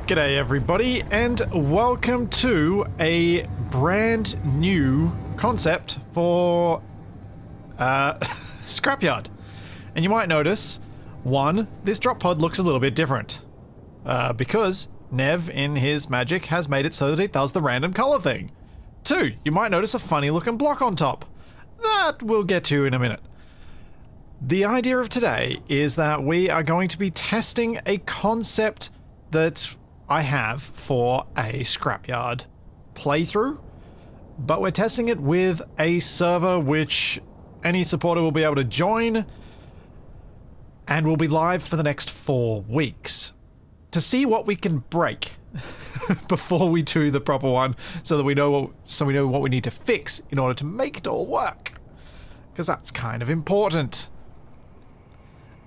G'day everybody, and welcome to a brand new concept for Scrapyard. And you might notice, one, this drop pod looks a little bit different. Because Nev, in his magic, has made it so that it does the random color thing. Two, you might notice a funny looking block on top. That we'll get to in a minute. The idea of today is that we are going to be testing a concept that I have for a Scrapyard playthrough, but we're testing it with a server which any supporter will be able to join, and will be live for the next 4 weeks to see what we can break before we do the proper one, so that we know what we need to fix in order to make it all work, because that's kind of important.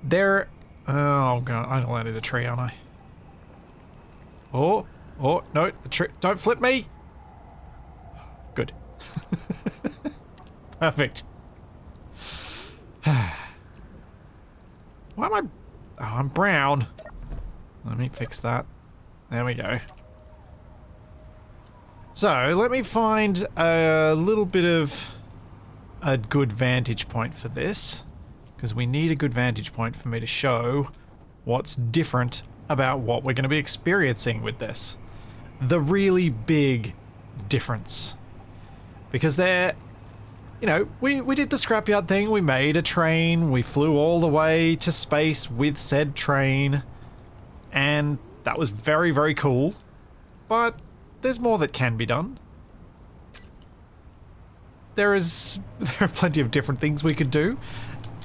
Oh god, I landed a tree, aren't I? Oh, no, the tree, don't flip me! Good. Perfect. Why am I... Oh, I'm brown. Let me fix that. There we go. So, let me find a little bit of a good vantage point for this, because we need a good vantage point for me to show what's different about what we're going to be experiencing with this. The really big difference. Because there, you know, we did the Scrapyard thing, we made a train, we flew all the way to space with said train, and that was very, very cool. But there's more that can be done. There are plenty of different things we could do,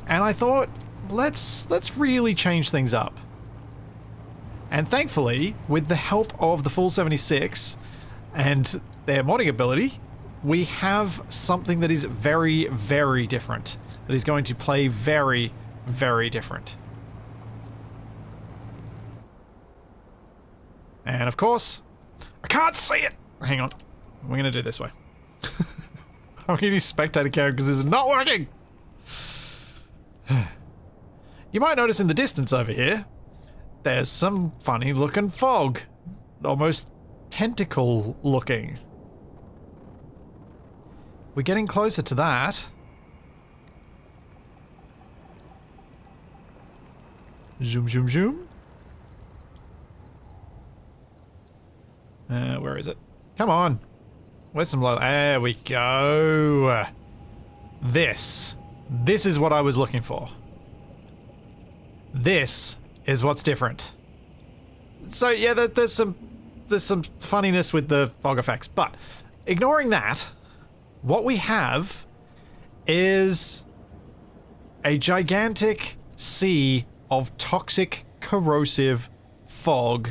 and I thought, let's really change things up. And thankfully, with the help of the Full 76 and their modding ability, we have something that is very, very different. That is going to play very, very different. And of course, I can't see it! Hang on. We're going to do it this way. I'm going to use spectator camera because this is not working! You might notice in the distance over here, there's some funny looking fog. Almost tentacle looking. We're getting closer to that. Zoom, zoom, zoom. Where is it? Come on. Where's some low? There we go. This is what I was looking for. This is what's different. So yeah, there's some funniness with the fog effects, but ignoring that, what we have is a gigantic sea of toxic, corrosive fog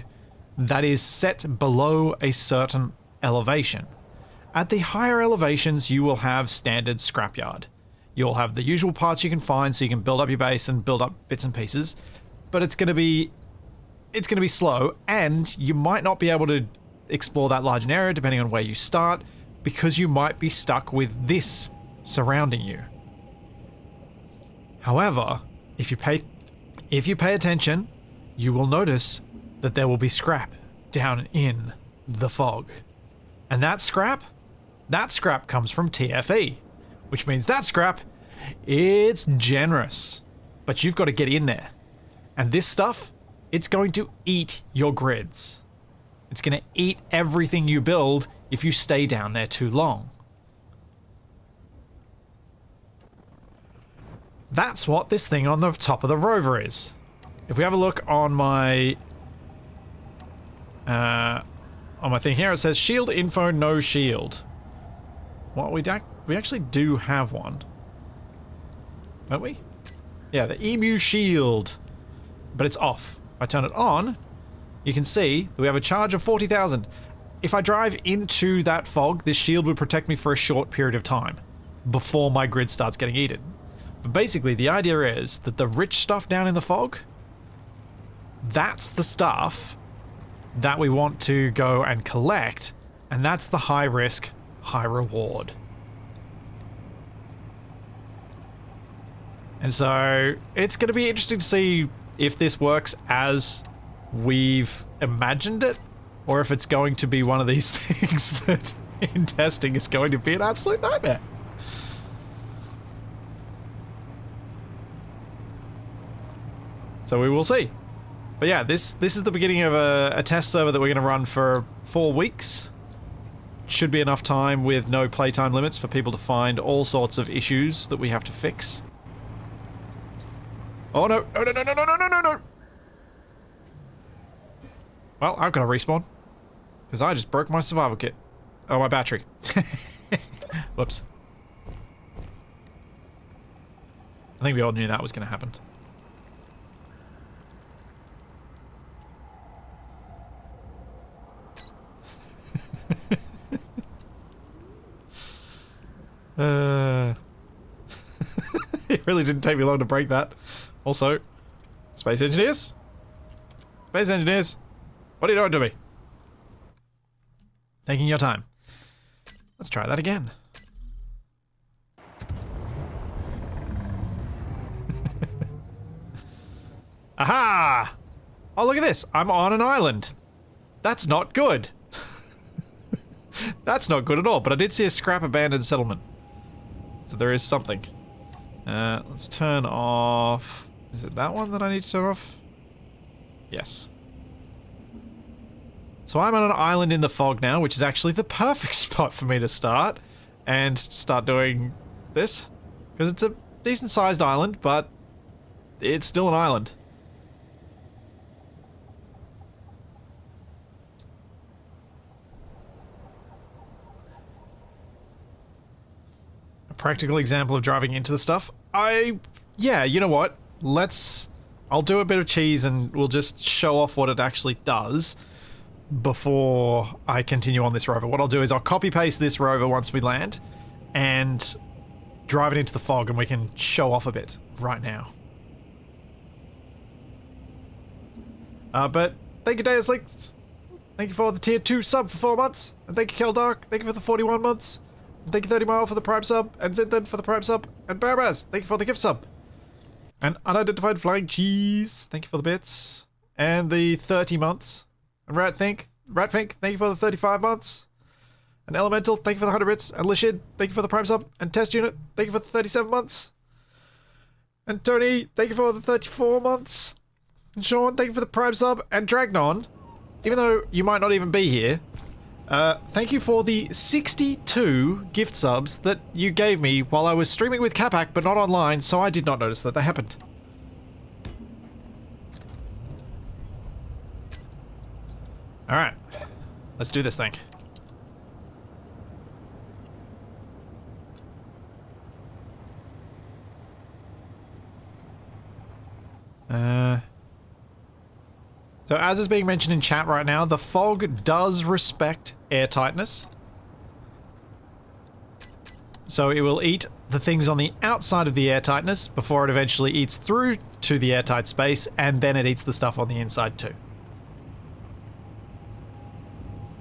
that is set below a certain elevation. At the higher elevations, you will have standard Scrapyard. You'll have the usual parts you can find, so you can build up your base and build up bits and pieces. But it's going to be slow, and you might not be able to explore that large an area depending on where you start, because you might be stuck with this surrounding you. However, if you pay attention, you will notice that there will be scrap down in the fog. And that scrap comes from TFE, which means that scrap, it's generous. But you've got to get in there. And this stuff, it's going to eat your grids. It's going to eat everything you build if you stay down there too long. That's what this thing on the top of the Rover is. If we have a look on my thing here, it says shield info, no shield. What we actually do have one, don't we? Yeah, the emu shield. But it's off. If I turn it on, you can see that we have a charge of 40,000. If I drive into that fog, this shield would protect me for a short period of time before my grid starts getting eaten. But basically, the idea is that the rich stuff down in the fog, that's the stuff that we want to go and collect, and that's the high risk, high reward. And so it's going to be interesting to see if this works as we've imagined it or if it's going to be one of these things that in testing is going to be an absolute nightmare. So we will see. But yeah, this is the beginning of a test server that we're going to run for 4 weeks. Should be enough time with no playtime limits for people to find all sorts of issues that we have to fix. Oh no, no, no, no, no, no, no, no, no! Well, I've got to respawn. Because I just broke my survival kit. Oh, my battery. Whoops. I think we all knew that was going to happen. It really didn't take me long to break that. Also, space engineers? Space engineers? What are you doing to me? Taking your time. Let's try that again. Aha! Oh, look at this. I'm on an island. That's not good. That's not good at all, but I did see a scrap abandoned settlement. So there is something. Let's turn off... Is it that one that I need to turn off? Yes. So I'm on an island in the fog now, which is actually the perfect spot for me to start and start doing this. Because it's a decent sized island, but it's still an island. A practical example of driving into the stuff. Yeah, you know what? I'll do a bit of cheese and we'll just show off what it actually does before I continue on this rover. What I'll do is I'll copy paste this rover once we land and drive it into the fog and we can show off a bit right now. But thank you, Deus Links. Thank you for the tier 2 sub for 4 months. And thank you, Keldark. Thank you for the 41 months. And thank you, 30 Mile for the Prime sub. And Zinthan for the Prime sub. And Barabaz, thank you for the gift sub. And Unidentified Flying Cheese, thank you for the bits. And the 30 months. And Ratfink, thank you for the 35 months. And Elemental, thank you for the 100 bits. And Lishid, thank you for the Prime sub. And Test Unit, thank you for the 37 months. And Tony, thank you for the 34 months. And Sean, thank you for the Prime sub. And Dragnon, even though you might not even be here, thank you for the 62 gift subs that you gave me while I was streaming with Capac, but not online, so I did not notice that they happened. Alright, let's do this thing. So as is being mentioned in chat right now, the fog does respect air tightness. So it will eat the things on the outside of the air tightness before it eventually eats through to the airtight space, and then it eats the stuff on the inside too.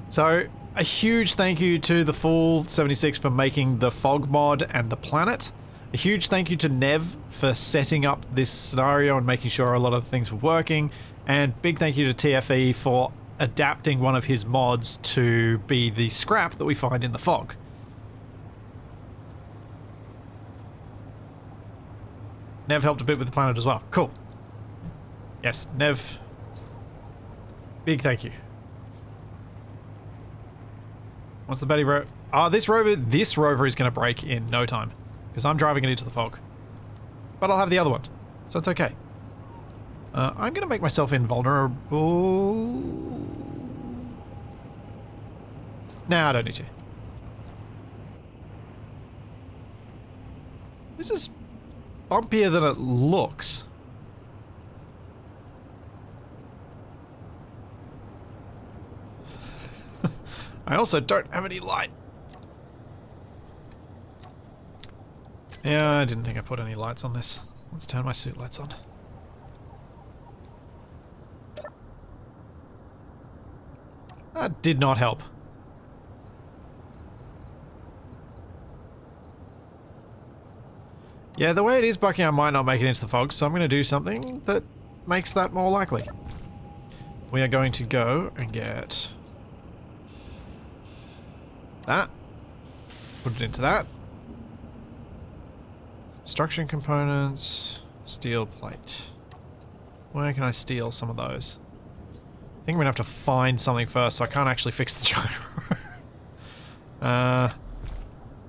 So a huge thank you to the Fool 76 for making the fog mod and the planet. A huge thank you to Nev for setting up this scenario and making sure a lot of things were working. And big thank you to TFE for adapting one of his mods to be the scrap that we find in the fog. Nev helped a bit with the planet as well. Cool. Yes, Nev. Big thank you. What's the Betty Rover? Oh, this rover is going to break in no time. Because I'm driving it into the fog. But I'll have the other one. So it's okay. I'm going to make myself invulnerable. Nah, I don't need to. This is bumpier than it looks. I also don't have any light. Yeah, I didn't think I put any lights on this. Let's turn my suit lights on. That did not help. Yeah, the way it is, Bucky, I might not make it into the fog, so I'm going to do something that makes that more likely. We are going to go and get that. Put it into that. Construction components. Steel plate. Where can I steal some of those? I think I'm gonna have to find something first, so I can't actually fix the gyro.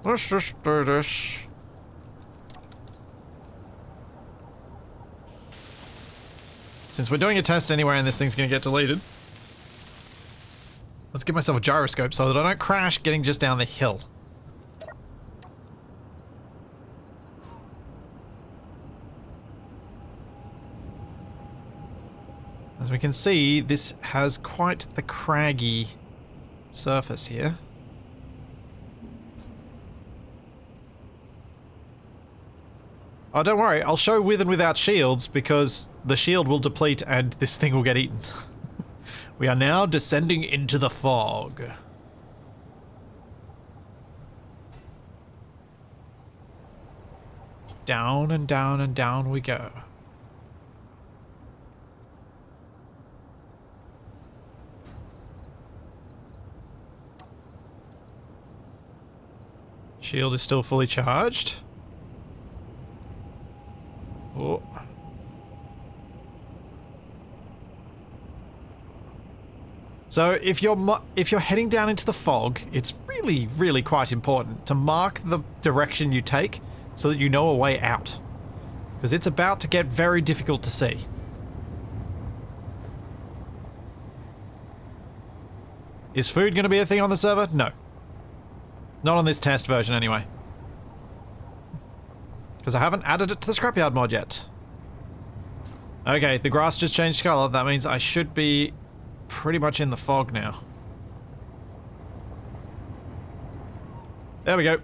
Let's just do this. Since we're doing a test anyway and this thing's gonna get deleted, let's give myself a gyroscope so that I don't crash getting just down the hill. As we can see, this has quite the craggy surface here. Oh, don't worry, I'll show with and without shields because the shield will deplete and this thing will get eaten. We are now descending into the fog. Down and down and down we go. Shield is still fully charged. Oh. So if you're heading down into the fog, it's really quite important to mark the direction you take so that you know a way out, because it's about to get very difficult to see. Is food going to be a thing on the server? No. Not on this test version anyway. Because I haven't added it to the Scrapyard mod yet. Okay, the grass just changed color. That means I should be pretty much in the fog now. There we go.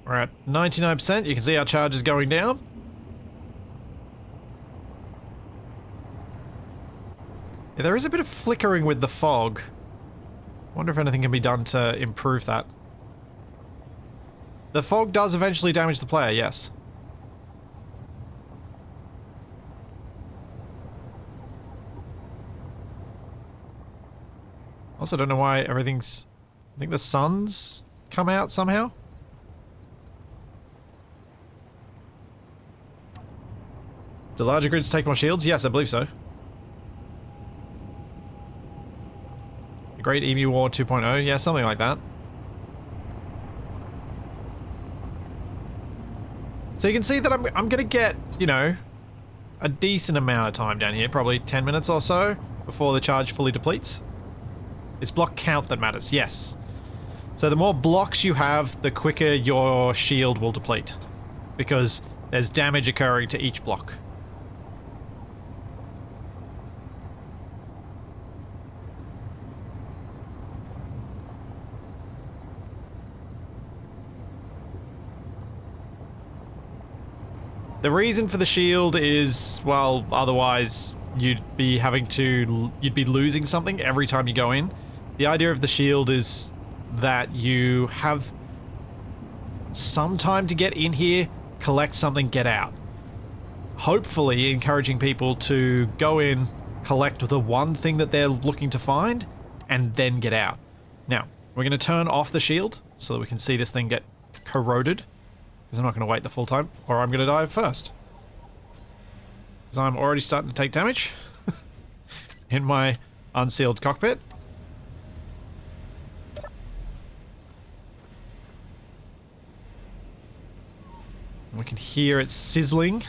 We're at 99%. You can see our charge is going down. Yeah, there is a bit of flickering with the fog. Wonder if anything can be done to improve that. The fog does eventually damage the player, yes. Also don't know why everything's... I think the sun's come out somehow? Do larger grids take more shields? Yes, I believe so. The Great Emu War 2.0? Yeah, something like that. So you can see that I'm gonna get, you know, a decent amount of time down here, probably 10 minutes or so, before the charge fully depletes. It's block count that matters, yes. So the more blocks you have, the quicker your shield will deplete, because there's damage occurring to each block. The reason for the shield is, well, otherwise you'd be losing something every time you go in. The idea of the shield is that you have some time to get in here, collect something, get out. Hopefully encouraging people to go in, collect the one thing that they're looking to find, and then get out. Now, we're going to turn off the shield so that we can see this thing get corroded. Because I'm not going to wait the full time, or I'm going to die first. Because I'm already starting to take damage in my unsealed cockpit. We can hear it sizzling.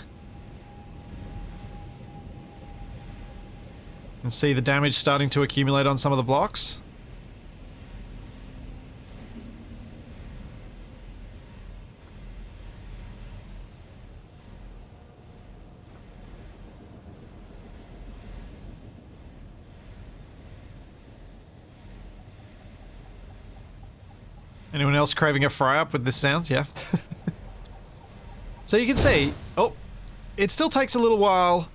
And see the damage starting to accumulate on some of the blocks. Anyone else craving a fry-up with this sounds? Yeah. So you can see, oh, it still takes a little while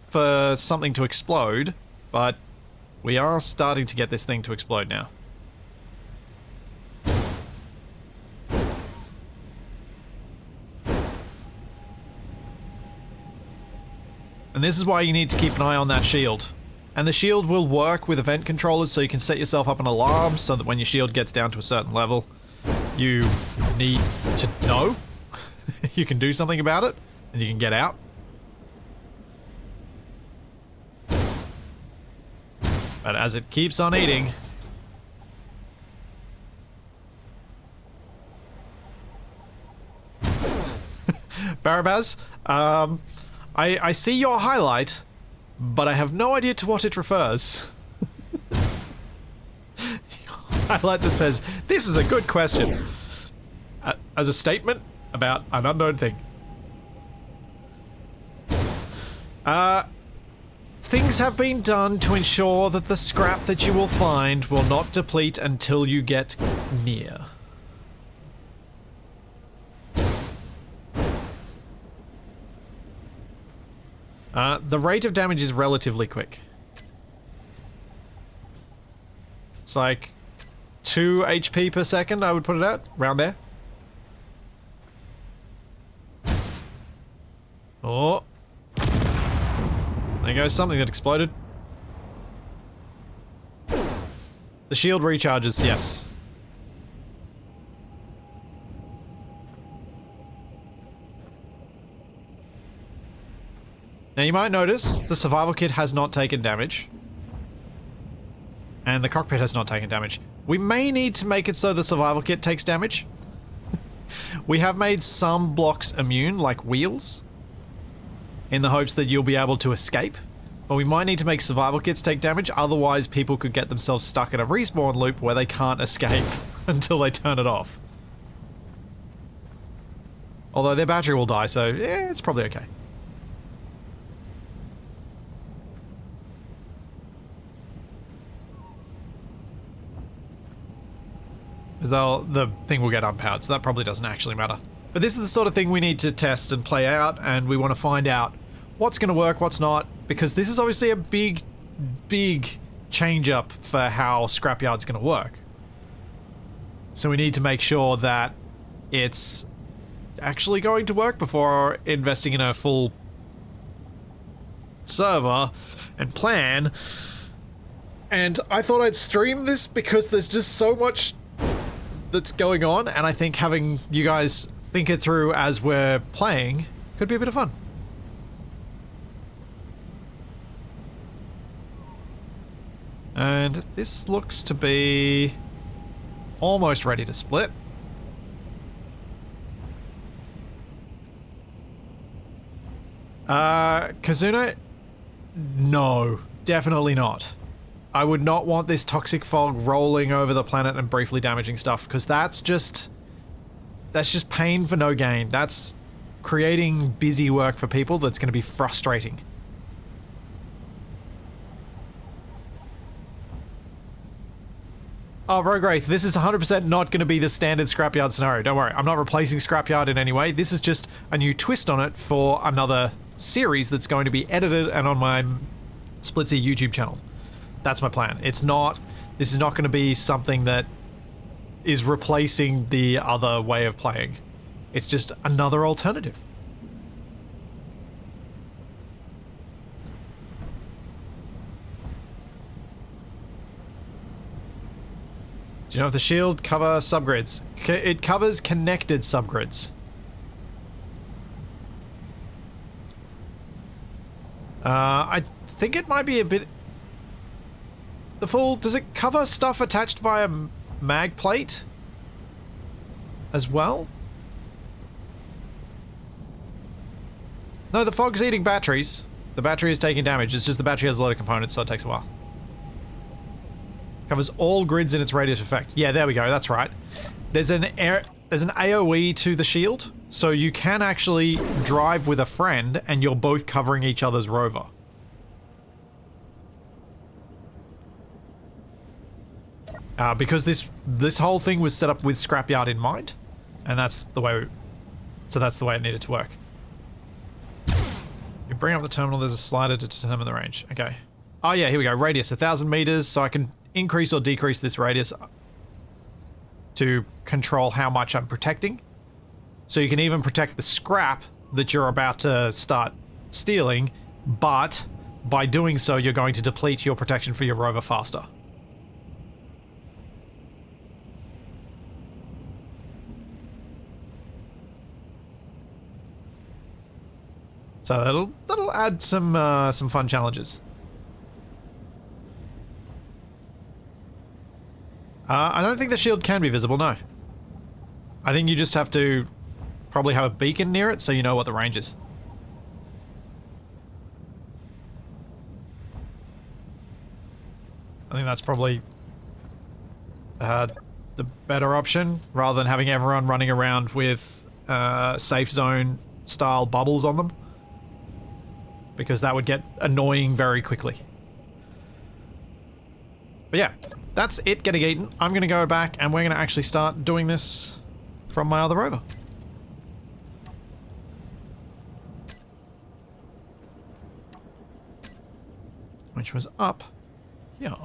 for something to explode, but we are starting to get this thing to explode now. And this is why you need to keep an eye on that shield. And the shield will work with event controllers, so you can set yourself up an alarm so that when your shield gets down to a certain level, you need to know you can do something about it and you can get out. But as it keeps on eating... Barabaz, I see your highlight, but I have no idea to what it refers. Highlight that says, "This is a good question," as a statement about an unknown thing. Things have been done to ensure that the scrap that you will find will not deplete until you get near. The rate of damage is relatively quick. It's like 2 HP per second, I would put it at, around there. Oh. There goes something that exploded. The shield recharges, yes. Now you might notice the survival kit has not taken damage. And the cockpit has not taken damage. We may need to make it so the survival kit takes damage. We have made some blocks immune, like wheels, in the hopes that you'll be able to escape. But we might need to make survival kits take damage, otherwise people could get themselves stuck in a respawn loop where they can't escape until they turn it off. Although their battery will die, so yeah, it's probably okay. Because the thing will get unpowered, so that probably doesn't actually matter. But this is the sort of thing we need to test and play out, and we want to find out what's going to work, what's not, because this is obviously a big, big change-up for how Scrapyard's going to work. So we need to make sure that it's actually going to work before investing in a full server and plan. And I thought I'd stream this because there's just so much that's going on, and I think having you guys think it through as we're playing could be a bit of fun. And this looks to be almost ready to split. Kazuna? No, definitely not. I would not want this toxic fog rolling over the planet and briefly damaging stuff, because that's just pain for no gain. That's creating busy work for people that's going to be frustrating. Oh, Rogue Wraith, this is 100% not going to be the standard Scrapyard scenario. Don't worry, I'm not replacing Scrapyard in any way. This is just a new twist on it for another series that's going to be edited and on my Splitsy YouTube channel. That's my plan. It's not... This is not going to be something that is replacing the other way of playing. It's just another alternative. Do you know if the shield cover subgrids? It covers connected subgrids. I think it might be a bit... The full... Does it cover stuff attached via mag plate as well? No, the fog's eating batteries. The battery is taking damage. It's just the battery has a lot of components, so it takes a while. Covers all grids in its radius effect. Yeah, there we go. That's right. There's an AoE to the shield, so you can actually drive with a friend, and you're both covering each other's rover. Because this whole thing was set up with Scrapyard in mind, and that's the way. So that's the way it needed to work. You bring up the terminal. There's a slider to determine the range. Okay. Oh yeah, here we go. Radius 1,000 meters, so I can increase or decrease this radius to control how much I'm protecting. So you can even protect the scrap that you're about to start stealing but by doing so, you're going to deplete your protection for your rover faster. So that'll add some fun challenges. I don't think the shield can be visible, no. I think you just have to probably have a beacon near it so you know what the range is. I think that's probably the better option, rather than having everyone running around with safe zone style bubbles on them, because that would get annoying very quickly. But yeah, that's it getting eaten. I'm going to go back and we're going to actually start doing this from my other rover. Which was up here.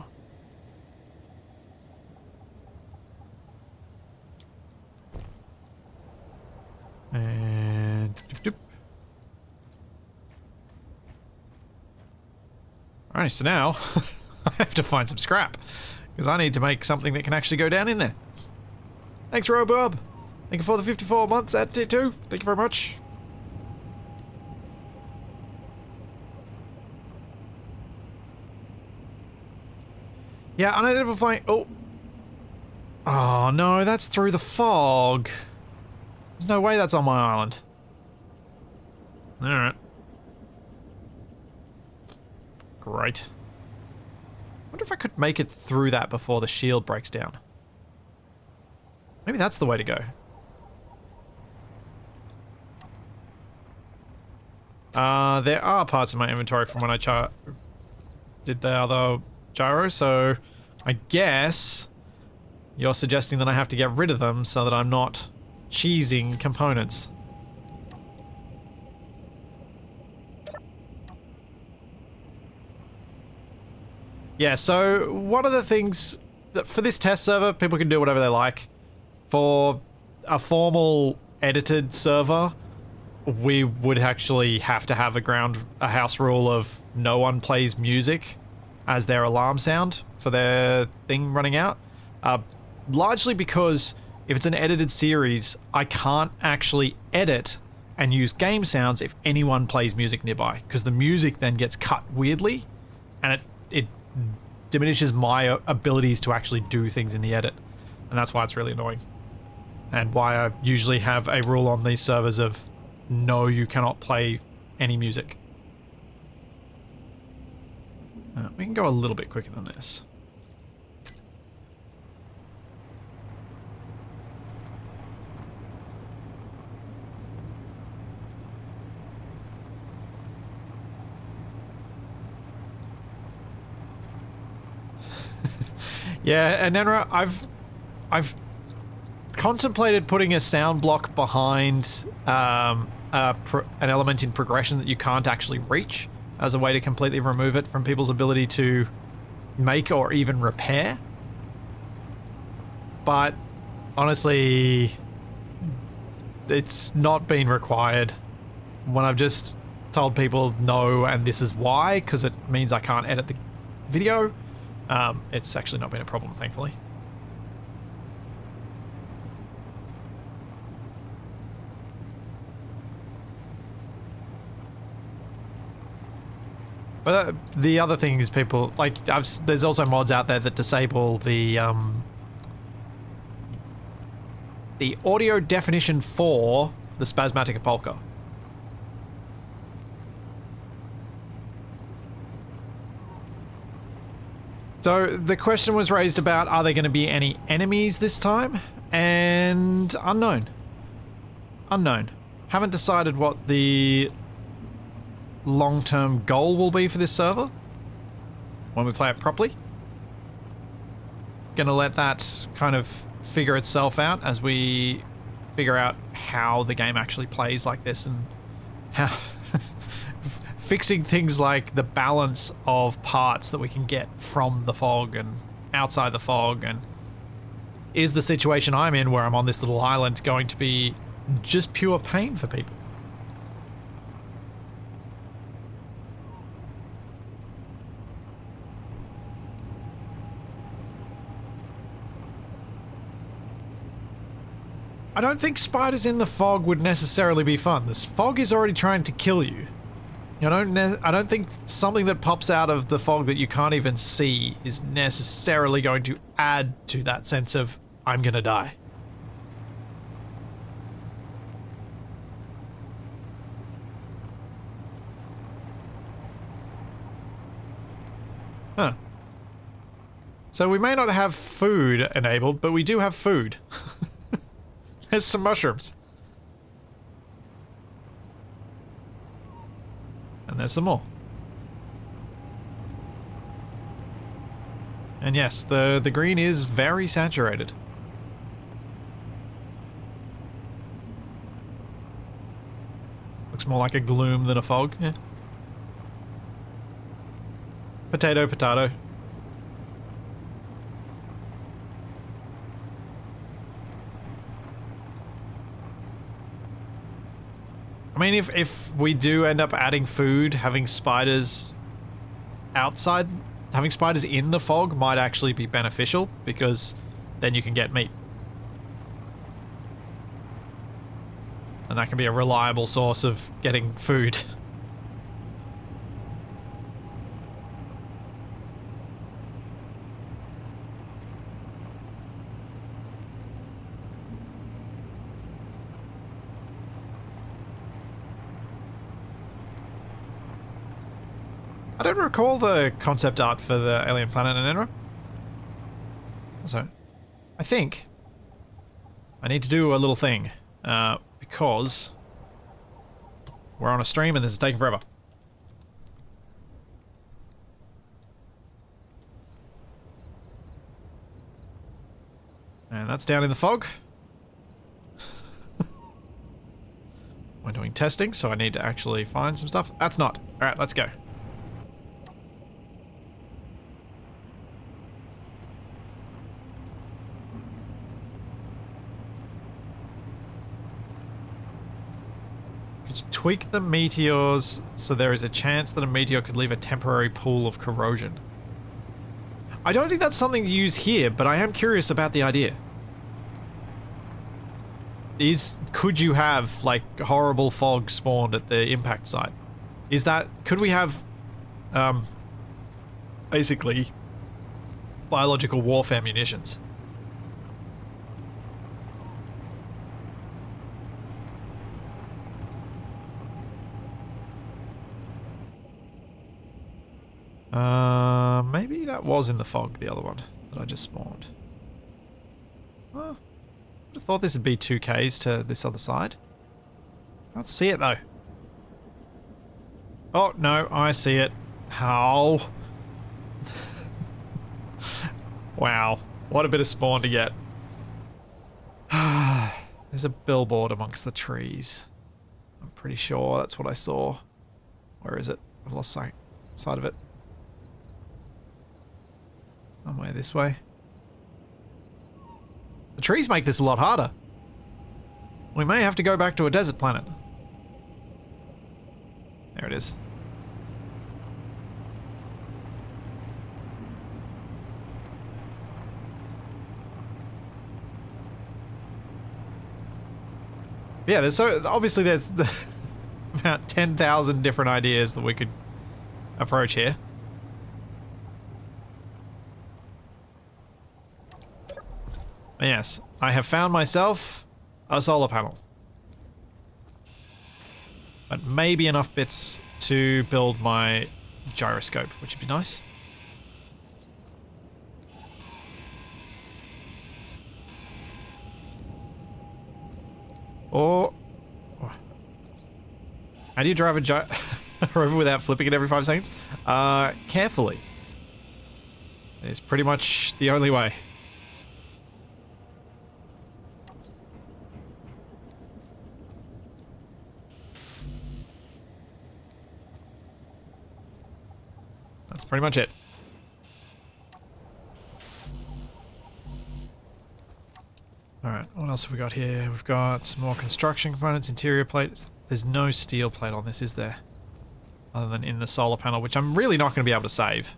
And doop, doop. Alright, so now I have to find some scrap, because I need to make something that can actually go down in there. Thanks, Robob. Thank you for the 54 months at T2. Thank you very much. Yeah, unidentified. Oh. Oh no, that's through the fog. There's no way that's on my island. Alright. Great. Wonder if I could make it through that before the shield breaks down. Maybe that's the way to go. There are parts in my inventory from when I did the other gyro, so I guess you're suggesting that I have to get rid of them so that I'm not cheesing components. Yeah, so one of the things that for this test server, people can do whatever they like. For a formal edited server, we would actually have to have a house rule of no one plays music as their alarm sound for their thing running out. Largely because if it's an edited series, I can't actually edit and use game sounds if anyone plays music nearby, because the music then gets cut weirdly and it diminishes my abilities to actually do things in the edit. And that's why it's really annoying. And why I usually have a rule on these servers of no, you cannot play any music. We can go a little bit quicker than this. Yeah, and Nenra, I've contemplated putting a sound block behind an element in progression that you can't actually reach, as a way to completely remove it from people's ability to make or even repair. But honestly, it's not been required. When I've just told people no and this is why, because it means I can't edit the video, it's actually not been a problem, thankfully. But the other thing is people, like, there's also mods out there that disable the audio definition for the spasmatic polka. So the question was raised about, are there going to be any enemies this time? And unknown. Unknown. Haven't decided what the long-term goal will be for this server when we play it properly. Gonna let that kind of figure itself out as we figure out how the game actually plays like this, and how fixing things like the balance of parts that we can get from the fog and outside the fog. And is the situation I'm in, where I'm on this little island, going to be just pure pain for people? I don't think spiders in the fog would necessarily be fun. This fog is already trying to kill you. I don't think something that pops out of the fog that you can't even see is necessarily going to add to that sense of, I'm gonna die. Huh. So we may not have food enabled, but we do have food. There's some mushrooms. And there's some more. And yes, the green is very saturated. Looks more like a gloom than a fog. Yeah. Potato, potato. I mean, if we do end up adding food, having spiders outside, having spiders in the fog might actually be beneficial, because then you can get meat. And that can be a reliable source of getting food. I don't recall the concept art for the alien planet in Enra. So, I think I need to do a little thing, because we're on a stream and this is taking forever. And that's down in the fog. We're doing testing, so I need to actually find some stuff. That's not. Alright, let's go. Tweak the meteors so there is a chance that a meteor could leave a temporary pool of corrosion. I don't think that's something to use here, but I am curious about the idea. Could you have, like, horrible fog spawned at the impact site? Could we have, basically, biological warfare munitions? Maybe that was in the fog, the other one that I just spawned. Well, I would have thought this would be 2Ks to this other side. Can't see it though. Oh, no, I see it. How? Wow, what a bit of spawn to get. There's a billboard amongst the trees. I'm pretty sure that's what I saw. Where is it? I've lost sight of it. Somewhere this way. The trees make this a lot harder. We may have to go back to a desert planet. There it is. Yeah, obviously there's about 10,000 different ideas that we could approach here. Yes, I have found myself a solar panel. But maybe enough bits to build my gyroscope, which would be nice. Or... how do you drive a Rover without flipping it every 5 seconds? Carefully. It's pretty much the only way. That's pretty much it. Alright, what else have we got here? We've got some more construction components, interior plates. There's no steel plate on this, is there? Other than in the solar panel, which I'm really not going to be able to save.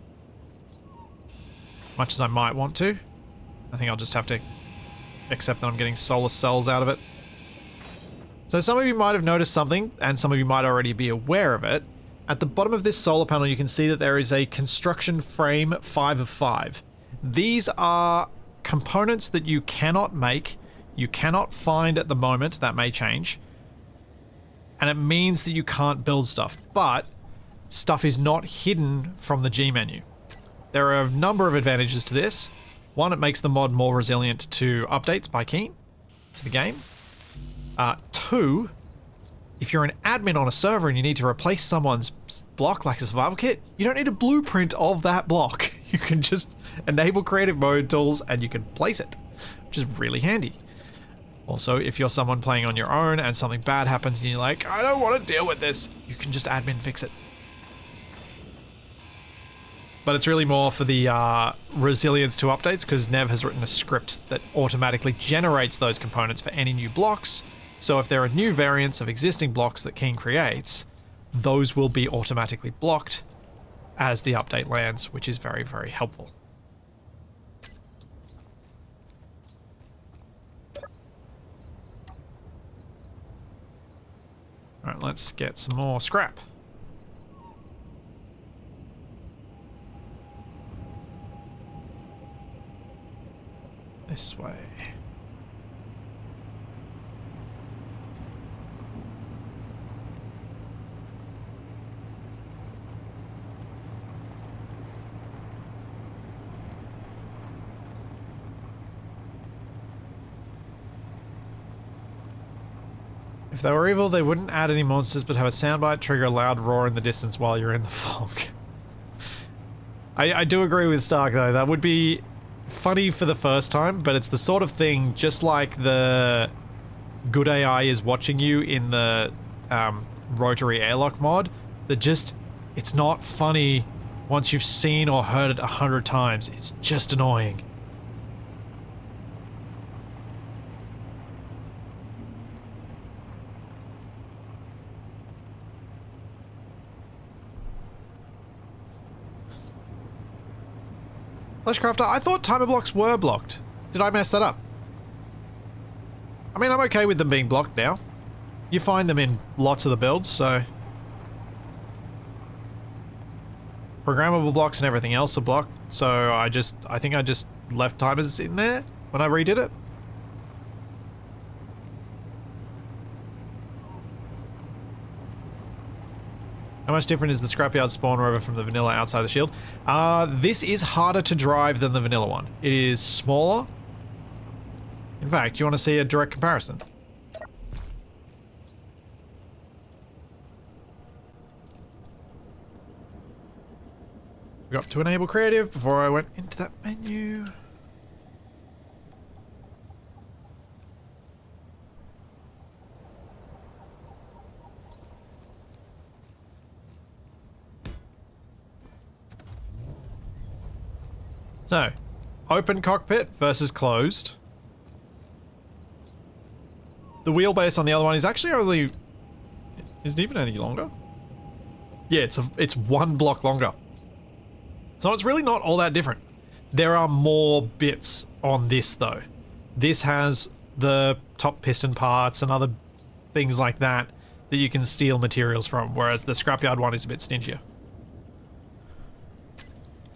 Much as I might want to. I think I'll just have to except that I'm getting solar cells out of it. So some of you might have noticed something, and some of you might already be aware of it. At the bottom of this solar panel, you can see that there is a construction frame 5 of 5. These are components that you cannot make, you cannot find at the moment. That may change. And it means that you can't build stuff, but stuff is not hidden from the G menu. There are a number of advantages to this. One, it makes the mod more resilient to updates by Keen to the game. Two, if you're an admin on a server and you need to replace someone's block like a survival kit, you don't need a blueprint of that block. You can just enable creative mode tools and you can place it, which is really handy. Also, if you're someone playing on your own and something bad happens and you're like, I don't want to deal with this, you can just admin fix it. But it's really more for the resilience to updates, because Nev has written a script that automatically generates those components for any new blocks. So if there are new variants of existing blocks that Keen creates, those will be automatically blocked as the update lands, which is very, very helpful. Alright, let's get some more scrap. This way. If they were evil, they wouldn't add any monsters, but have a soundbite trigger a loud roar in the distance while you're in the fog. I do agree with Stark, though. That would be funny for the first time, but it's the sort of thing, just like the good AI is watching you in the rotary airlock mod, that just, it's not funny once you've seen or heard it 100 times. It's just annoying. Fleshcrafter, I thought timer blocks were blocked. Did I mess that up? I mean, I'm okay with them being blocked now. You find them in lots of the builds, so... Programmable blocks and everything else are blocked, so I think I just left timers in there when I redid it. How much different is the Scrapyard spawn rover from the vanilla outside the shield? This is harder to drive than the vanilla one. It is smaller. In fact, you want to see a direct comparison? We got to enable creative before I went into that menu. So, open cockpit versus closed. The wheelbase on the other one is actually only... Isn't even any longer? Yeah, it's one block longer. So it's really not all that different. There are more bits on this though. This has the top piston parts and other things like that that you can steal materials from, whereas the Scrapyard one is a bit stingier.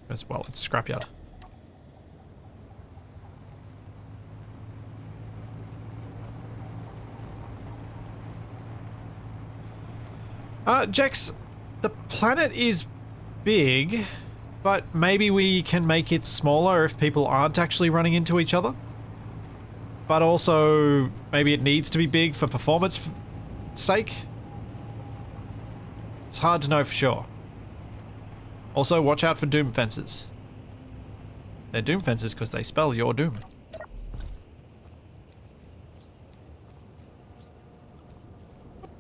As well, it's Scrapyard. Jex, the planet is big, but maybe we can make it smaller if people aren't actually running into each other. But also, maybe it needs to be big for performance sake. It's hard to know for sure. Also, watch out for doom fences. They're doom fences because they spell your doom.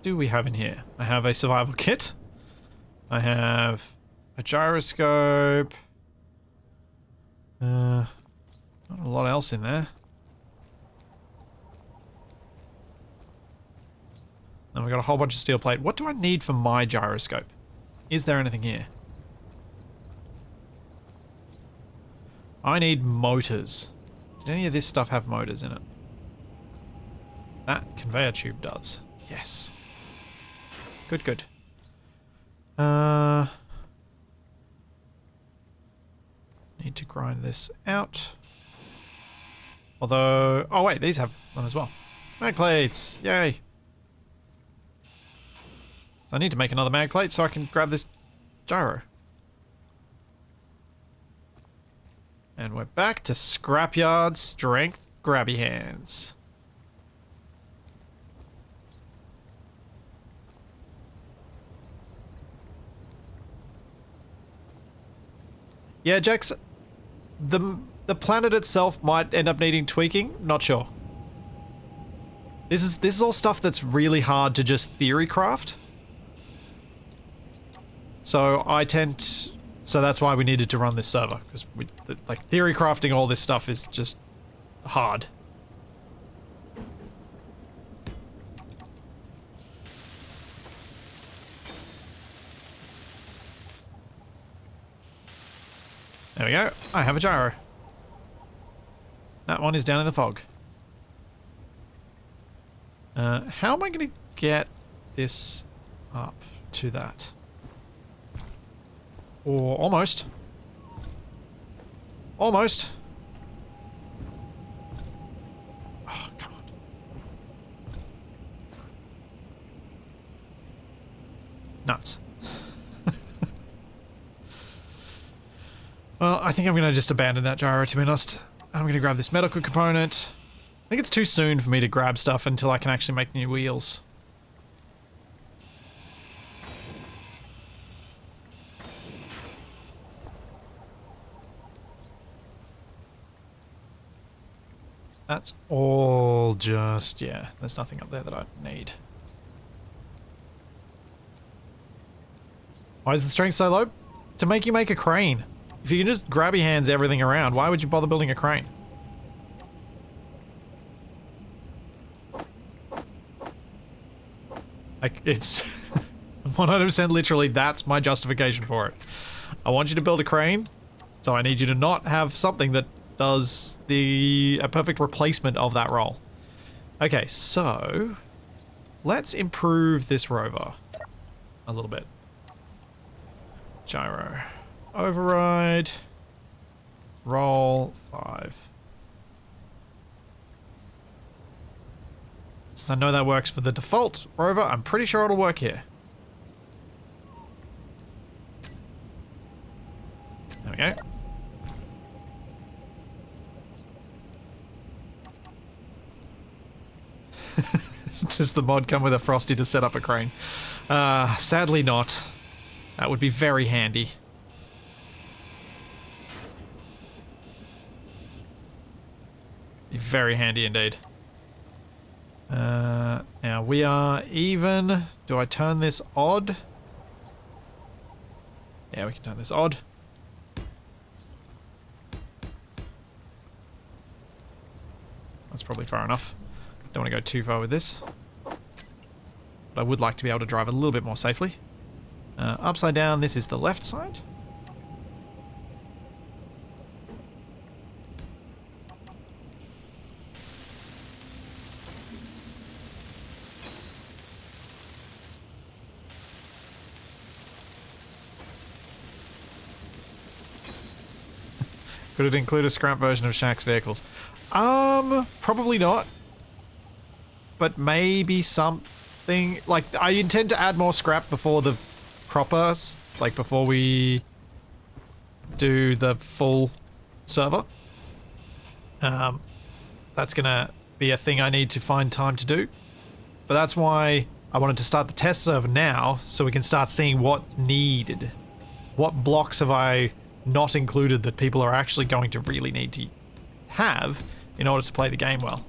Do we have in here? I have a survival kit. I have a gyroscope. Not a lot else in there. Then we got a whole bunch of steel plate. What do I need for my gyroscope? Is there anything here? I need motors. Did any of this stuff have motors in it? That conveyor tube does. Yes. Good, good. Need to grind this out. Although... Oh wait, these have them as well. Mag plates! Yay! So I need to make another mag plate so I can grab this gyro. And we're back to Scrapyard Strength Grabby Hands. Yeah, Jax, the planet itself might end up needing tweaking. Not sure. This is all stuff that's really hard to just theory craft. So so that's why we needed to run this server, because like theory crafting all this stuff is just hard. There we go. I have a gyro. That one is down in the fog. How am I going to get this up to that? Or almost. Almost. Oh, come on. Nuts. Well, I think I'm going to just abandon that gyro, to be honest. I'm going to grab this medical component. I think it's too soon for me to grab stuff until I can actually make new wheels. That's all just, yeah, there's nothing up there that I need. Why is the strength so low? To make you make a crane. If you can just grab your hands everything around, why would you bother building a crane? Like, it's 100% literally, that's my justification for it. I want you to build a crane, so I need you to not have something that does a perfect replacement of that role. Okay, so let's improve this rover a little bit. Gyro. Override. Roll 5. Since I know that works for the default rover, I'm pretty sure it'll work here. There we go. Does the mod come with a Frosty to set up a crane? Sadly not. That would be very handy. Be very handy indeed. Now we are even. Do I turn this odd? Yeah, we can turn this odd. That's probably far enough. Don't want to go too far with this. But I would like to be able to drive a little bit more safely. Upside down, this is the left side. Could it include a scrap version of Shaq's vehicles? Probably not. But maybe something... Like, I intend to add more scrap before the proper... Like, before we do the full server. That's gonna be a thing I need to find time to do. But that's why I wanted to start the test server now, so we can start seeing what's needed. What blocks have I not included that people are actually going to really need to have in order to play the game well.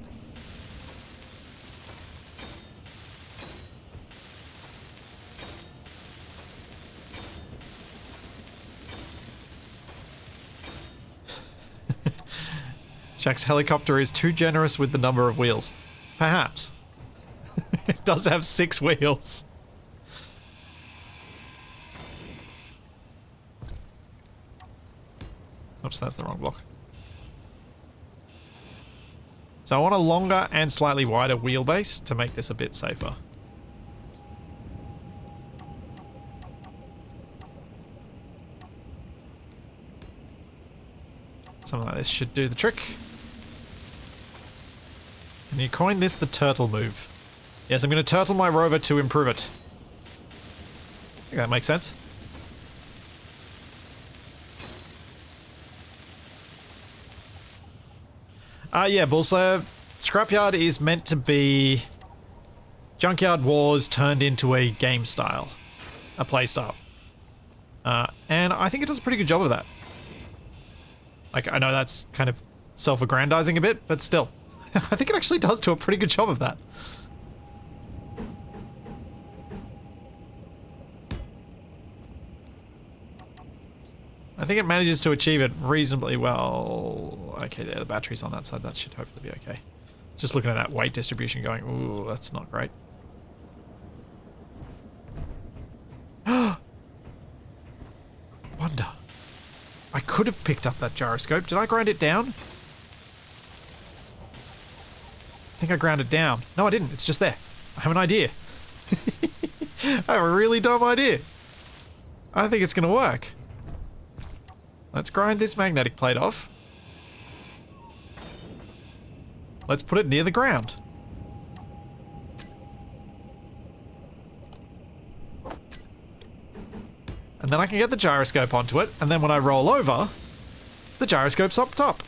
Shaq's helicopter is too generous with the number of wheels. Perhaps. It does have 6 wheels. Oops, that's the wrong block. So I want a longer and slightly wider wheelbase to make this a bit safer. Something like this should do the trick. And you coined this the turtle move. Yes, I'm going to turtle my rover to improve it. I think that makes sense. Yeah, Bullslayer. Scrapyard is meant to be Junkyard Wars turned into a game style. A play style. And I think it does a pretty good job of that. Like, I know that's kind of self-aggrandizing a bit, but still. I think it actually does do a pretty good job of that. I think it manages to achieve it reasonably well. Okay, there, the battery's on that side. That should hopefully be okay. Just looking at that weight distribution going, ooh, that's not great. Wonder. I could have picked up that gyroscope. Did I grind it down? I think I ground it down. No, I didn't. It's just there. I have an idea. I have a really dumb idea. I think it's going to work. Let's grind this magnetic plate off. Let's put it near the ground. And then I can get the gyroscope onto it, and then when I roll over, the gyroscope's up top.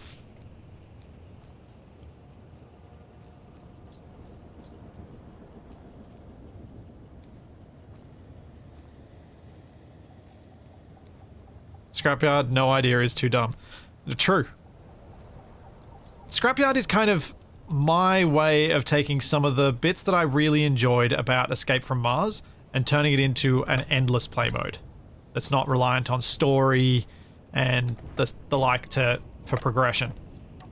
Scrapyard, no idea is too dumb. True. Scrapyard is kind of my way of taking some of the bits that I really enjoyed about Escape from Mars and turning it into an endless play mode that's not reliant on story and the like for progression.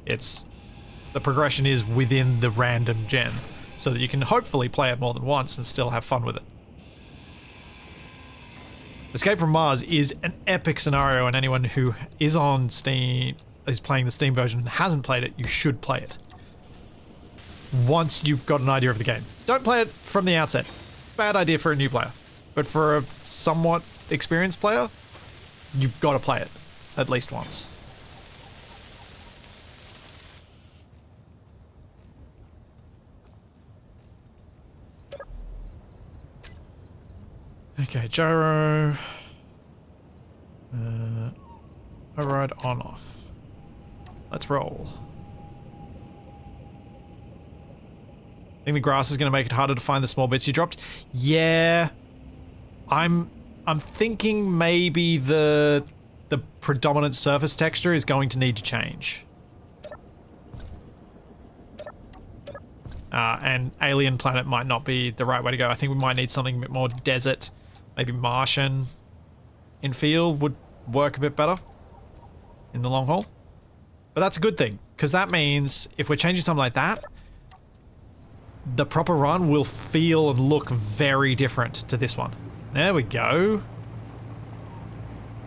It's the progression is within the random gen, so that you can hopefully play it more than once and still have fun with it. Escape from Mars is an epic scenario, and anyone who is on Steam, is playing the Steam version and hasn't played it, you should play it. Once you've got an idea of the game. Don't play it from the outset. Bad idea for a new player. But for a somewhat experienced player, you've got to play it at least once. Okay, gyro. Override on off. Let's roll. I think the grass is going to make it harder to find the small bits you dropped. Yeah. I'm thinking maybe the predominant surface texture is going to need to change. And alien planet might not be the right way to go. I think we might need something a bit more desert, maybe Martian in feel would work a bit better in the long haul. But that's a good thing, because that means if we're changing something like that, the proper run will feel and look very different to this one. There we go.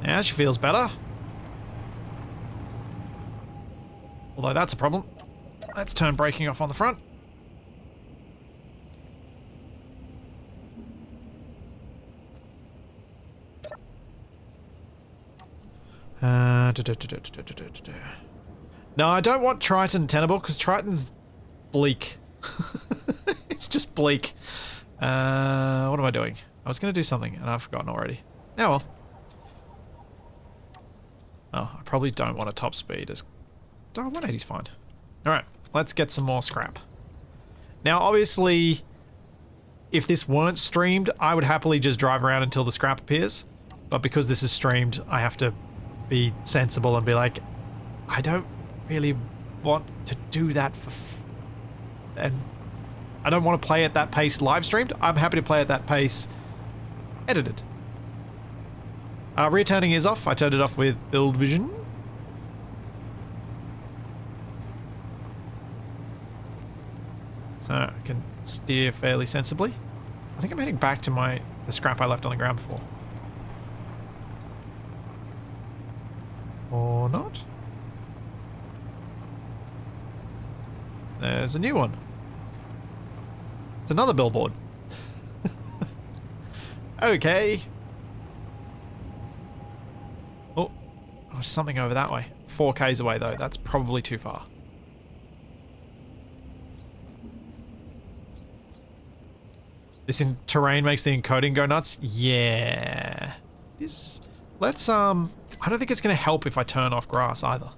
Now she feels better. Although that's a problem. Let's turn braking off on the front. No, I don't want Triton tenable because Triton's bleak. It's just bleak. What am I doing? I was going to do something and I've forgotten already. Oh well. Oh, I probably don't want a top speed as... Oh, 180's fine. Alright, let's get some more scrap. Now, obviously, if this weren't streamed, I would happily just drive around until the scrap appears. But because this is streamed, I have to be sensible and be like, I don't really want to do that and I don't want to play at that pace live streamed. I'm happy to play at that pace edited. Rear turning is off. I turned it off with build vision. So I can steer fairly sensibly. I think I'm heading back to the scrap I left on the ground before. Or not? There's a new one. It's another billboard. Okay. Oh, there's something over that way. 4Ks away though, that's probably too far. This terrain makes the encoding go nuts? Yeah. Let's, I don't think it's going to help if I turn off grass either.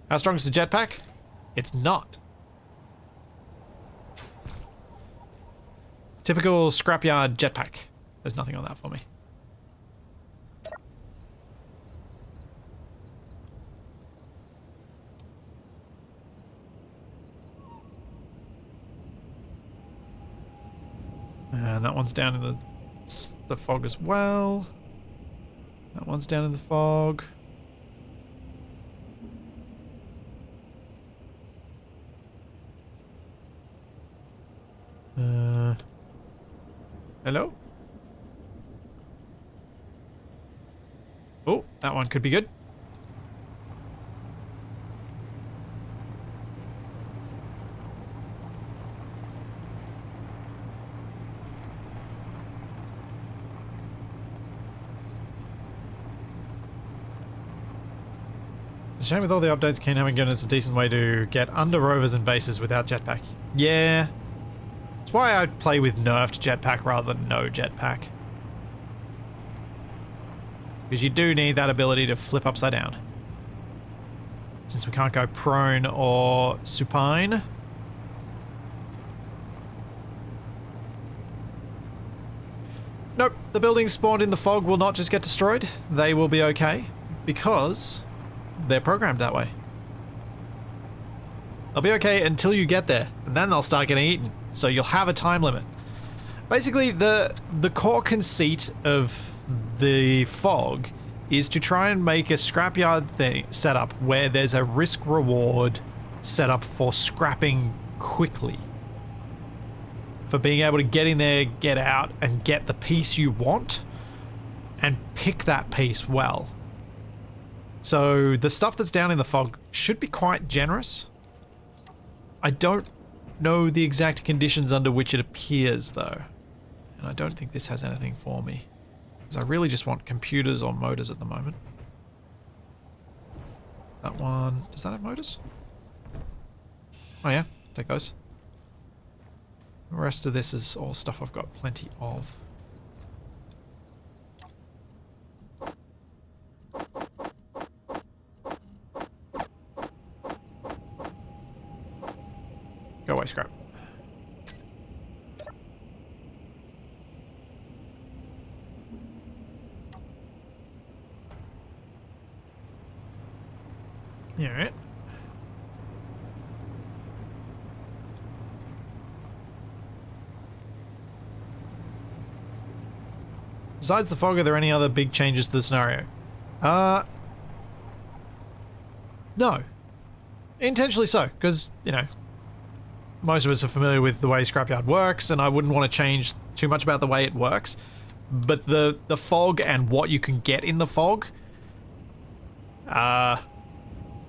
How strong is the jetpack? It's not. Typical Scrapyard jetpack. There's nothing on that for me. And that one's down in the fog as well. That one's down in the fog. Hello? Oh, that one could be good. It's a shame with all the updates Keen haven't given us a decent way to get under rovers and bases without jetpack. Yeah. That's why I play with nerfed jetpack rather than no jetpack. Because you do need that ability to flip upside down. Since we can't go prone or supine. Nope, the buildings spawned in the fog will not just get destroyed. They will be okay. Because they're programmed that way. They'll be okay until you get there, and then they'll start getting eaten. So you'll have a time limit. Basically, the core conceit of the fog is to try and make a scrapyard setup where there's a risk-reward setup for scrapping quickly. For being able to get in there, get out, and get the piece you want, and pick that piece well. So the stuff that's down in the fog should be quite generous. I don't know the exact conditions under which it appears though. And I don't think this has anything for me. Because I really just want computers or motors at the moment. That one, does that have motors? Oh yeah, take those. The rest of this is all stuff I've got plenty of. Go away, scrap. Alright. Besides the fog, are there any other big changes to the scenario? No. Intentionally so, because, you know, most of us are familiar with the way Scrapyard works, and I wouldn't want to change too much about the way it works. But the fog and what you can get in the fog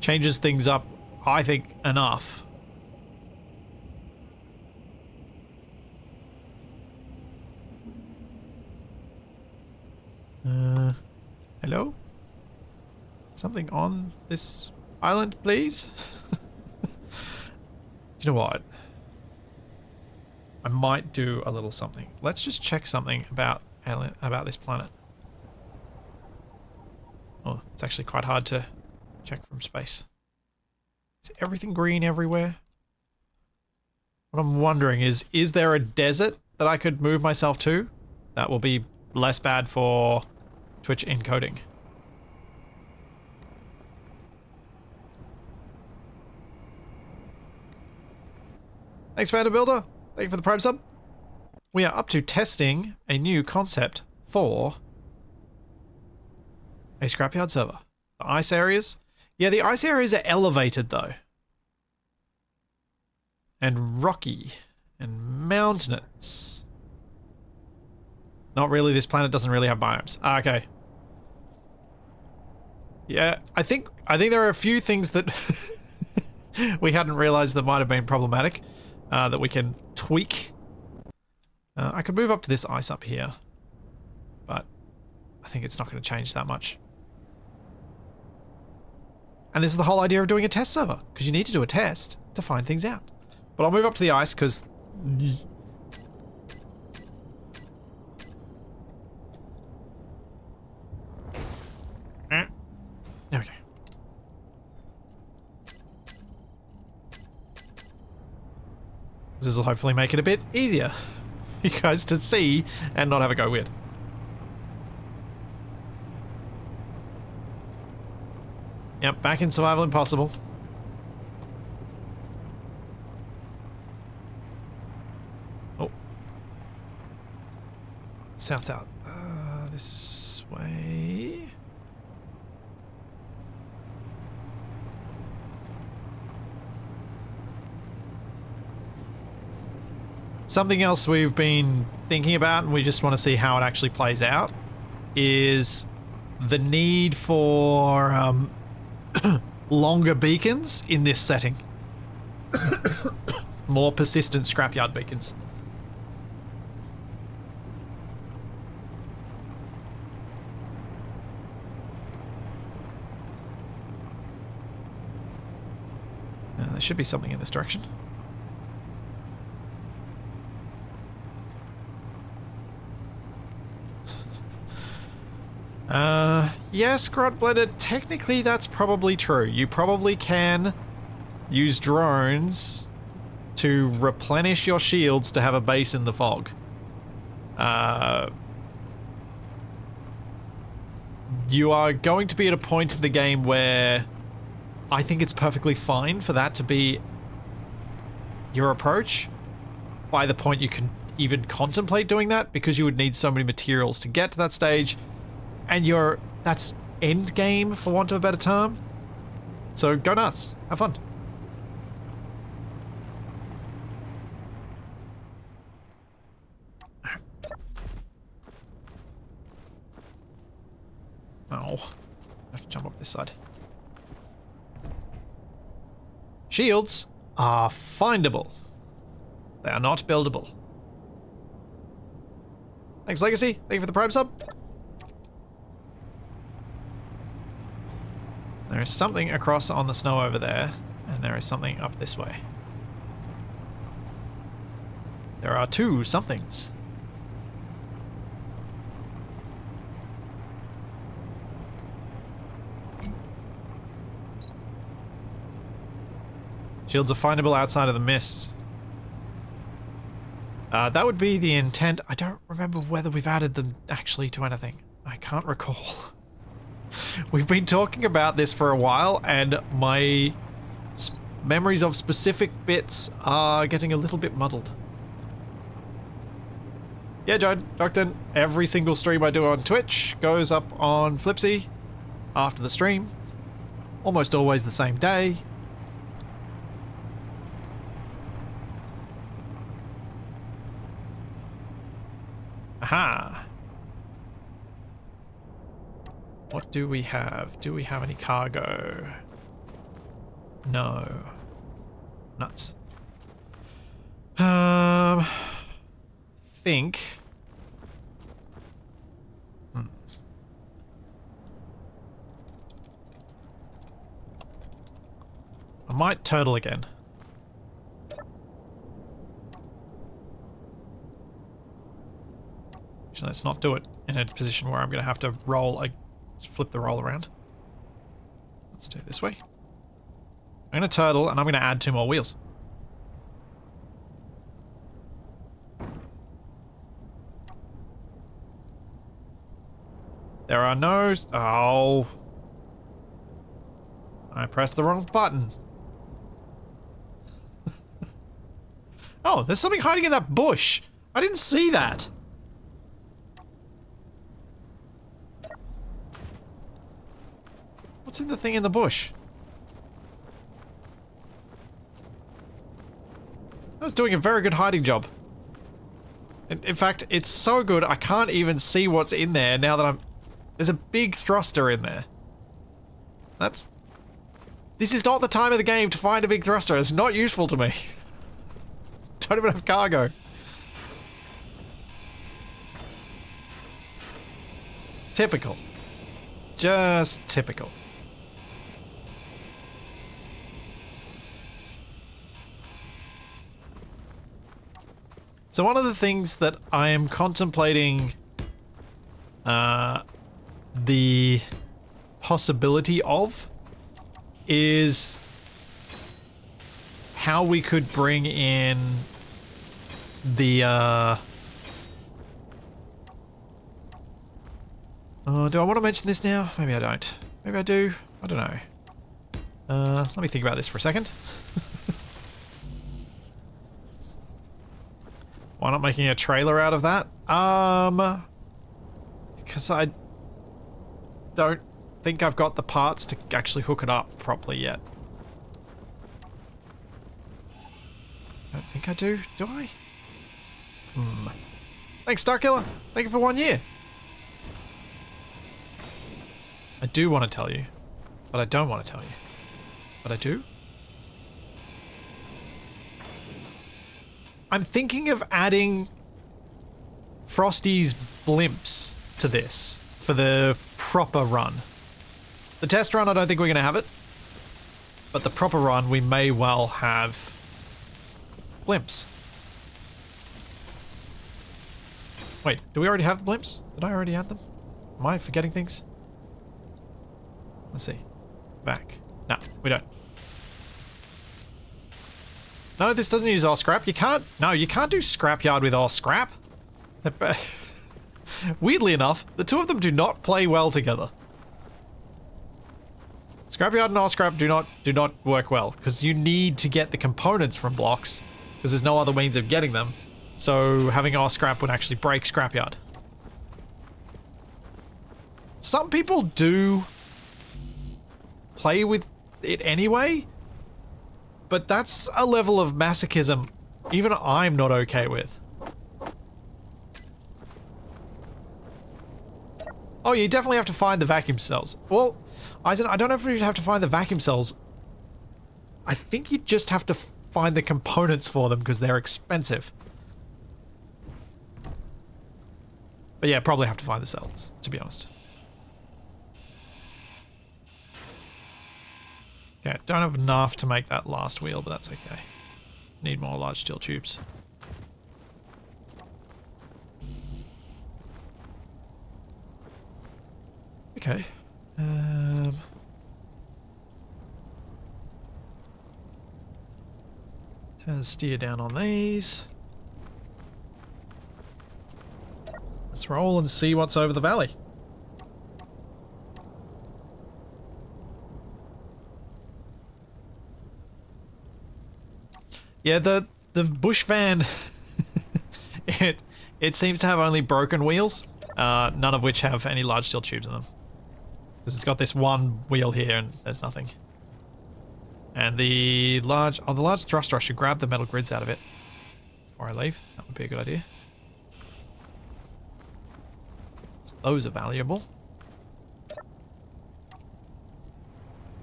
changes things up, I think, enough. Hello? Something on this island, please? Do you know what? I might do a little something. Let's just check something about this planet. Oh, it's actually quite hard to check from space. Is everything green everywhere? What I'm wondering is there a desert that I could move myself to? That will be less bad for Twitch encoding. Thanks, Founder Builder. Thank you for the Prime sub. We are up to testing a new concept for a Scrapyard server. The ice areas. Yeah, the ice areas are elevated though. And rocky. And mountainous. Not really, this planet doesn't really have biomes. Ah, okay. Yeah, I think there are a few things that we hadn't realized that might have been problematic that we can tweak. I could move up to this ice up here, but I think it's not going to change that much. And this is the whole idea of doing a test server, because you need to do a test to find things out. But I'll move up to the ice because... There we go. This will hopefully make it a bit easier for you guys to see and not have it go weird. Yep, back in Survival Impossible. Oh. South. This way. Something else we've been thinking about, and we just want to see how it actually plays out, is the need for longer beacons in this setting. More persistent scrapyard beacons. There should be something in this direction. Yes, Grot Blender, technically that's probably true. You probably can use drones to replenish your shields to have a base in the fog. You are going to be at a point in the game where I think it's perfectly fine for that to be your approach. By the point you can even contemplate doing that, because you would need so many materials to get to that stage. And that's end game, for want of a better term. So go nuts. Have fun. Oh. I have to jump up this side. Shields are findable. They are not buildable. Thanks, Legacy. Thank you for the Prime sub. There is something across on the snow over there, and there is something up this way. There are two somethings. Shields are findable outside of the mist. That would be the intent. I don't remember whether we've added them actually to anything. I can't recall. We've been talking about this for a while, and my memories of specific bits are getting a little bit muddled. Yeah, John, Doctor, every single stream I do on Twitch goes up on Flipsy after the stream. Almost always the same day. Aha! What do we have? Do we have any cargo? No. Nuts. Think. I might turtle again. Actually, let's not do it in a position where I'm going to have to flip the roll around. Let's do it this way. I'm going to turtle, and I'm going to add 2 more wheels. There are no... Oh. I pressed the wrong button. Oh, there's something hiding in that bush. I didn't see that. What's in the thing in the bush? I was doing a very good hiding job. In fact, it's so good I can't even see what's in there now that there's a big thruster in there. This is not the time of the game to find a big thruster. It's not useful to me. Don't even have cargo. Typical. Just typical. So one of the things that I am contemplating the possibility of is how we could bring in the do I want to mention this now? Maybe I don't. Maybe I do. I don't know. Let me think about this for a second. Why not making a trailer out of that? Because I don't think I've got the parts to actually hook it up properly yet. I don't think I do. Do I? Thanks, Starkiller. Thank you for 1 year. I do want to tell you, but I don't want to tell you. But I do. I'm thinking of adding Frosty's blimps to this for the proper run. The test run, I don't think we're going to have it. But the proper run, we may well have blimps. Wait, do we already have blimps? Did I already add them? Am I forgetting things? Let's see. Back. No, we don't. No, this doesn't use all scrap. You can't... No, you can't do Scrapyard with all scrap. Weirdly enough, the two of them do not play well together. Scrapyard and all scrap do not work well, because you need to get the components from blocks, because there's no other means of getting them. So having all scrap would actually break Scrapyard. Some people do play with it anyway, but that's a level of masochism even I'm not okay with. Oh, you definitely have to find the vacuum cells. Well, Eisen, I don't know if you'd have to find the vacuum cells. I think you just have to find the components for them because they're expensive. But yeah, probably have to find the cells, to be honest. Okay, don't have enough to make that last wheel, but that's okay. Need more large steel tubes. Okay. Turn steer down on these. Let's roll and see what's over the valley. Yeah, the bush van, it seems to have only broken wheels, none of which have any large steel tubes in them. Because it's got this one wheel here and there's nothing. And the large thruster, I should grab the metal grids out of it before I leave. That would be a good idea. So those are valuable.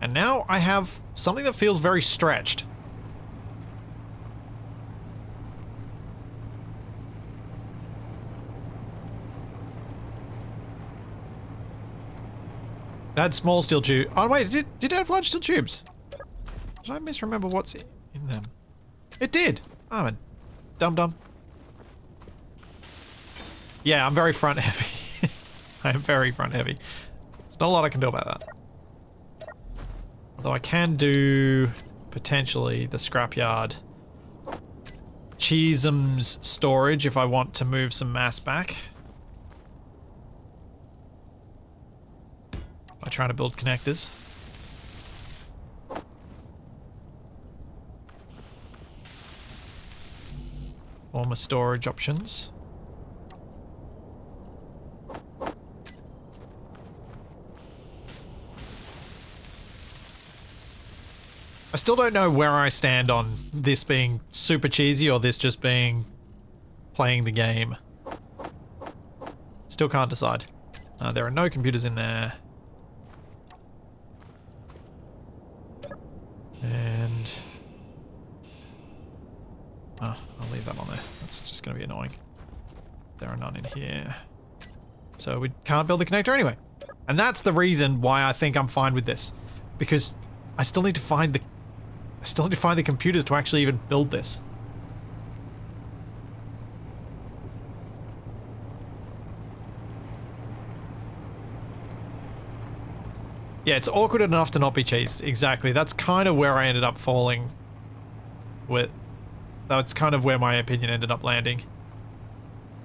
And now I have something that feels very stretched. It had small steel tube. Oh wait, did it have large steel tubes? Did I misremember what's in them? It did! Oh, I'm a dum-dum. Yeah, I'm very front heavy. I am very front heavy. There's not a lot I can do about that. Although I can do, potentially, the scrapyard Cheesem's storage if I want to move some mass back. By trying to build connectors. Former storage options. I still don't know where I stand on this being super cheesy or this just being playing the game. Still can't decide. There are no computers in there. There are none in here. So we can't build the connector anyway. And that's the reason why I think I'm fine with this. Because I still need to find the computers to actually even build this. Yeah, it's awkward enough to not be chased. Exactly. That's kind of where I ended up falling with. That's kind of where my opinion ended up landing.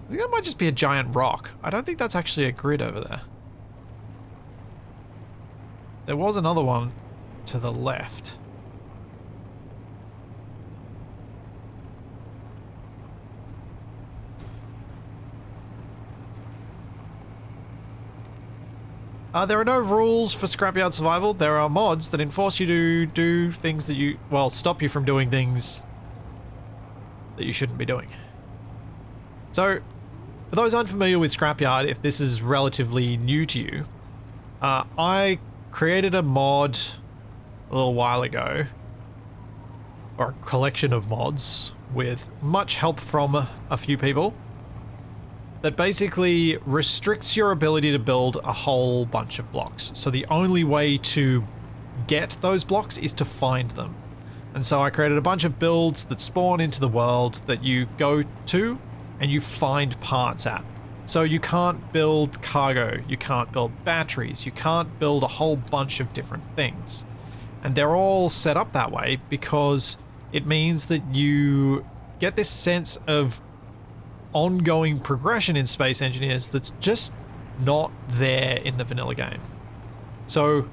I think that might just be a giant rock. I don't think that's actually a grid over there. There was another one to the left. There are no rules for Scrapyard survival. There are mods that enforce you to do things that you... well, stop you from doing things that you shouldn't be doing. So, for those unfamiliar with Scrapyard, if this is relatively new to you, I created a mod a little while ago, or a collection of mods, with much help from a few people, that basically restricts your ability to build a whole bunch of blocks. So the only way to get those blocks is to find them. And so I created a bunch of builds that spawn into the world that you go to and you find parts at. So you can't build cargo, you can't build batteries, you can't build a whole bunch of different things. And they're all set up that way because it means that you get this sense of ongoing progression in Space Engineers that's just not there in the vanilla game. So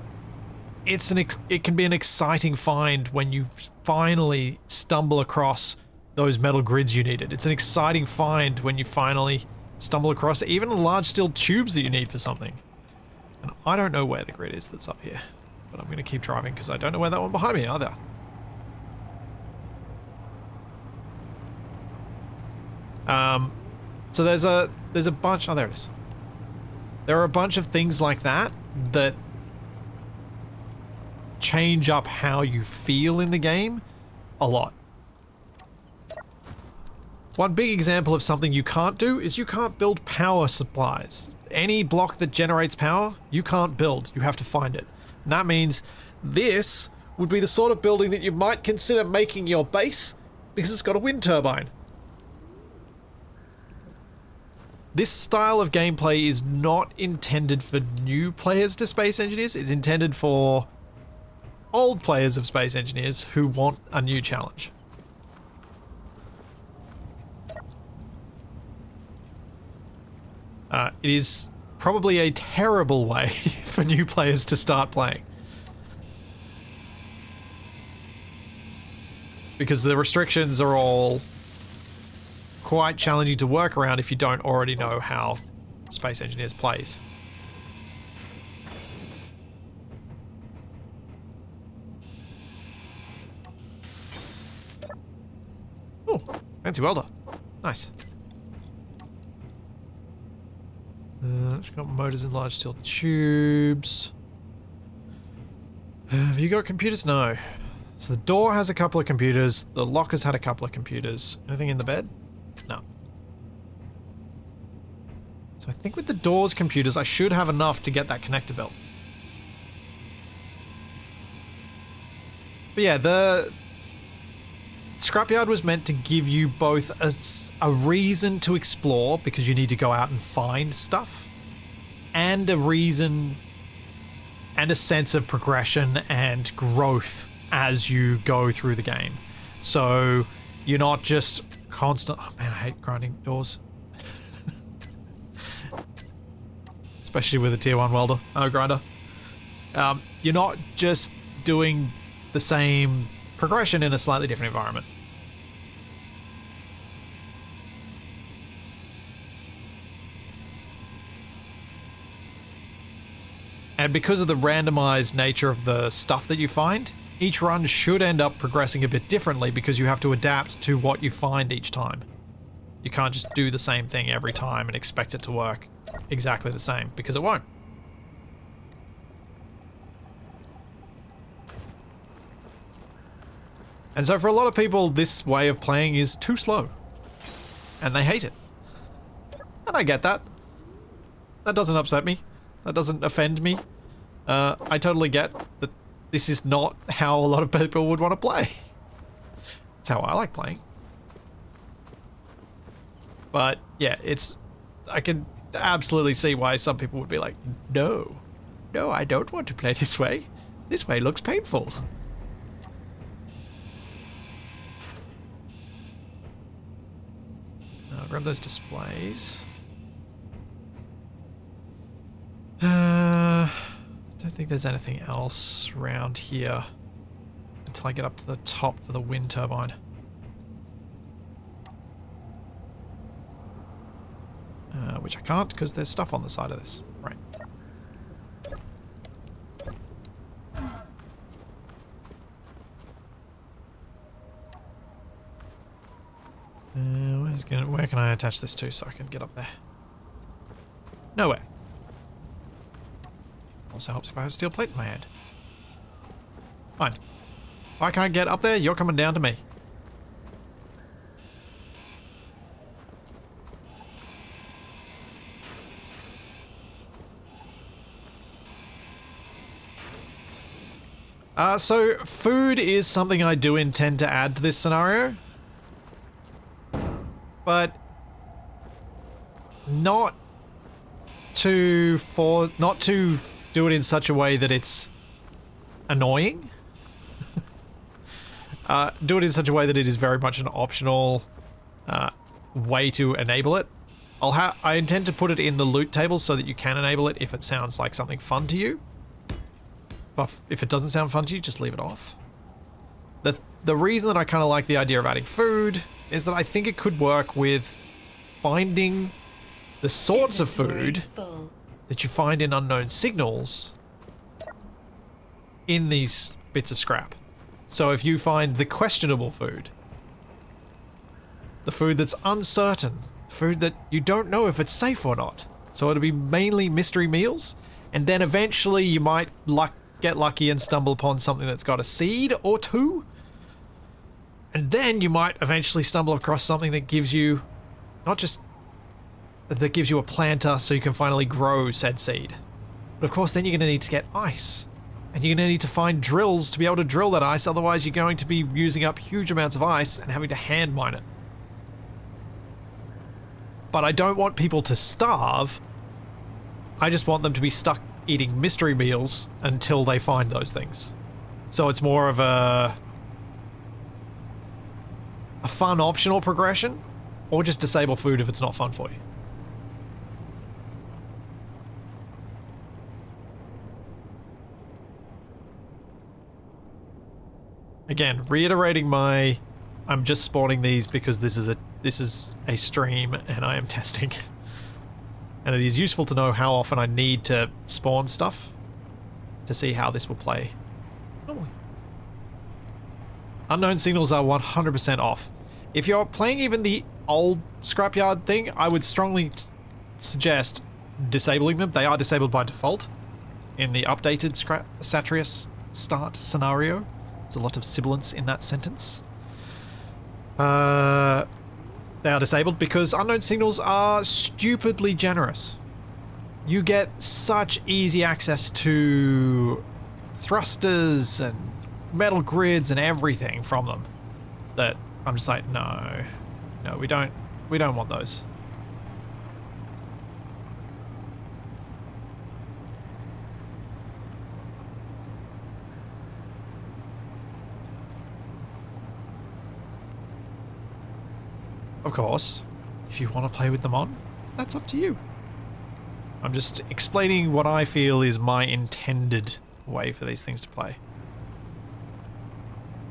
it can be an exciting find when you finally stumble across those metal grids you needed. It's an exciting find when you finally stumble across even the large steel tubes that you need for something. And I don't know where the grid is that's up here, but I'm going to keep driving because I don't know where that one behind me either. So there's a bunch, oh there it is. There are a bunch of things like that that change up how you feel in the game a lot. One big example of something you can't do is you can't build power supplies. Any block that generates power, you can't build, you have to find it. And that means this would be the sort of building that you might consider making your base because it's got a wind turbine. This style of gameplay is not intended for new players to Space Engineers. It's intended for old players of Space Engineers who want a new challenge. It is probably a terrible way for new players to start playing, because the restrictions are all quite challenging to work around if you don't already know how Space Engineers plays. Oh, fancy welder. Nice. It's got motors and large steel tubes. Have you got computers? No. So the door has a couple of computers. The lockers had a couple of computers. Anything in the bed? No. So I think with the doors computers, I should have enough to get that connector built. But yeah, the Scrapyard was meant to give you both a reason to explore, because you need to go out and find stuff, and a reason and a sense of progression and growth as you go through the game. So you're not just constant... Oh man, I hate grinding doors. Especially with a tier 1 welder, grinder. You're not just doing the same progression in a slightly different environment. And because of the randomized nature of the stuff that you find, each run should end up progressing a bit differently because you have to adapt to what you find each time. You can't just do the same thing every time and expect it to work exactly the same, because it won't. And so for a lot of people, this way of playing is too slow, and they hate it. And I get that. That doesn't upset me. That doesn't offend me. I totally get that this is not how a lot of people would want to play. It's how I like playing. But yeah, I can absolutely see why some people would be like, no, I don't want to play this way. This way looks painful. Grab those displays. Don't think there's anything else around here until I get up to the top for the wind turbine. Which I can't because there's stuff on the side of this. Right. Where can I attach this to so I can get up there? Nowhere. Also helps if I have steel plate in my hand. Fine. If I can't get up there, you're coming down to me. So food is something I do intend to add to this scenario. But not to do it in such a way that it's annoying. Do it in such a way that it is very much an optional way to enable it. I intend to put it in the loot table so that you can enable it if it sounds like something fun to you. But if it doesn't sound fun to you, just leave it off. The reason that I kind of like the idea of adding food is that I think it could work with finding the sorts of food that you find in unknown signals in these bits of scrap. So if you find the questionable food, the food that's uncertain, food that you don't know if it's safe or not, so it'll be mainly mystery meals, and then eventually you might get lucky and stumble upon something that's got a seed or two, and then you might eventually stumble across something that gives you that gives you a planter so you can finally grow said seed. But of course then you're going to need to get ice, and you're going to need to find drills to be able to drill that ice, otherwise you're going to be using up huge amounts of ice and having to hand mine it. But I don't want people to starve. I just want them to be stuck eating mystery meals until they find those things. So it's more of a fun optional progression, or just disable food if it's not fun for you. Again, reiterating I'm just spawning these because this is a stream and I am testing. And it is useful to know how often I need to spawn stuff to see how this will play normally. Unknown signals are 100% off. If you're playing even the old Scrapyard thing, I would strongly suggest disabling them. They are disabled by default in the updated Satrius start scenario. There's a lot of sibilance in that sentence. They are disabled because unknown signals are stupidly generous. You get such easy access to thrusters and metal grids and everything from them that I'm just like, no, we don't want those. Of course, if you want to play with them on, that's up to you. I'm just explaining what I feel is my intended way for these things to play.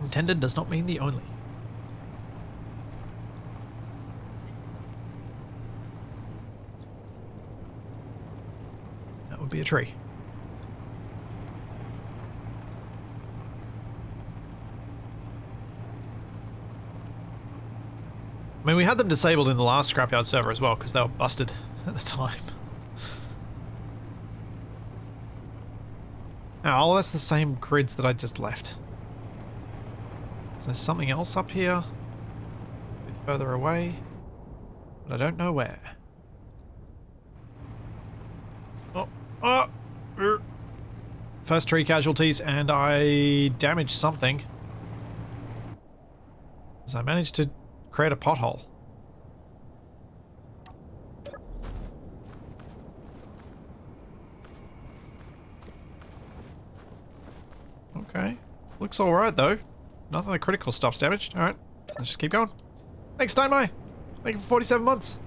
Intended does not mean the only. That would be a tree. I mean, we had them disabled in the last Scrapyard server as well because they were busted at the time. Oh, that's the same grids that I just left. So there's something else up here, a bit further away, but I don't know where. Oh! First tree casualties, and I damaged something. As I managed to create a pothole. Okay. Looks alright though. None of the critical stuff's damaged. Alright. Let's just keep going. Thanks, Steinmeier. Thank you for 47 months.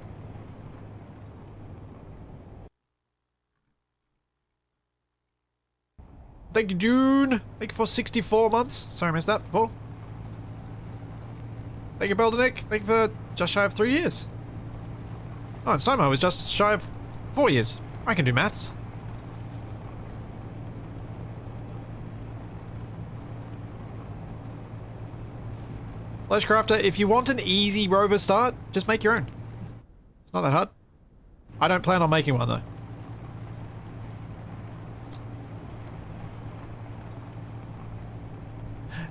Thank you, June. Thank you for 64 months. Sorry I missed that before. Thank you, Beldenik. Thank you for just shy of 3 years. Oh, and Steinmeier was just shy of 4 years. I can do maths. Fleshcrafter, if you want an easy Rover start, just make your own. It's not that hard. I don't plan on making one though.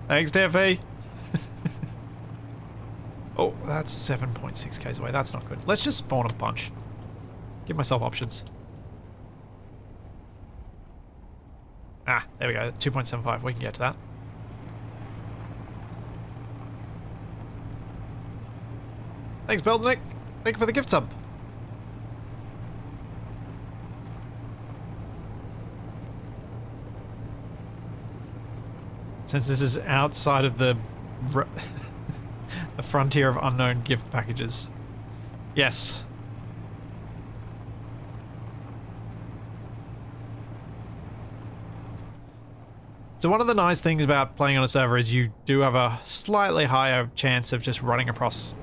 Thanks, TFE. Oh, that's 7.6 k's away. That's not good. Let's just spawn a bunch. Give myself options. Ah, there we go. 2.75. We can get to that. Thanks, Beldenik. Thank you for the gift sub. Since this is outside of the the frontier of unknown gift packages. Yes. So one of the nice things about playing on a server is you do have a slightly higher chance of just running across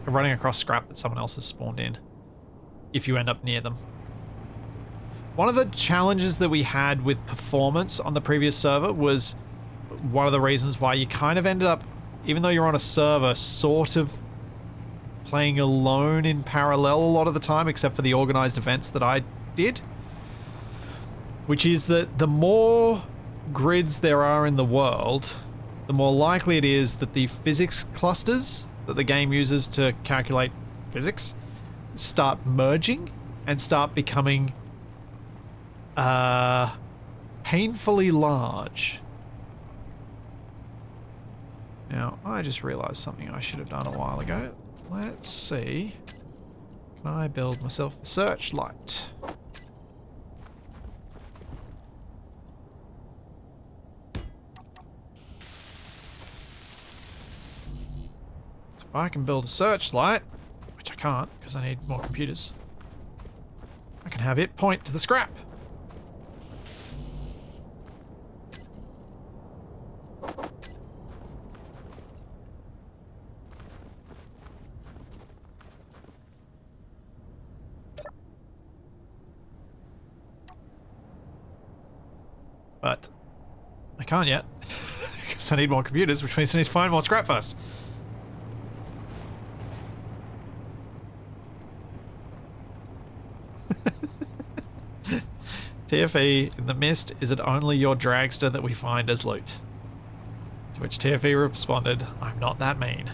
scrap that someone else has spawned in, if you end up near them. One of the challenges that we had with performance on the previous server was one of the reasons why you kind of ended up, even though you're on a server, sort of playing alone in parallel a lot of the time, except for the organized events that I did. Which is that the more grids there are in the world, the more likely it is that the physics clusters that the game uses to calculate physics start merging and start becoming painfully large. Now, I just realized something I should have done a while ago. Let's see. Can I build myself a searchlight? If I can build a searchlight, which I can't because I need more computers, I can have it point to the scrap. But I can't yet because I need more computers, which means I need to find more scrap first. TFE, in the mist, is it only your dragster that we find as loot? To which TFE responded, I'm not that mean.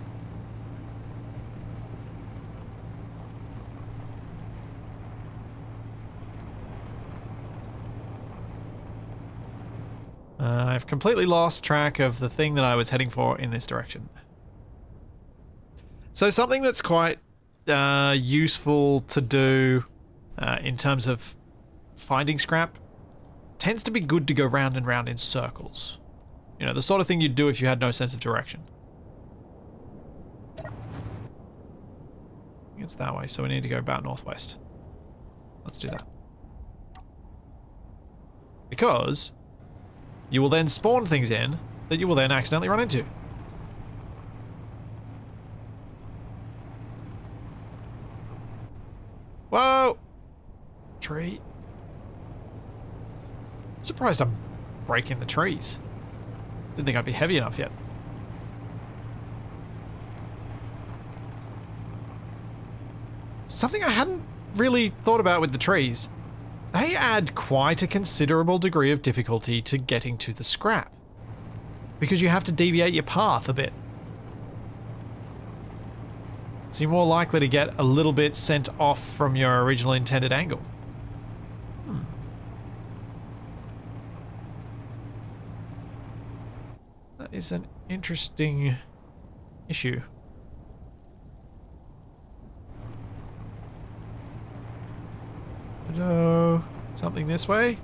I've completely lost track of the thing that I was heading for in this direction. So something that's quite useful to do in terms of finding scrap tends to be good to go round and round in circles. You know, the sort of thing you'd do if you had no sense of direction. I think it's that way, so we need to go about northwest. Let's do that. Because you will then spawn things in that you will then accidentally run into. Whoa! Tree. I'm surprised I'm breaking the trees. Didn't think I'd be heavy enough yet. Something I hadn't really thought about with the trees. They add quite a considerable degree of difficulty to getting to the scrap, because you have to deviate your path a bit. So you're more likely to get a little bit sent off from your original intended angle. That is an interesting issue. Hello? Something this way?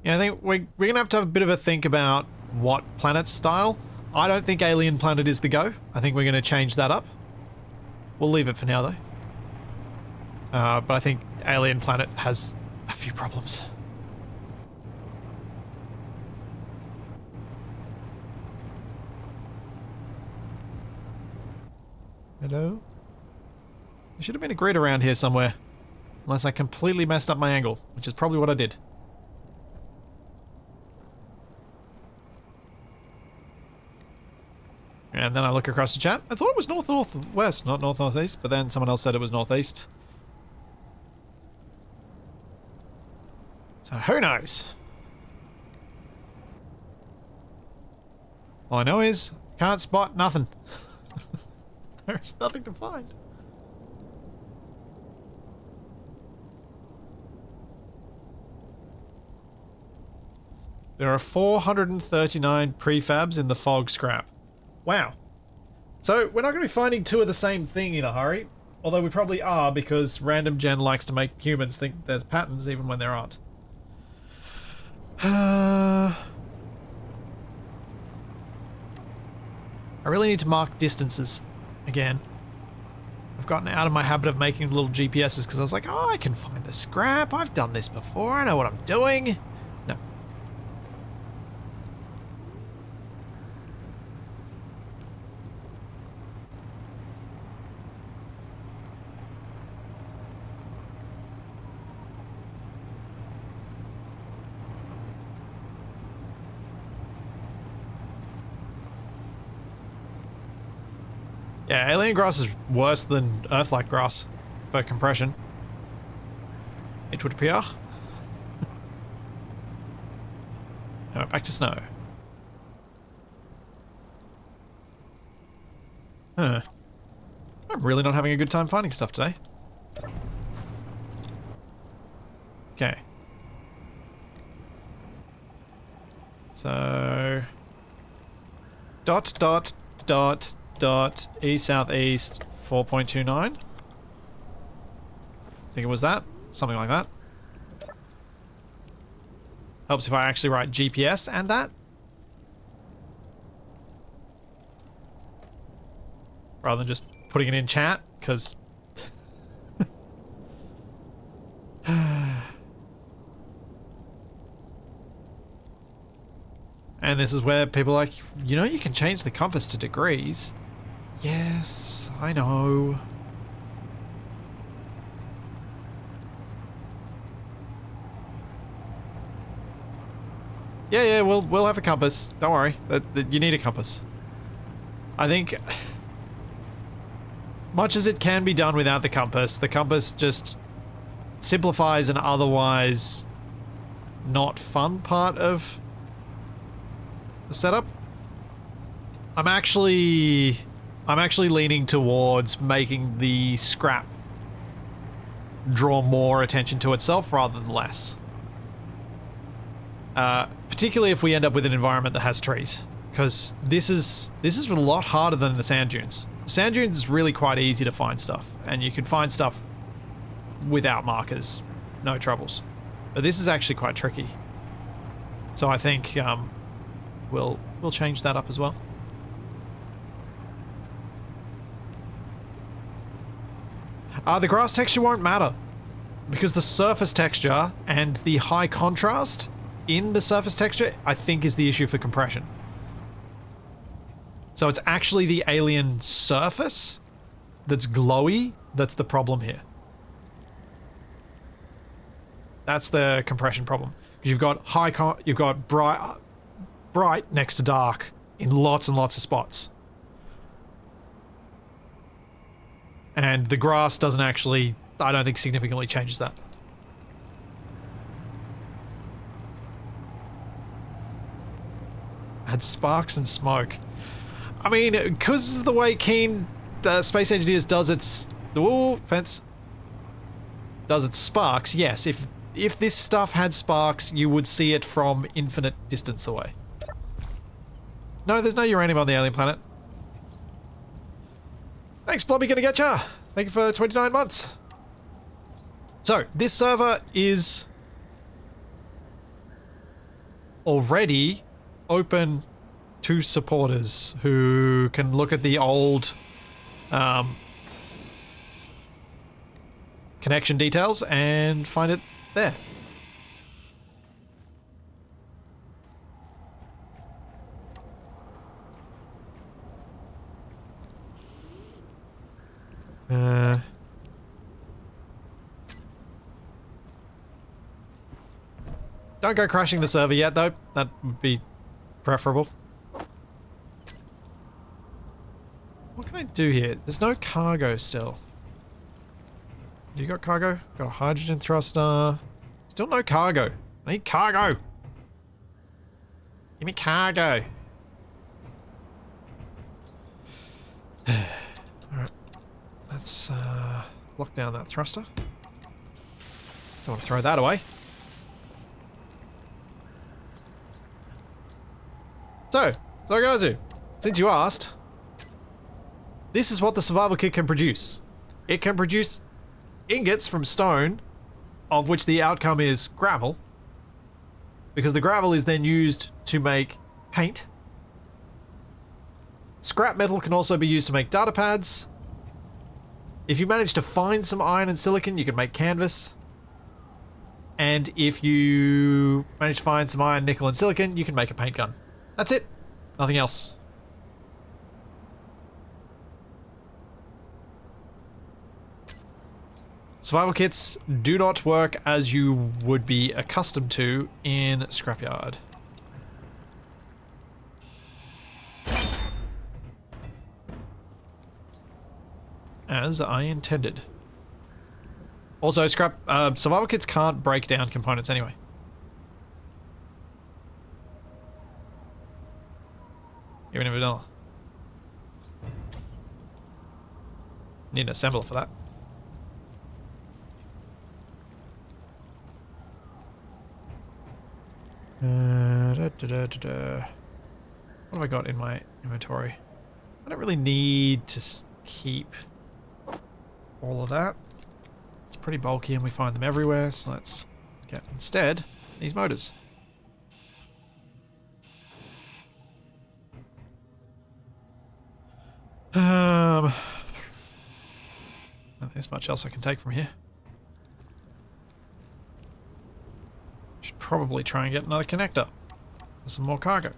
Yeah, I think we're going to have a bit of a think about what planet style. I don't think Alien Planet is the go. I think we're going to change that up. We'll leave it for now, though. But I think Alien Planet has a few problems. Hello? There should have been a grid around here somewhere. Unless I completely messed up my angle, which is probably what I did. And then I look across the chat. I thought it was north-northwest, not north-northeast, but then someone else said it was northeast. So who knows? All I know is, can't spot nothing. There's nothing to find. There are 439 prefabs in the fog scrap. Wow. So we're not going to be finding two of the same thing in a hurry. Although we probably are, because random gen likes to make humans think there's patterns even when there aren't. I really need to mark distances again. I've gotten out of my habit of making little GPSs because I was like, oh, I can find the scrap. I've done this before. I know what I'm doing. No. Yeah, alien grass is worse than Earth-like grass for compression. It would appear. Now back to snow. Huh. I'm really not having a good time finding stuff today. Okay. So... Dot, dot, dot... east southeast 4.29. I think it was that. Something like that. Helps if I actually write GPS and that. Rather than just putting it in chat, because... And this is where people are like, you know, you can change the compass to degrees. Yes, I know. Yeah, we'll have a compass. Don't worry. You need a compass. I think, much as it can be done without the compass just simplifies an otherwise not fun part of the setup. I'm actually leaning towards making the scrap draw more attention to itself rather than less. Particularly if we end up with an environment that has trees, because this is a lot harder than the sand dunes. Sand dunes is really quite easy to find stuff, and you can find stuff without markers, no troubles. But this is actually quite tricky. So I think we'll change that up as well. The grass texture won't matter, because the surface texture and the high contrast in the surface texture, I think, is the issue for compression. So it's actually the alien surface that's glowy that's the problem here. That's the compression problem. Because you've got bright next to dark in lots and lots of spots. And the grass doesn't actually, I don't think, significantly changes that. Had sparks and smoke. I mean, because of the way Keen Space Engineers does its... Ooh, fence. Does its sparks, yes. If if this stuff had sparks, you would see it from infinite distance away. No, there's no uranium on the alien planet. Thanks, Blobby, gonna get ya. Thank you for 29 months. So, this server is already open to supporters who can look at the old connection details and find it there. Don't go crashing the server yet, though. That would be preferable. What can I do here? There's no cargo still. You got cargo? Got a hydrogen thruster. Still no cargo. I need cargo. Give me cargo. Alright. Let's lock down that thruster. Don't want to throw that away. So guys, since you asked, this is what the survival kit can produce. It can produce ingots from stone, of which the outcome is gravel, because the gravel is then used to make paint. Scrap metal can also be used to make data pads. If you manage to find some iron and silicon, you can make canvas. And if you manage to find some iron, nickel, and silicon, you can make a paint gun. That's it. Nothing else. Survival kits do not work as you would be accustomed to in Scrapyard. As I intended. Also, survival kits can't break down components anyway. Even in vanilla. Need an assembler for that. What have I got in my inventory? I don't really need to keep all of that. It's pretty bulky and we find them everywhere, so let's get instead these motors. Not there's much else I can take from here. Should probably try and get another connector for some more cargo.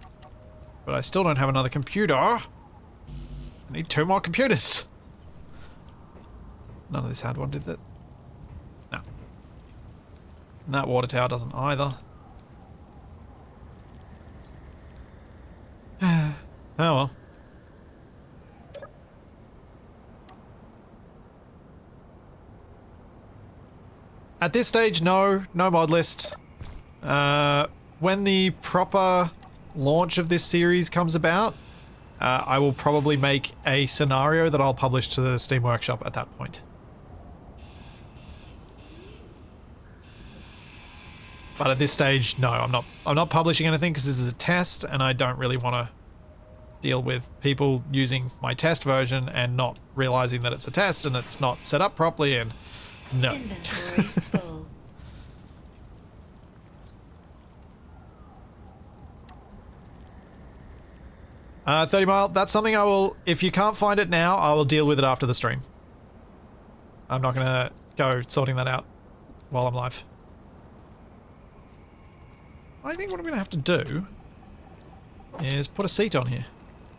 But I still don't have another computer. I need 2 more computers. None of this had one, did it? No. And that water tower doesn't either. Oh well. At this stage, no mod list. When the proper launch of this series comes about, I will probably make a scenario that I'll publish to the Steam Workshop at that point. But at this stage, no, I'm not publishing anything because this is a test and I don't really want to deal with people using my test version and not realizing that it's a test and it's not set up properly and no. Inventory full. 30 Mile, that's something I will, if you can't find it now, I will deal with it after the stream. I'm not going to go sorting that out while I'm live. I think what I'm going to have to do is put a seat on here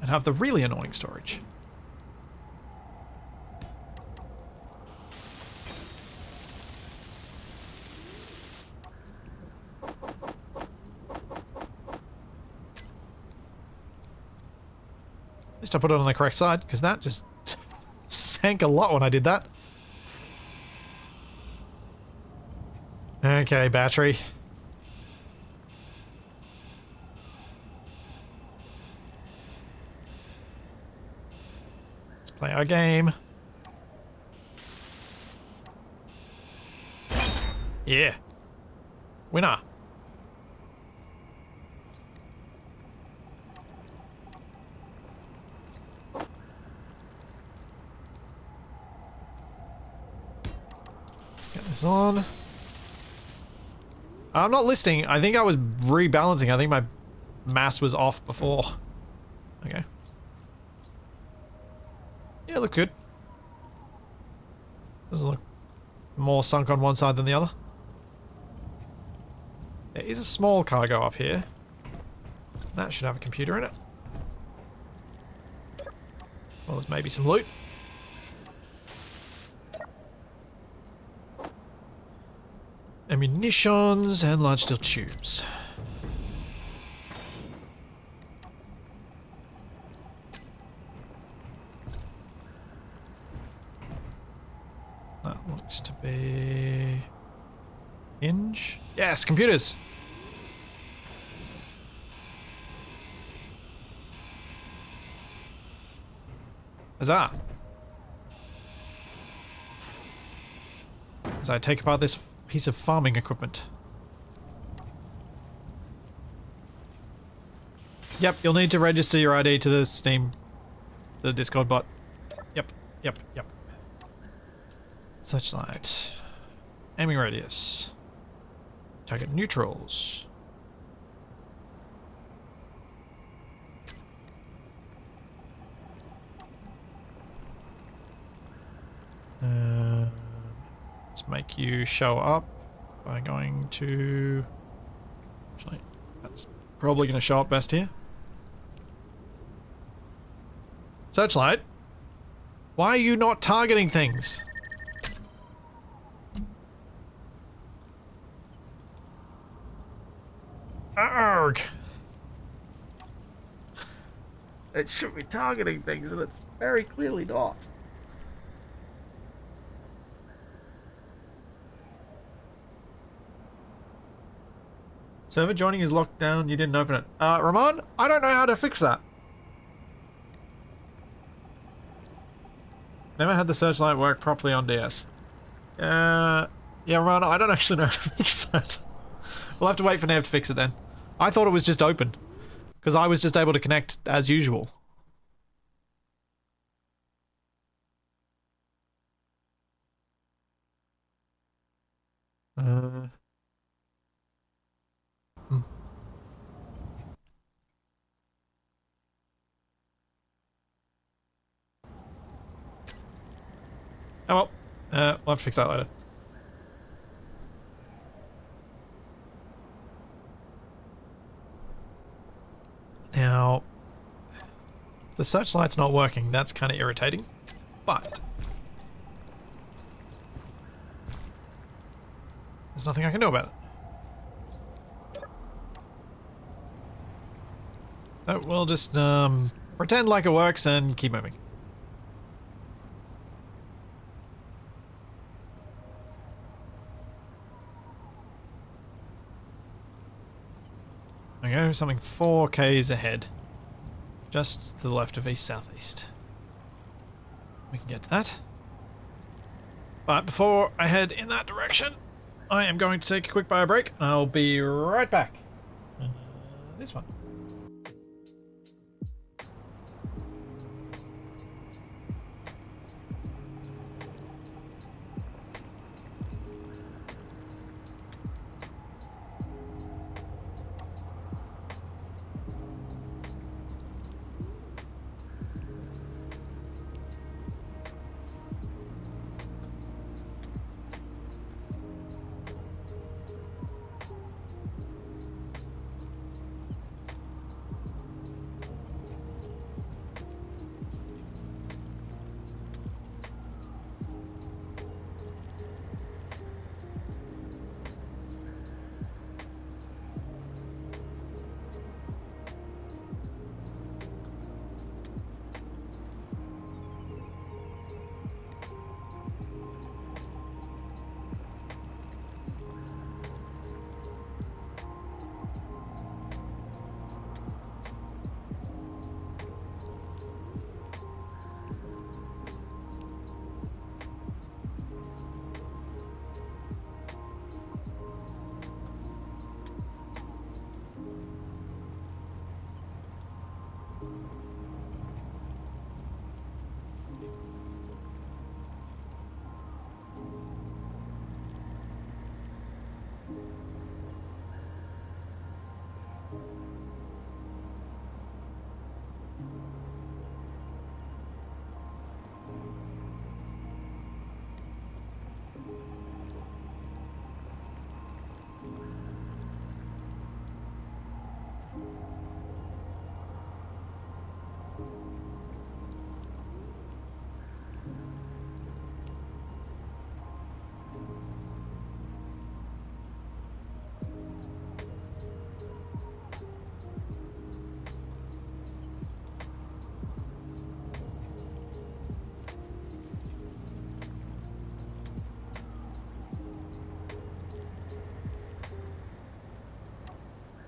and have the really annoying storage. At least I put it on the correct side, because that just sank a lot when I did that. Okay, battery. Let's play our game. Yeah. Get this on. I'm not listing. I think I was rebalancing. I think my mass was off before. Okay. Yeah, look good. Does it look more sunk on one side than the other? There is a small cargo up here. That should have a computer in it. Well, there's maybe some loot. Ammunitions and large steel tubes. That looks to be... hinge? Yes, computers! Huzzah! As I take apart this piece of farming equipment. Yep, you'll need to register your ID to the Steam, the Discord bot. Yep. Searchlight. Aiming radius. Target neutrals. Let's make you show up by going to... Actually, that's probably going to show up best here. Searchlight, why are you not targeting things? Arrgh! It should be targeting things and it's very clearly not. Server joining is locked down, you didn't open it. Ramon, I don't know how to fix that. Never had the searchlight work properly on DS. Yeah, Ramon, I don't actually know how to fix that. We'll have to wait for Nev to fix it then. I thought it was just open. Because I was just able to connect as usual. Oh well, we'll have to fix that later. Now, the searchlight's not working. That's kind of irritating, but there's nothing I can do about it. So we'll just pretend like it works and keep moving. There we go, something 4Ks ahead. Just to the left of east-southeast. We can get to that. But before I head in that direction, I am going to take a quick bio break. I'll be right back. This one.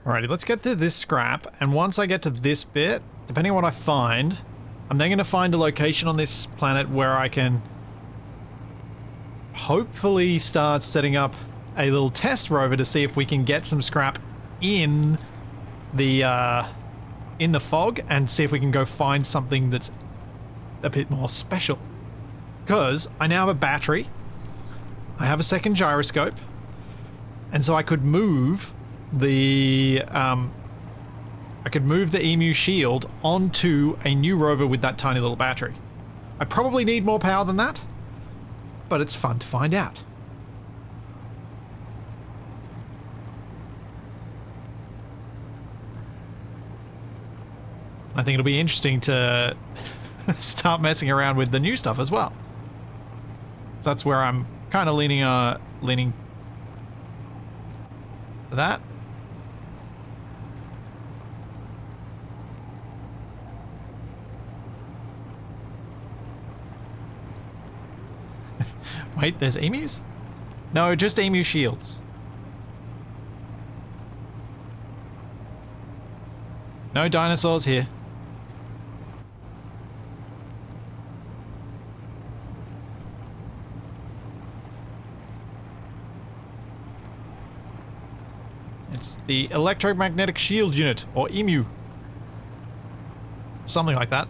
Alrighty, let's get to this scrap, and once I get to this bit, depending on what I find, I'm then going to find a location on this planet where I can hopefully start setting up a little test rover to see if we can get some scrap in the fog and see if we can go find something that's a bit more special. Because I now have a battery, I have a second gyroscope, and so I could move the emu shield onto a new rover with that tiny little battery. I probably need more power than that, but it's fun to find out. I think it'll be interesting to start messing around with the new stuff as well. So that's where I'm kind of leaning for that. Wait, there's emus? No, just emu shields. No dinosaurs here. It's the electromagnetic shield unit, or emu. Something like that.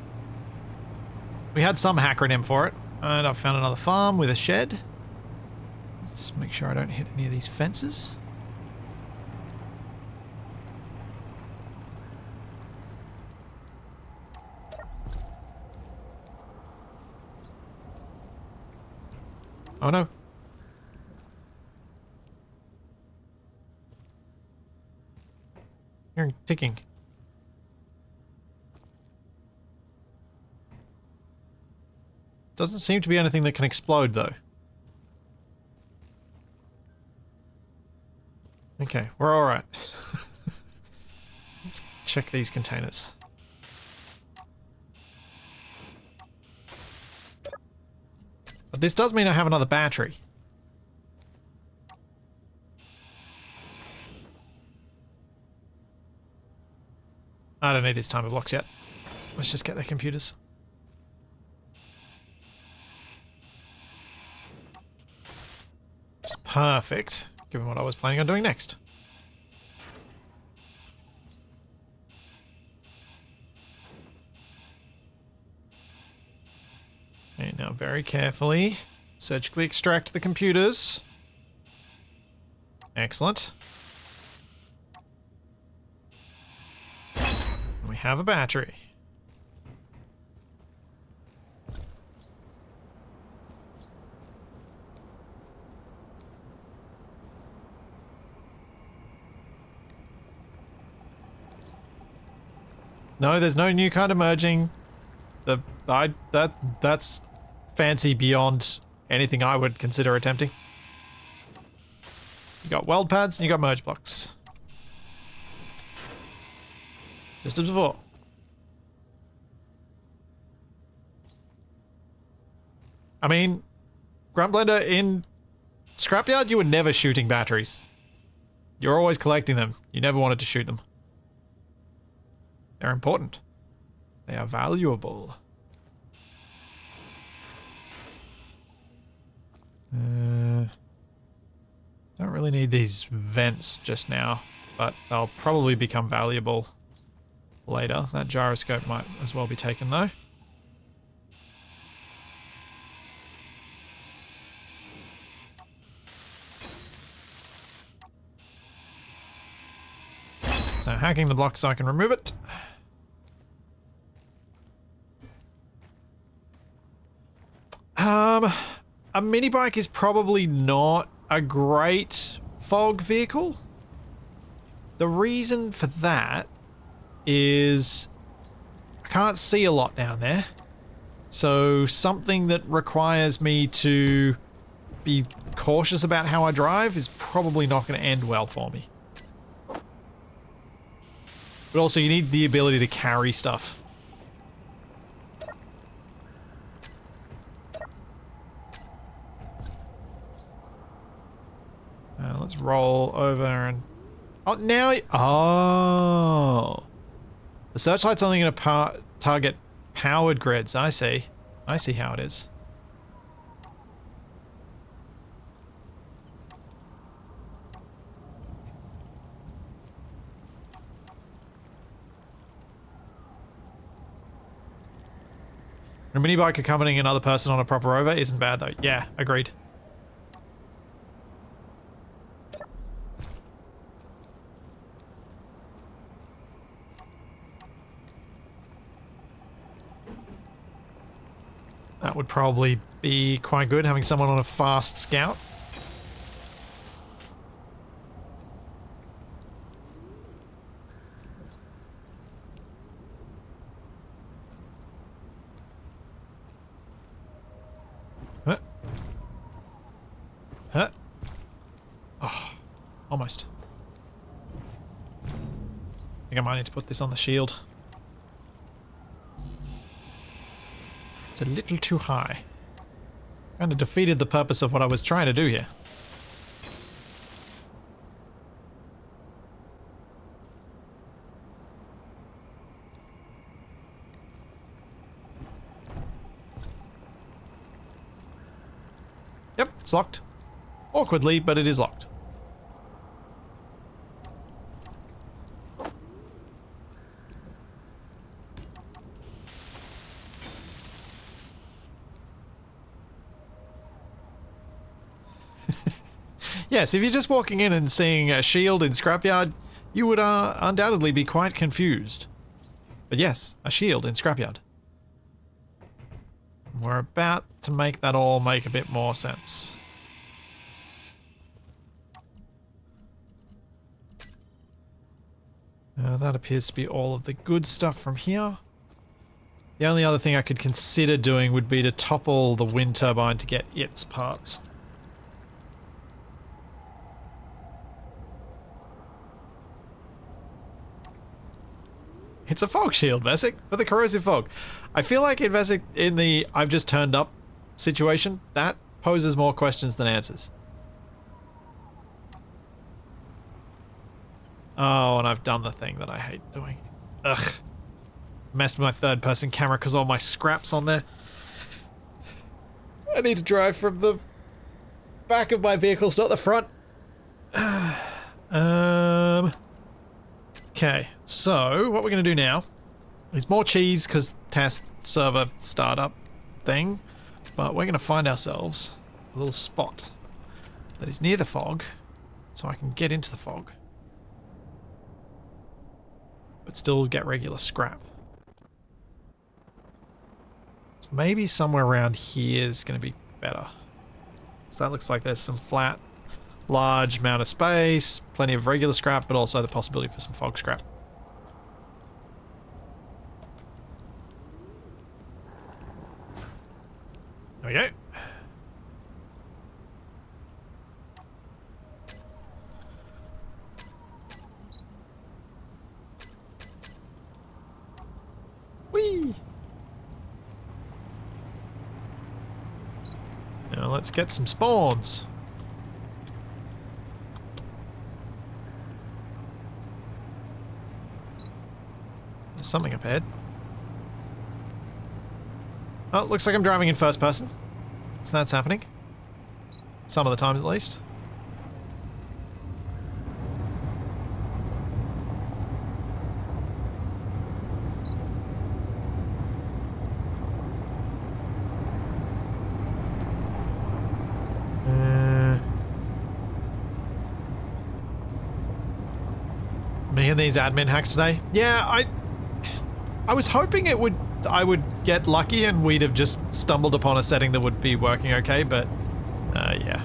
We had some acronym for it. And I've found another farm with a shed. Let's make sure I don't hit any of these fences. Oh no. You're ticking. Doesn't seem to be anything that can explode, though. Okay, we're alright. Let's check these containers. But this does mean I have another battery. I don't need these timer blocks yet. Let's just get their computers. Perfect, given what I was planning on doing next. Okay, now very carefully, surgically extract the computers. Excellent. We have a battery. No, there's no new kind emerging. That's fancy beyond anything I would consider attempting. You got weld pads and you got merge blocks. Just as before. I mean, Grunt Blender, in Scrapyard you were never shooting batteries. You're always collecting them. You never wanted to shoot them. They're important. They are valuable. Don't really need these vents just now, but they'll probably become valuable later. That gyroscope might as well be taken though. So hacking the block so I can remove it. A mini bike is probably not a great fog vehicle. The reason for that is I can't see a lot down there. So something that requires me to be cautious about how I drive is probably not going to end well for me. But also you need the ability to carry stuff. Let's roll over and Oh, now... Oh. The searchlight's only going to target powered grids. I see. I see how it is. A mini bike accompanying another person on a proper Rover isn't bad though. Yeah, agreed. That would probably be quite good, having someone on a fast scout. Huh? Huh? Oh, almost. I think I might need to put this on the shield. It's a little too high. Kind of defeated the purpose of what I was trying to do here. Yep, it's locked. Awkwardly, but it is locked. Yes, if you're just walking in and seeing a shield in Scrapyard, you would undoubtedly be quite confused. But yes, a shield in Scrapyard. We're about to make that all make a bit more sense. That appears to be all of the good stuff from here. The only other thing I could consider doing would be to topple the wind turbine to get its parts. It's a fog shield, Vesic, for the corrosive fog. I feel like in Vesic, in the I've just turned up situation, that poses more questions than answers. Oh, and I've done the thing that I hate doing. Ugh. Messed with my third-person camera because all my scrap's on there. I need to drive from the back of my vehicle, not the front. Okay, so what we're going to do now is more cheese because test server startup thing, but we're going to find ourselves a little spot that is near the fog so I can get into the fog but still get regular scrap. So maybe somewhere around here is going to be better. So that looks like there's some flat, large amount of space, plenty of regular scrap, but also the possibility for some fog scrap. There we go. Whee! Now let's get some spawns. There's something up ahead. Oh, looks like I'm driving in first person. So that's happening. Some of the time at least. Me and these admin hacks today. Yeah, I was hoping I would get lucky and we'd have just stumbled upon a setting that would be working okay, but yeah.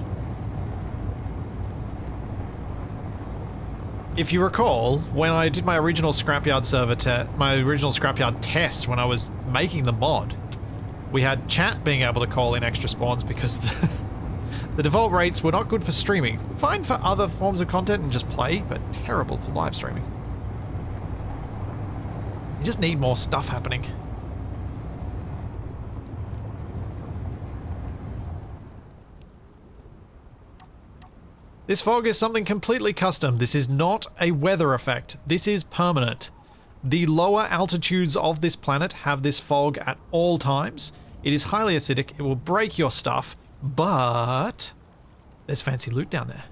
If you recall, when I did my original Scrapyard test when I was making the mod, we had chat being able to call in extra spawns because the default rates were not good for streaming. Fine for other forms of content and just play, but terrible for live streaming. You just need more stuff happening. This fog is something completely custom. This is not a weather effect. This is permanent. The lower altitudes of this planet have this fog at all times. It is highly acidic. It will break your stuff, but there's fancy loot down there.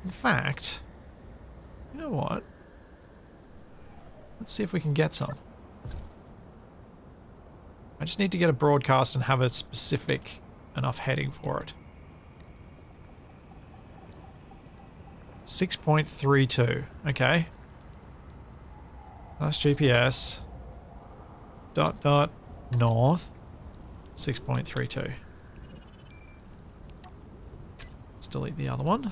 In fact, you know what? Let's see if we can get some. I just need to get a broadcast and have a specific enough heading for it. 6.32. Okay. That's GPS. Dot north. 6.32. Let's delete the other one.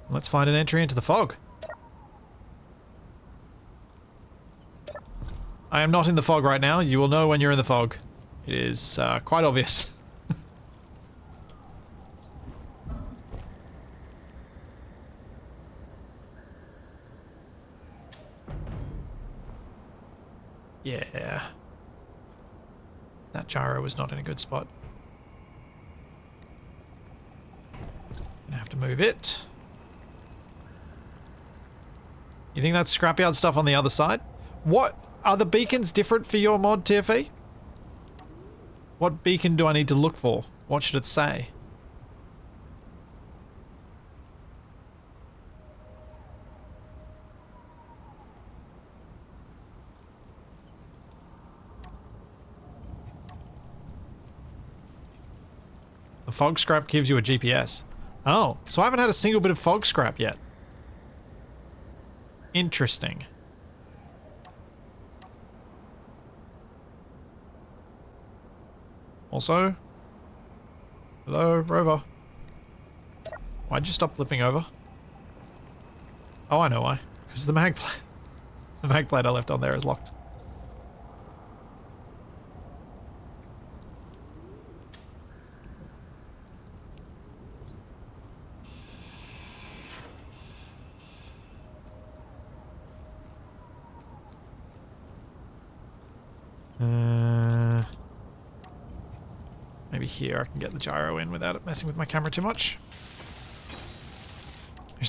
Let's find an entry into the fog. I am not in the fog right now. You will know when you're in the fog. It is quite obvious. Yeah. That gyro was not in a good spot. Gonna have to move it. You think that's Scrapyard stuff on the other side? What? Are the beacons different for your mod, TFE? What beacon do I need to look for? What should it say? The fog scrap gives you a GPS. Oh, so I haven't had a single bit of fog scrap yet. Interesting. Also, hello, Rover. Why'd you stop flipping over? Oh, I know why. Because the mag plate. The mag plate I left on there is locked. Maybe here I can get the gyro in without it messing with my camera too much.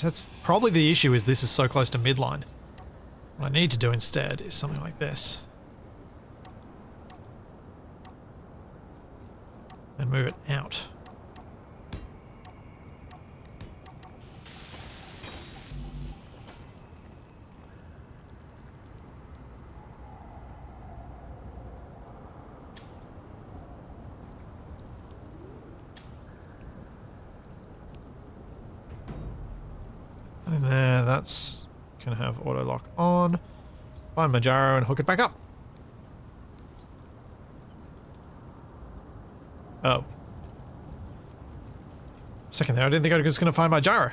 That's probably the issue, is this is so close to midline. What I need to do instead is something like this. And move it out. And there, that's gonna have auto lock on. Find my gyro and hook it back up. Oh. Second there, I didn't think I was gonna find my gyro.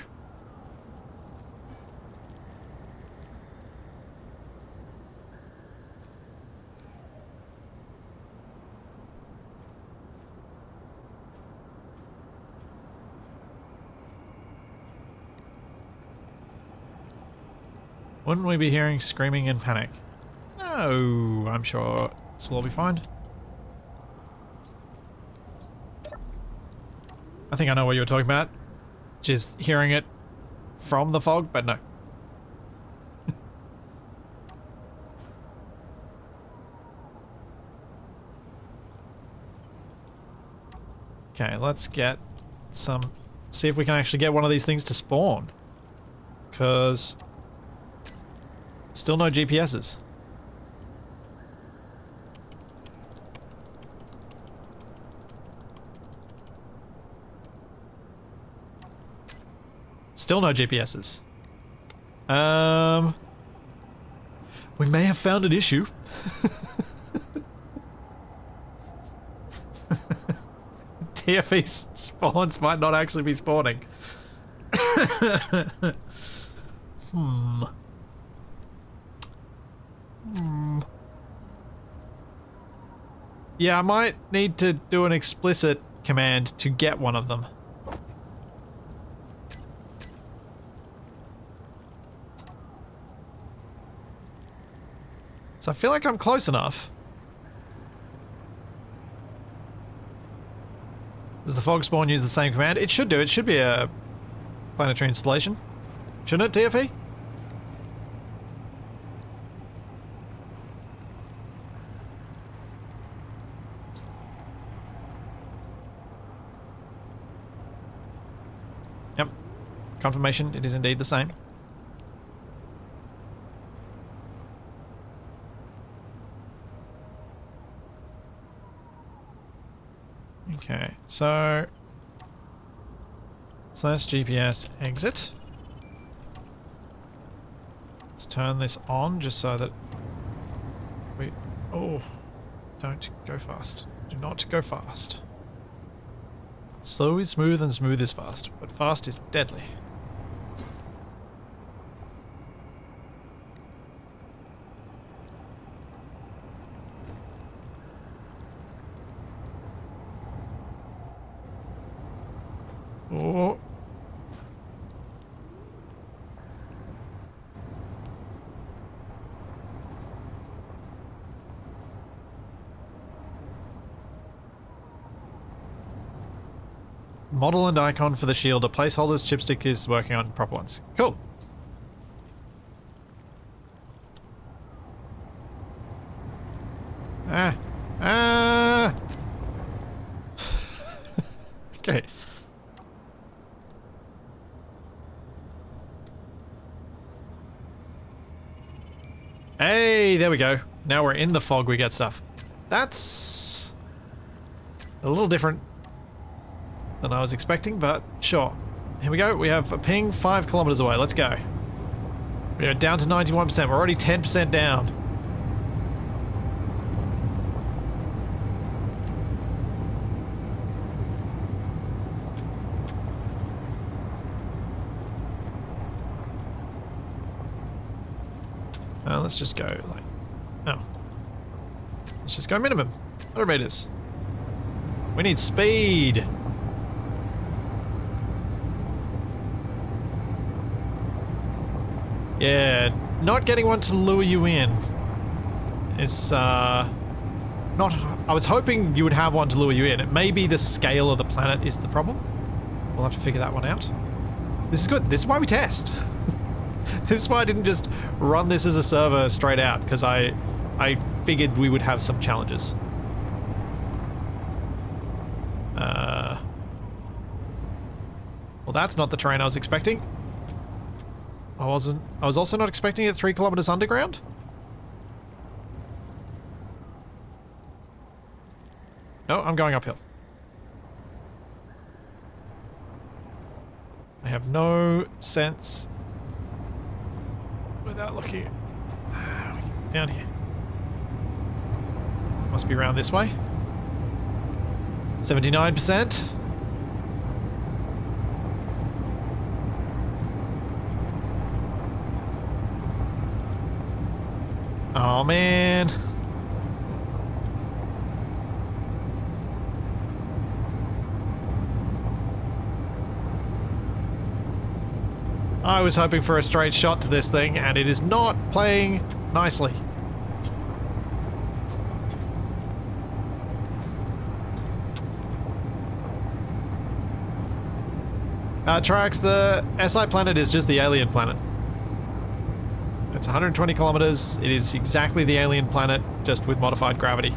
Wouldn't we be hearing screaming and panic? No, I'm sure this will all be fine. I think I know what you were talking about. Just hearing it from the fog, but no. Okay, let's get some... see if we can actually get one of these things to spawn. Because... still no GPSs. Still no GPSs. We may have found an issue. TFE spawns might not actually be spawning. Yeah, I might need to do an explicit command to get one of them. So I feel like I'm close enough. Does the fog spawn use the same command? It should do. It should be a planetary installation. Shouldn't it, TFE? Yep. Confirmation, it is indeed the same. Okay, so slash GPS exit. Let's turn this on just so that we... Oh, don't go fast. Do not go fast. Slow is smooth and smooth is fast, but fast is deadly. Oh. Model and icon for the shield are placeholders. Chipstick is working on proper ones. Cool. Okay. Hey, there we go. Now we're in the fog, we get stuff. That's a little different than I was expecting, but sure. Here we go. We have a ping 5 kilometers away. Let's go. We are down to 91%. We're already 10% down. Let's just go like... Oh. Let's just go minimum. 100 meters. We need speed. Yeah, not getting one to lure you in is not... I was hoping you would have one to lure you in. It may be the scale of the planet is the problem. We'll have to figure that one out. This is good. This is why we test. This is why I didn't just run this as a server straight out, because I figured we would have some challenges. Well, that's not the terrain I was expecting. I was also not expecting it 3 kilometers underground. No, I'm going uphill. I have no sense without looking down here. Must be around this way. 79%. Oh man. I was hoping for a straight shot to this thing, and it is not playing nicely. Triax, the SI planet is just the alien planet. It's 120 kilometers. It is exactly the alien planet, just with modified gravity.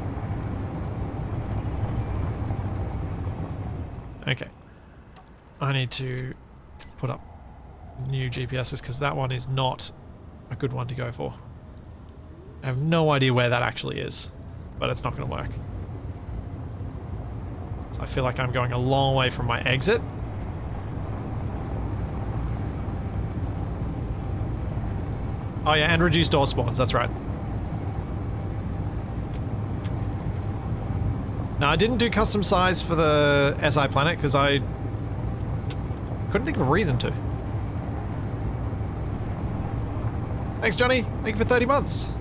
Okay. I need to put up new GPSs because that one is not a good one to go for. I have no idea where that actually is, but it's not going to work. So I feel like I'm going a long way from my exit. Oh yeah, and reduced door spawns, that's right. No, I didn't do custom size for the SI planet because I couldn't think of a reason to. Thanks, Johnny. Thank you for 30 months.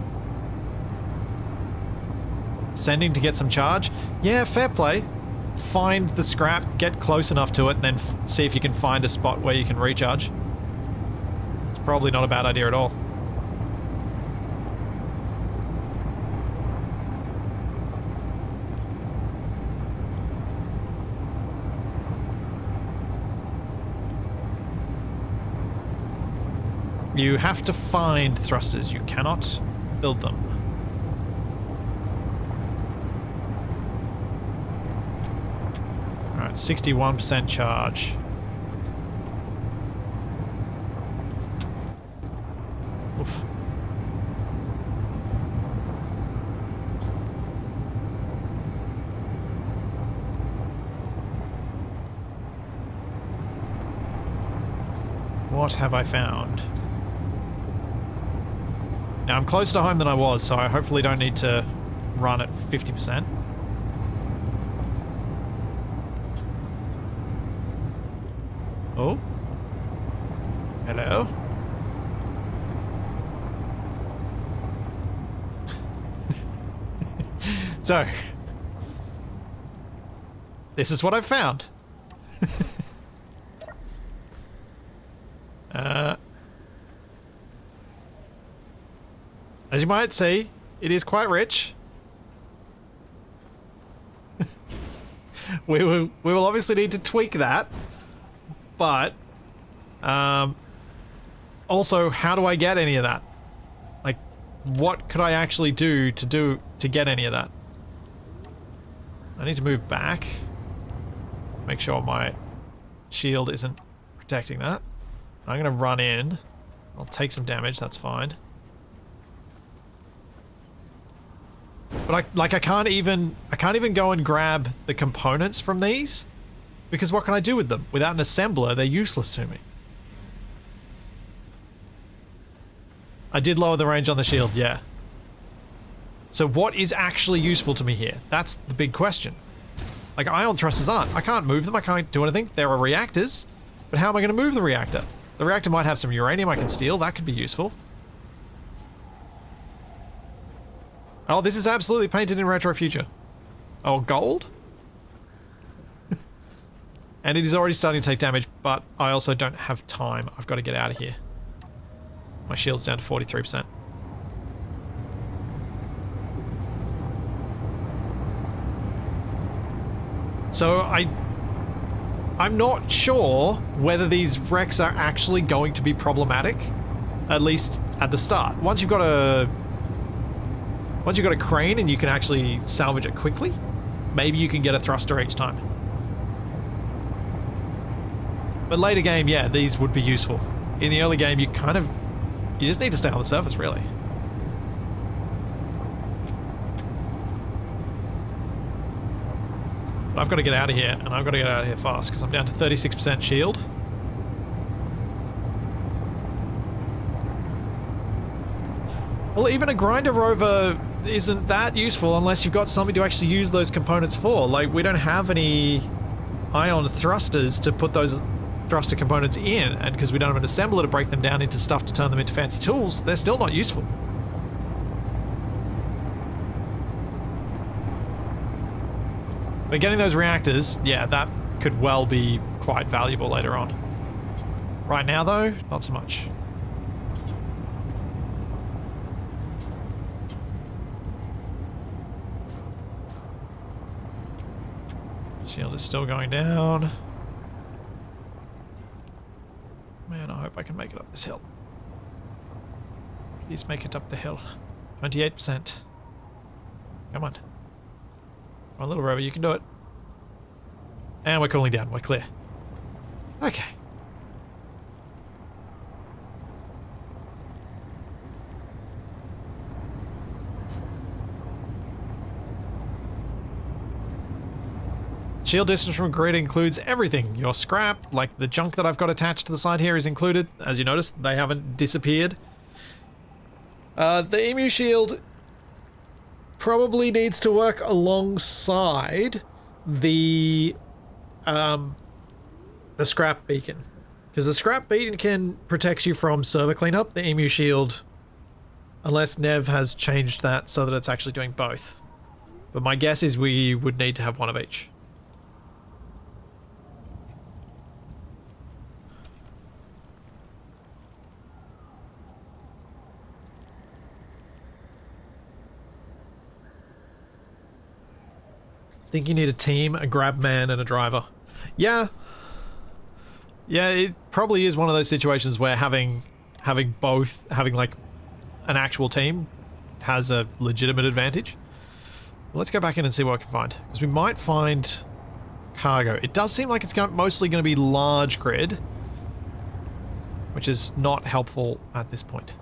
Sending to get some charge. Yeah, fair play. Find the scrap, get close enough to it, and then see if you can find a spot where you can recharge. It's probably not a bad idea at all. You have to find thrusters. You cannot build them. Alright, 61% charge. Oof. What have I found? Now I'm closer to home than I was, so I hopefully don't need to run at 50%. Oh. Hello. So, this is what I've found. As you might see, it is quite rich. we will obviously need to tweak that, but also, how do I get any of that? Like, what could I actually do to get any of that? I need to move back. Make sure my shield isn't protecting that. I'm gonna run in. I'll take some damage, that's fine. But I can't even go and grab the components from these, because what can I do with them? Without an assembler, they're useless to me. I did lower the range on the shield, yeah. So what is actually useful to me here? That's the big question. Like, ion thrusters aren't. I can't move them, I can't do anything. There are reactors, but how am I going to move the reactor? The reactor might have some uranium I can steal, that could be useful. Oh, this is absolutely painted in retro future. Oh, gold? And it is already starting to take damage, but I also don't have time. I've got to get out of here. My shield's down to 43%. So I'm not sure whether these wrecks are actually going to be problematic, at least at the start. Once you've got a crane and you can actually salvage it quickly, maybe you can get a thruster each time. But later game, yeah, these would be useful. In the early game, you just need to stay on the surface, really. But I've got to get out of here, and I've got to get out of here fast, because I'm down to 36% shield. Well, even a grinder rover isn't that useful unless you've got something to actually use those components for. Like, we don't have any ion thrusters to put those thruster components in, and because we don't have an assembler to break them down into stuff to turn them into fancy tools, they're still not useful. But getting those reactors, yeah, that could well be quite valuable later on. Right now, though, not so much. Shield is still going down. Man, I hope I can make it up this hill. Please make it up the hill. 28%. Come on. Come on, little Rover, you can do it. And we're cooling down, we're clear. Okay. Shield distance from grid includes everything. Your scrap, like the junk that I've got attached to the side here, is included. As you notice, they haven't disappeared. The emu shield probably needs to work alongside the scrap beacon. Because the scrap beacon protects you from server cleanup. The emu shield, unless Nev has changed that so that it's actually doing both. But my guess is we would need to have one of each. I think you need a team, a grab man, and a driver. Yeah. Yeah, it probably is one of those situations where having having like an actual team has a legitimate advantage. Let's go back in and see what we can find, because we might find cargo. It does seem like it's mostly going to be large grid, which is not helpful at this point.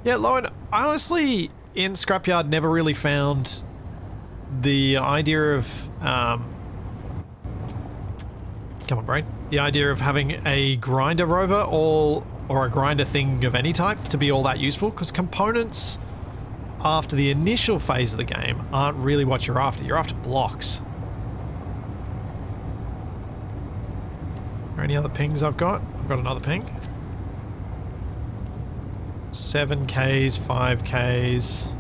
Yeah, Lowen, I honestly, in Scrapyard, never really found the idea of, come on, brain. The idea of having a grinder rover or a grinder thing of any type to be all that useful, because components after the initial phase of the game aren't really what you're after. You're after blocks. Are there any other pings I've got? I've got another ping. 7Ks, 5Ks,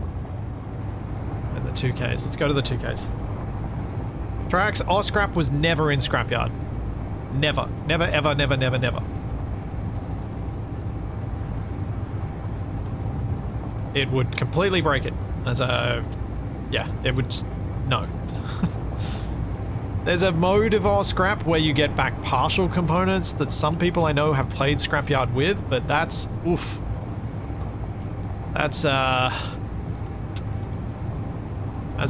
and the 2Ks. Let's go to the 2Ks. Tracks, scrap was never in Scrapyard. Never. Never, ever, never, never, never. It would completely break it as a... yeah, it would just... no. There's a mode of scrap where you get back partial components that some people I know have played Scrapyard with, but that's... oof. That's, as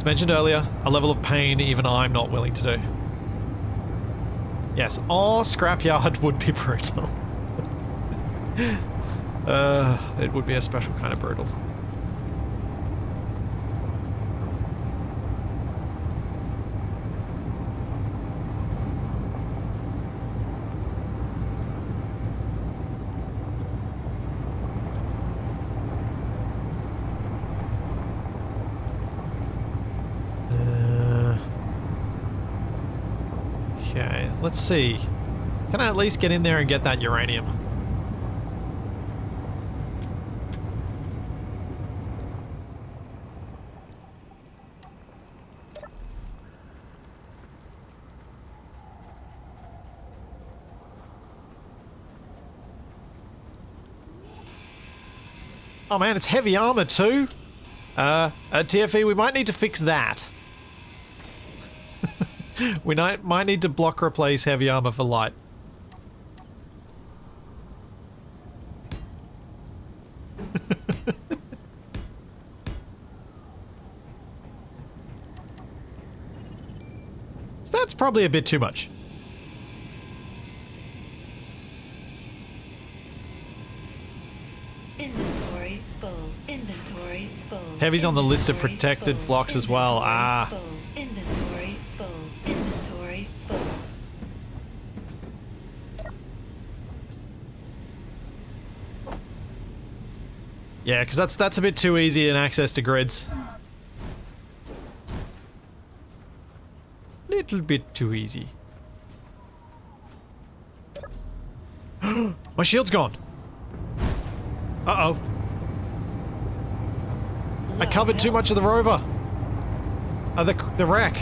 mentioned earlier, a level of pain even I'm not willing to do. Yes, Scrapyard would be brutal. It would be a special kind of brutal. Okay, let's see. Can I at least get in there and get that uranium? Oh man, it's heavy armor too. TFE, we might need to fix that. We might need to block replace heavy armor for light. So that's probably a bit too much. Inventory full. Inventory full. Heavy's on the list of protected blocks as well. Ah. Inventory full. Inventory full. Yeah, because that's a bit too easy in access to grids. Little bit too easy. My shield's gone. Uh-oh. I covered too much of the rover. The wreck.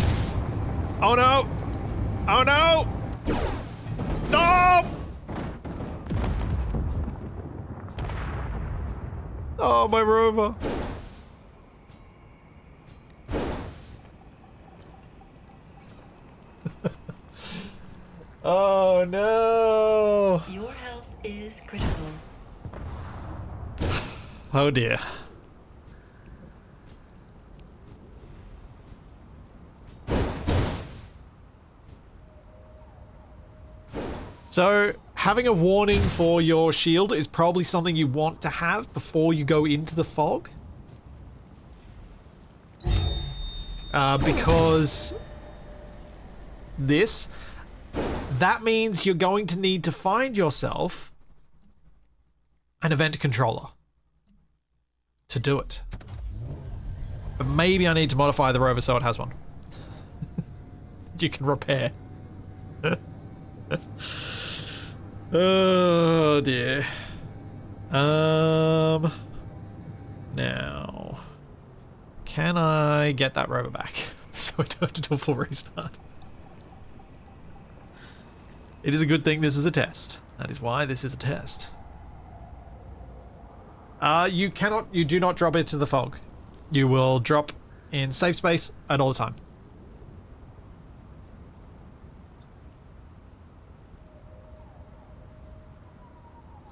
Oh no! Oh no! No! Oh, my rover. Oh no! Your health is critical. Oh dear. So, having a warning for your shield is probably something you want to have before you go into the fog. Because that means you're going to need to find yourself an event controller to do it. But maybe I need to modify the rover so it has one. You can repair. Oh dear. Now, can I get that rover back so I don't have to do a full restart? It is a good thing this is a test. That is why this is a test. You do not drop into the fog. You will drop in safe space at all the time.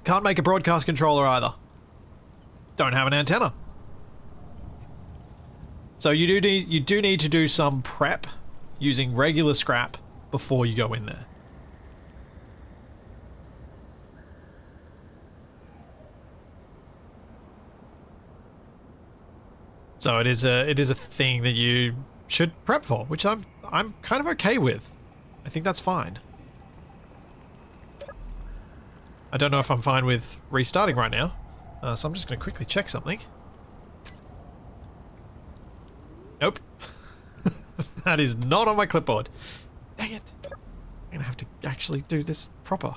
Can't make a broadcast controller either. Don't have an antenna. So you do need to do some prep using regular scrap before you go in there. So it is a thing that you should prep for, which I'm kind of okay with. I think that's fine. I don't know if I'm fine with restarting right now, so I'm just going to quickly check something. Nope. That is not on my clipboard. Dang it. I'm going to have to actually do this proper.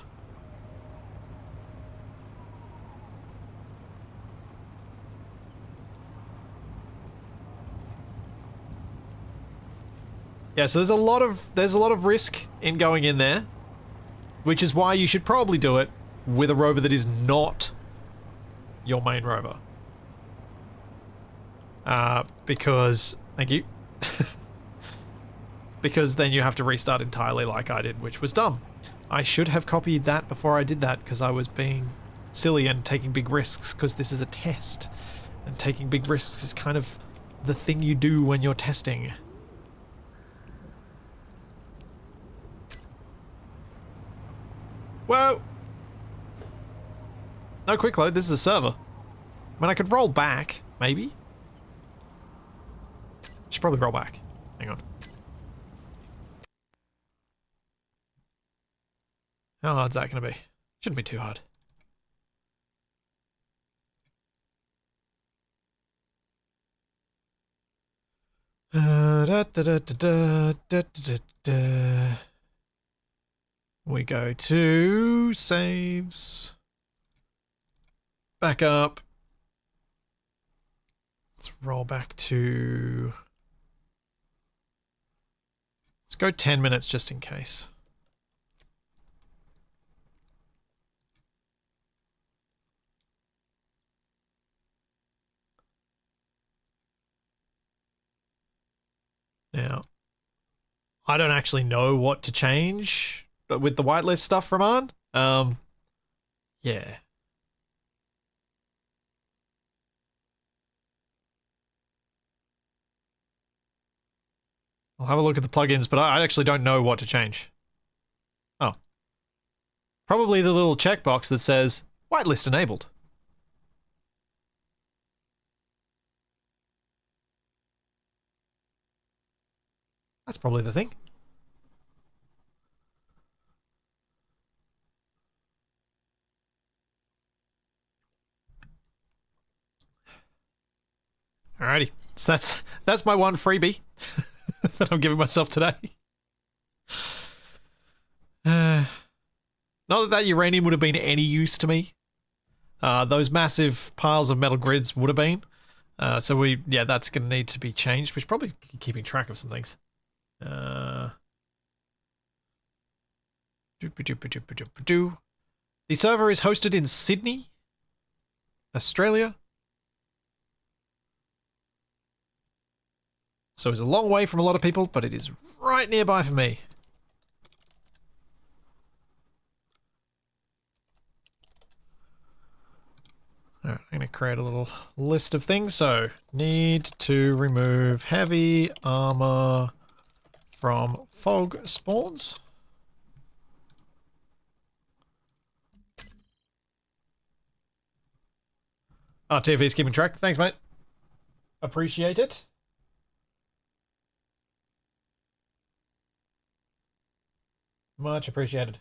Yeah, so there's a lot of risk in going in there, which is why you should probably do it with a rover that is not your main rover. Because thank you. Because then you have to restart entirely like I did, which was dumb. I should have copied that before I did that because I was being silly and taking big risks because this is a test. And taking big risks is kind of the thing you do when you're testing. Whoa! No quick load, this is a server. I mean, I could roll back, maybe? Should probably roll back. Hang on. How hard's that gonna be? Shouldn't be too hard. We go to saves. Back up. Let's roll back to... Let's go 10 minutes just in case. Now, I don't actually know what to change with the whitelist stuff from on. Yeah. I'll have a look at the plugins, but I actually don't know what to change. Oh. Probably the little checkbox that says, whitelist enabled. That's probably the thing. Alrighty, so that's my one freebie that I'm giving myself today. Not that uranium would have been any use to me. Those massive piles of metal grids would have been. So yeah, that's going to need to be changed. We're probably keeping track of some things. The server is hosted in Sydney, Australia. So it's a long way from a lot of people, but it is right nearby for me. Alright, I'm going to create a little list of things. So, need to remove heavy armor from fog spawns. TFE's keeping track. Thanks, mate. Appreciate it. Much appreciated.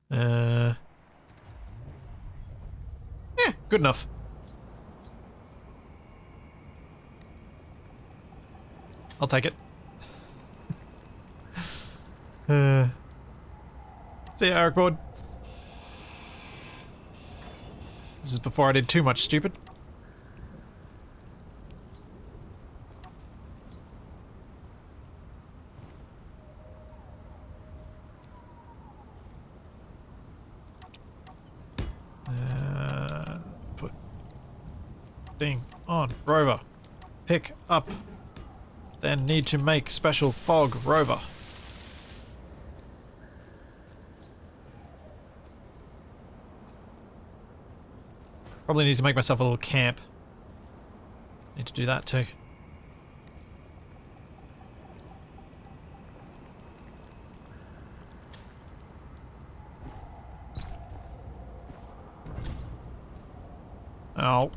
Yeah, good enough. I'll take it. See ya, Eric Board. This is before I did too much stupid. Put thing on Rover. Pick up. Then need to make special fog Rover. Probably need to make myself a little camp. Need to do that too. Oh.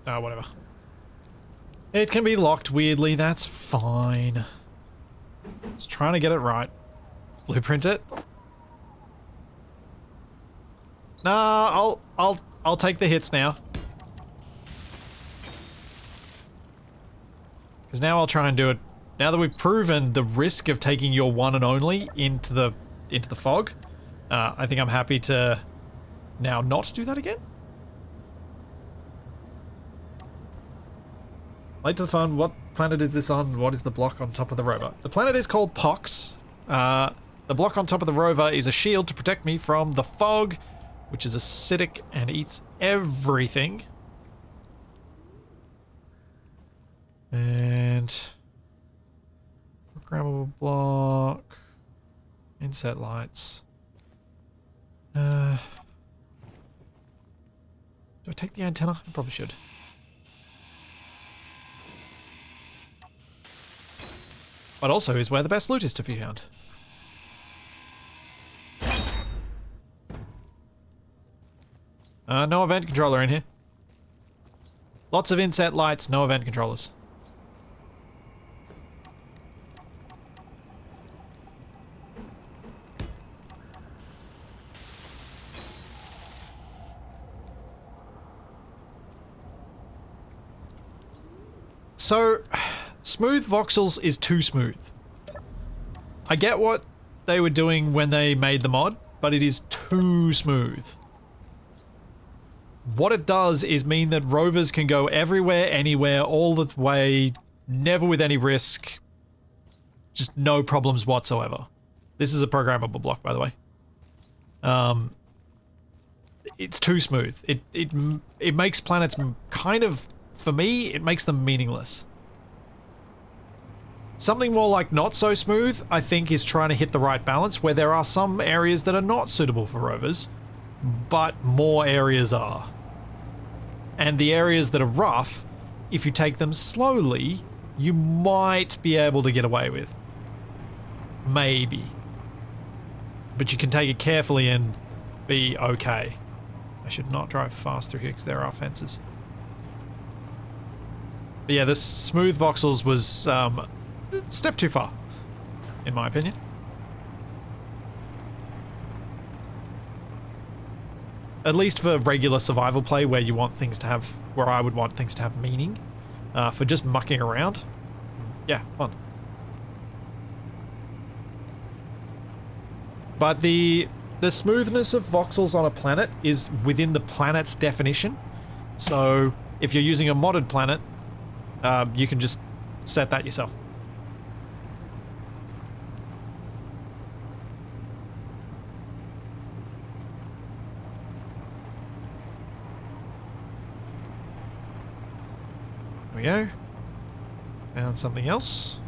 Oh, whatever. It can be locked weirdly, that's fine. Just trying to get it right. Blueprint it. Nah, I'll take the hits now. Because now I'll try and do it. Now that we've proven the risk of taking your one and only into the fog, I think I'm happy to now not do that again. Late to the fun, what planet is this on? What is the block on top of the rover? The planet is called Pox. The block on top of the rover is a shield to protect me from the fog, which is acidic and eats everything. And programmable block, inset lights. Do I take the antenna? I probably should. But also is where the best loot is to be found. No event controller in here. Lots of inset lights, no event controllers. So, smooth voxels is too smooth. I get what they were doing when they made the mod, but it is too smooth. What it does is mean that rovers can go everywhere, anywhere, all the way, never with any risk. Just no problems whatsoever. This is a programmable block, by the way. It's too smooth. It makes planets kind of, for me, it makes them meaningless. Something more like not so smooth, I think, is trying to hit the right balance where there are some areas that are not suitable for rovers, but more areas are. And the areas that are rough, if you take them slowly, you might be able to get away with. Maybe. But you can take it carefully and be okay. I should not drive fast through here because there are fences. But yeah, this smooth voxels was a step too far, in my opinion. At least for regular survival play where you want things to have, where I would want things to have meaning. For just mucking around, yeah, fun. But the smoothness of voxels on a planet is within the planet's definition. So if you're using a modded planet, you can just set that yourself. There we go. Found something else.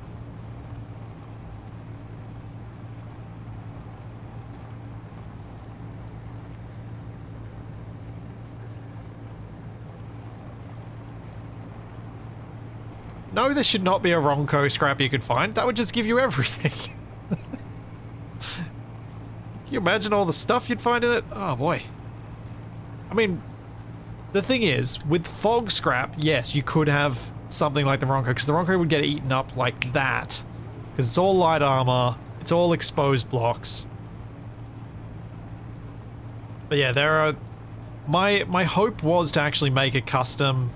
No, this should not be a Ronco scrap you could find. That would just give you everything. Can you imagine all the stuff you'd find in it? Oh boy. I mean, the thing is, with fog scrap, yes, you could have something like the Ronco, because the Ronco would get eaten up like that. Because it's all light armor, it's all exposed blocks. But yeah, there are... My hope was to actually make a custom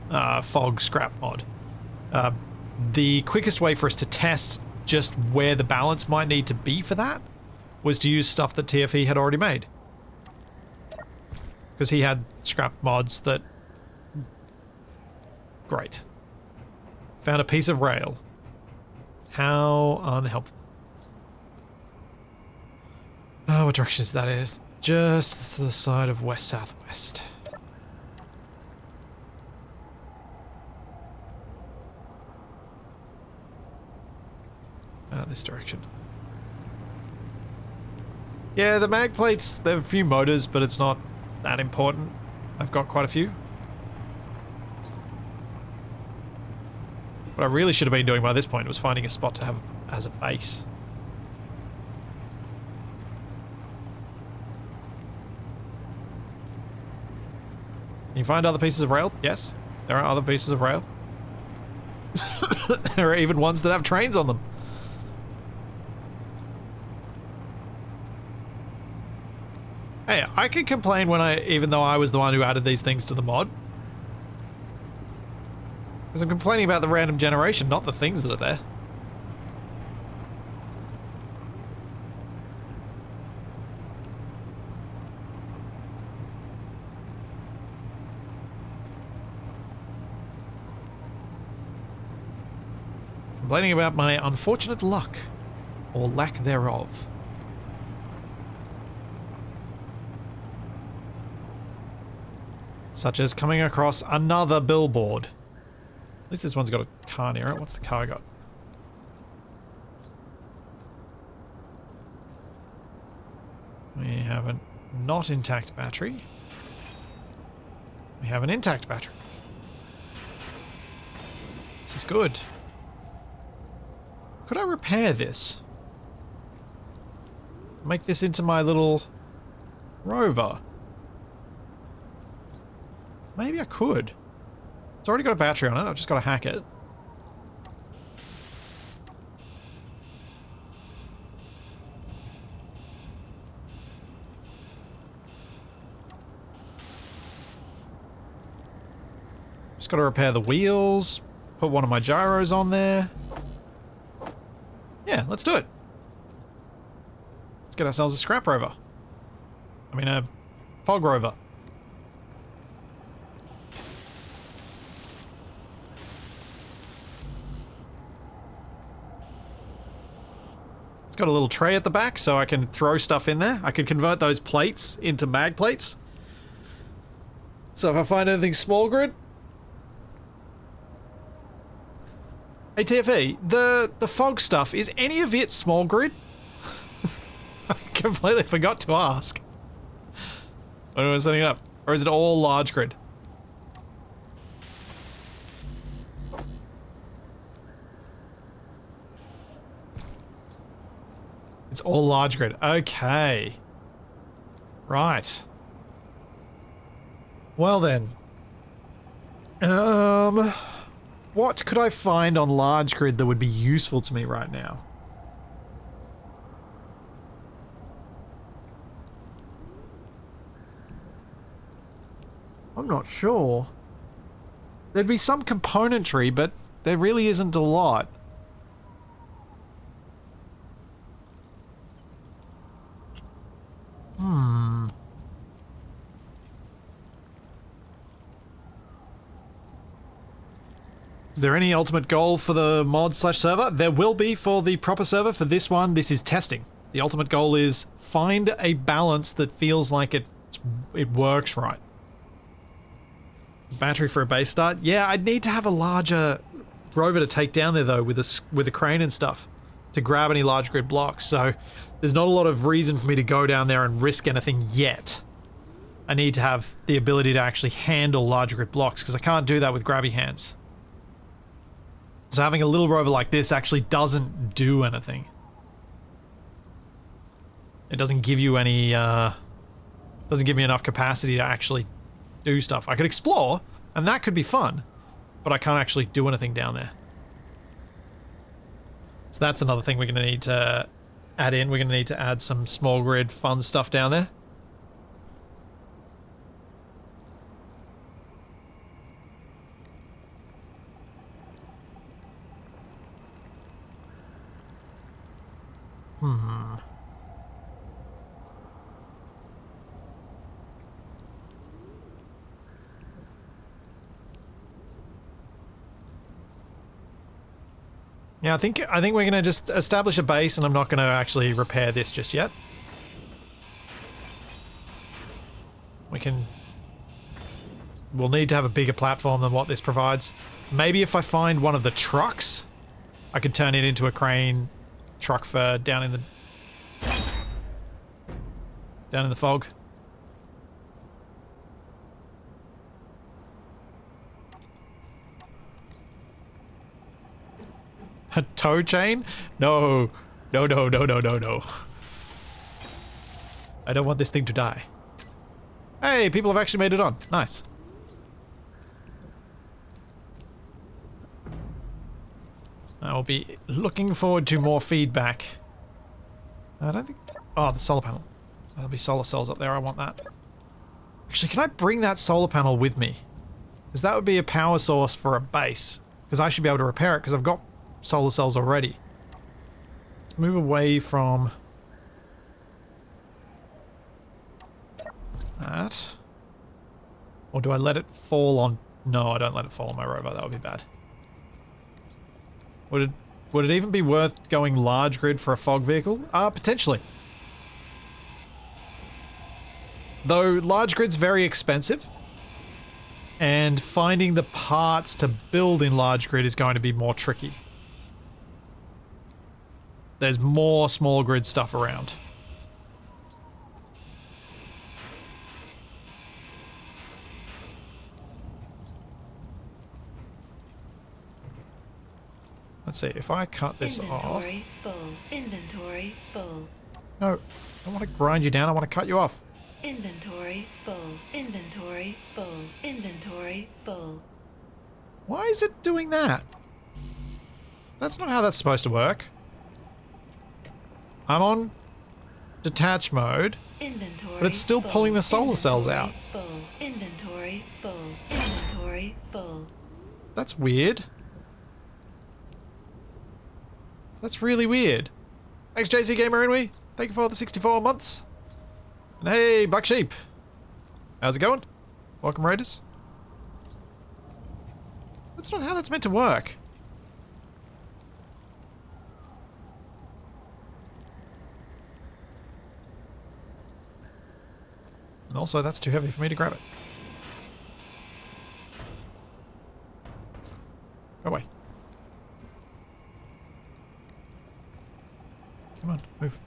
fog scrap mod. The quickest way for us to test just where the balance might need to be for that was to use stuff that TFE had already made. Because he had scrap mods that... Great. Found a piece of rail. How unhelpful. Oh, what direction is that in? Just to the side of west-southwest. This direction. Yeah, the mag plates, there are a few motors, but it's not that important. I've got quite a few. What I really should have been doing by this point was finding a spot to have as a base. Can you find other pieces of rail? Yes, there are other pieces of rail. There are even ones that have trains on them. Hey, I can complain even though I was the one who added these things to the mod. Because I'm complaining about the random generation, not the things that are there. Complaining about my unfortunate luck, or lack thereof. Such as coming across another billboard. At least this one's got a car near it. What's the car got? We have a not intact battery. We have an intact battery. This is good. Could I repair this? Make this into my little Rover? Maybe I could. It's already got a battery on it, I've just got to hack it. Just got to repair the wheels, put one of my gyros on there. Yeah, let's do it. Let's get ourselves a scrap rover. I mean, a fog rover. It's got a little tray at the back, so I can throw stuff in there. I could convert those plates into mag plates. So if I find anything small grid... Hey TFE, the fog stuff, is any of it small grid? I completely forgot to ask. When I was setting it up. Or is it all large grid? It's all large grid. Okay. Right. Well then. What could I find on large grid that would be useful to me right now? I'm not sure. There'd be some componentry, but there really isn't a lot. Is there any ultimate goal for the mod/server? There will be for the proper server. For this one, this is testing. The ultimate goal is find a balance that feels like it works right. Battery for a base start? Yeah, I'd need to have a larger rover to take down there though with a crane and stuff to grab any large grid blocks. So there's not a lot of reason for me to go down there and risk anything yet. I need to have the ability to actually handle large grid blocks because I can't do that with grabby hands. So having a little rover like this actually doesn't do anything. It doesn't give you any, doesn't give me enough capacity to actually do stuff. I could explore, and that could be fun, but I can't actually do anything down there. So that's another thing we're going to need to add in. We're going to need to add some small grid fun stuff down there. Yeah, I think we're going to just establish a base, and I'm not going to actually repair this just yet. We'll need to have a bigger platform than what this provides. Maybe if I find one of the trucks, I could turn it into a crane truck for down in the fog. A tow chain? No. No, no, no, no, no, no. I don't want this thing to die. Hey, people have actually made it on. Nice. I will be looking forward to more feedback. I don't think... Oh, the solar panel. There'll be solar cells up there. I want that. Actually, can I bring that solar panel with me? Because that would be a power source for a base. Because I should be able to repair it because I've got solar cells already. Let's move away from that. Or do I let it fall on... No, I don't let it fall on my rover. That would be bad. Would it even be worth going large grid for a fog vehicle? Potentially. Though large grid's very expensive. And finding the parts to build in large grid is going to be more tricky. There's more small grid stuff around. Let's see, if I cut this off... Inventory full. Inventory full. No, I don't want to grind you down, I want to cut you off. Inventory full. Inventory full. Inventory full. Why is it doing that? That's not how that's supposed to work. I'm on detach mode, Inventory but it's still full. pulling the solar cells Inventory out. Full. Inventory full. Inventory full. That's weird. That's really weird. Thanks, JC Gamer Inui. Thank you for the 64 months. And hey, Black Sheep. How's it going? Welcome, Raiders. That's not how that's meant to work. And also, that's too heavy for me to grab it. Go away. Come on, move.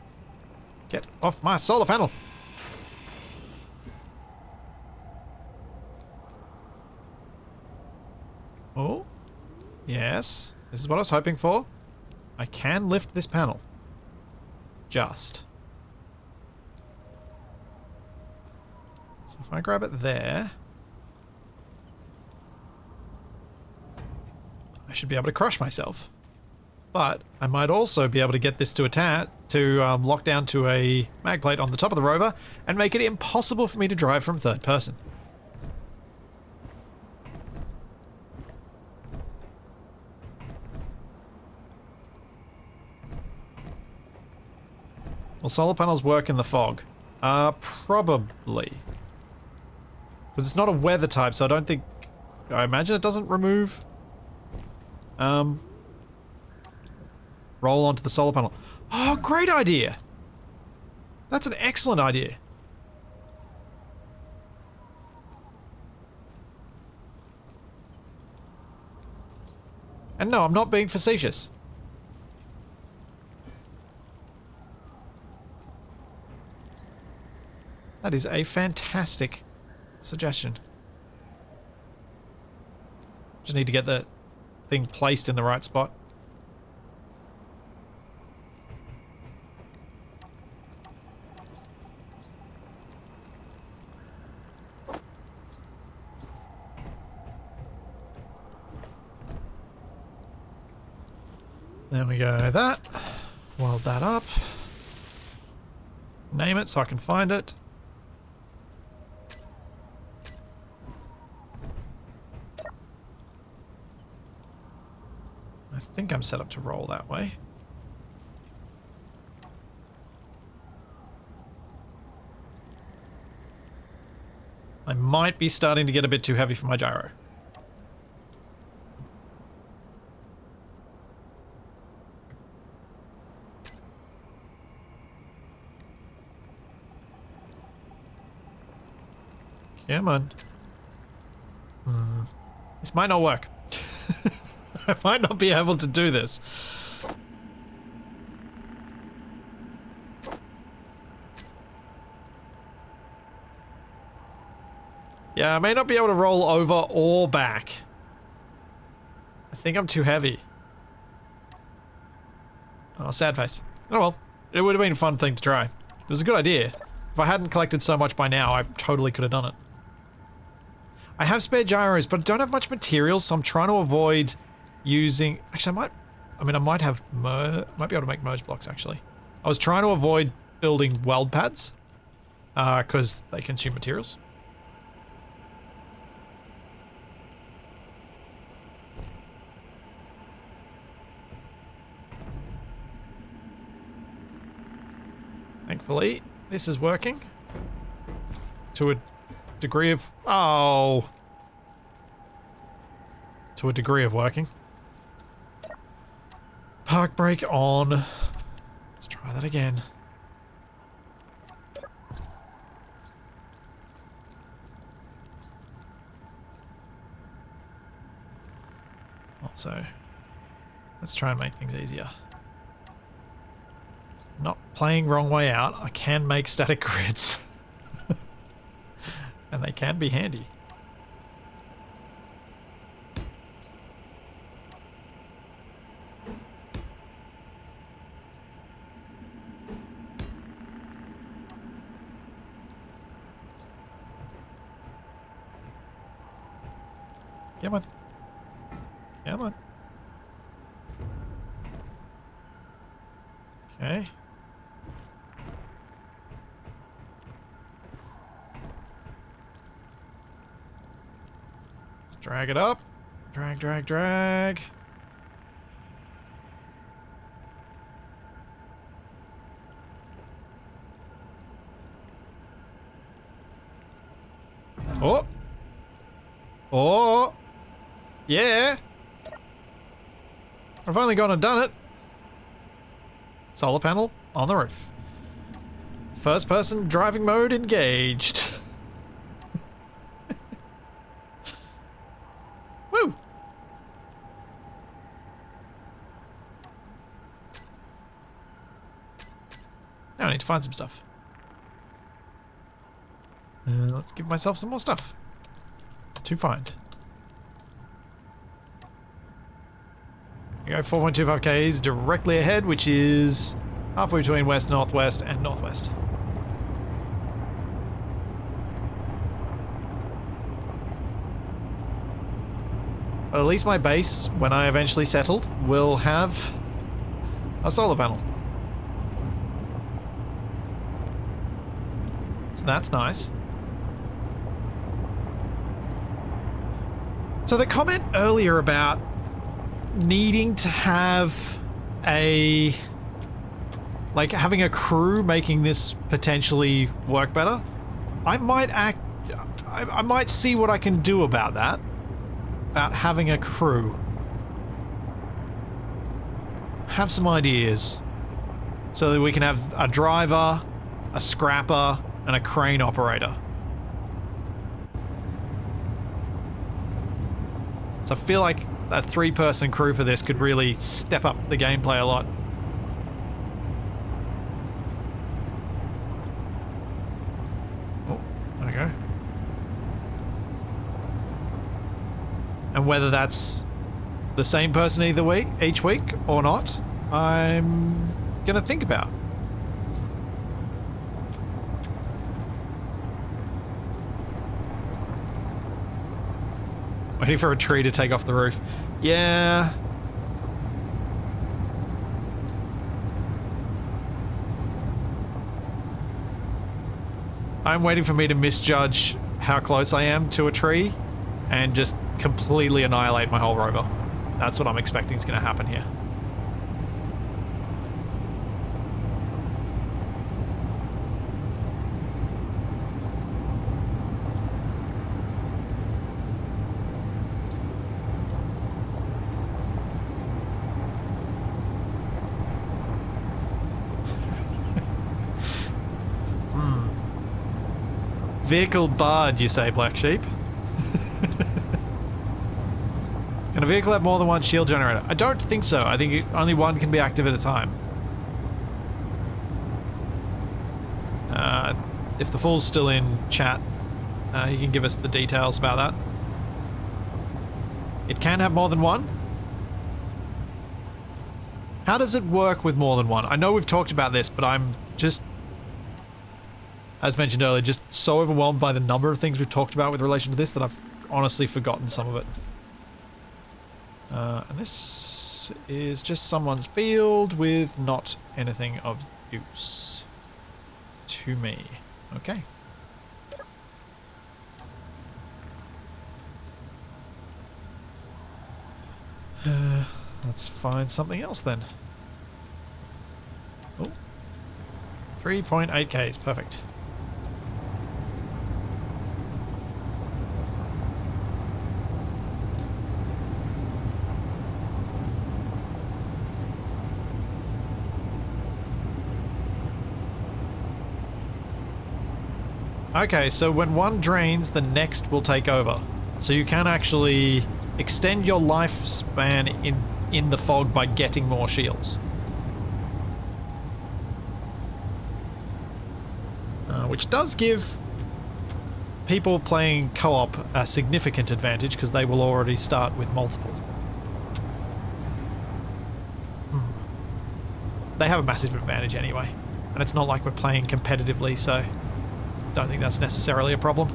Get off my solar panel! Oh, yes. This is what I was hoping for. I can lift this panel. Just. So if I grab it there, I should be able to crush myself. But I might also be able to get this to lock down to a mag plate on the top of the rover and make it impossible for me to drive from third person. Will solar panels work in the fog? Probably. Because it's not a weather type, so I don't think... I imagine it doesn't remove... roll onto the solar panel. Oh, great idea! That's an excellent idea. And no, I'm not being facetious. That is a fantastic suggestion. Just need to get the thing placed in the right spot. There we go, that. Weld that up. Name it so I can find it. I think I'm set up to roll that way. I might be starting to get a bit too heavy for my gyro. Come on. This might not work. I might not be able to do this. Yeah, I may not be able to roll over or back. I think I'm too heavy. Oh, sad face. Oh well, it would have been a fun thing to try. It was a good idea. If I hadn't collected so much by now, I totally could have done it. I have spare gyros, but I don't have much material, so I'm trying to avoid using... Actually, I might have... might be able to make merge blocks, actually. I was trying to avoid building weld pads, because they consume materials. Thankfully, this is working. To a degree of... Oh! To a degree of working. Park brake on. Let's try that again. Also, let's try and make things easier. Not playing wrong way out, I can make static grids. And they can be handy. Come on. Come on. Okay. Let's drag it up. Drag, drag, drag. Oh. Oh. Yeah. I've only gone and done it. Solar panel on the roof. First person driving mode engaged. Woo! Now I need to find some stuff. Let's give myself some more stuff to find. We go 4.25 k's directly ahead, which is halfway between west, northwest, and northwest. But at least my base, when I eventually settled, will have a solar panel. So that's nice. So the comment earlier about needing to have having a crew making this potentially work better, I might see what I can do about that, about having a crew. Have some ideas so that we can have a driver, a scrapper, and a crane operator. So I feel like a 3-person crew for this could really step up the gameplay a lot. Oh, there we go. And whether that's the same person each week or not, I'm gonna think about. Waiting for a tree to take off the roof. Yeah. I'm waiting for me to misjudge how close I am to a tree and just completely annihilate my whole rover. That's what I'm expecting is going to happen here. Vehicle barred, you say, Black Sheep. Can a vehicle have more than one shield generator? I don't think so. I think only one can be active at a time. If the fool's still in chat, he can give us the details about that. It can have more than one? How does it work with more than one? I know we've talked about this, but I'm just, as mentioned earlier, just so overwhelmed by the number of things we've talked about with relation to this that I've honestly forgotten some of it. And this is just someone's field with not anything of use to me. Okay. Let's find something else then. Oh. 3.8Ks, perfect. Okay, so when one drains, the next will take over. So you can actually extend your lifespan in the fog by getting more shields. Which does give people playing co-op a significant advantage because they will already start with multiple. They have a massive advantage anyway, and it's not like we're playing competitively, so don't think that's necessarily a problem.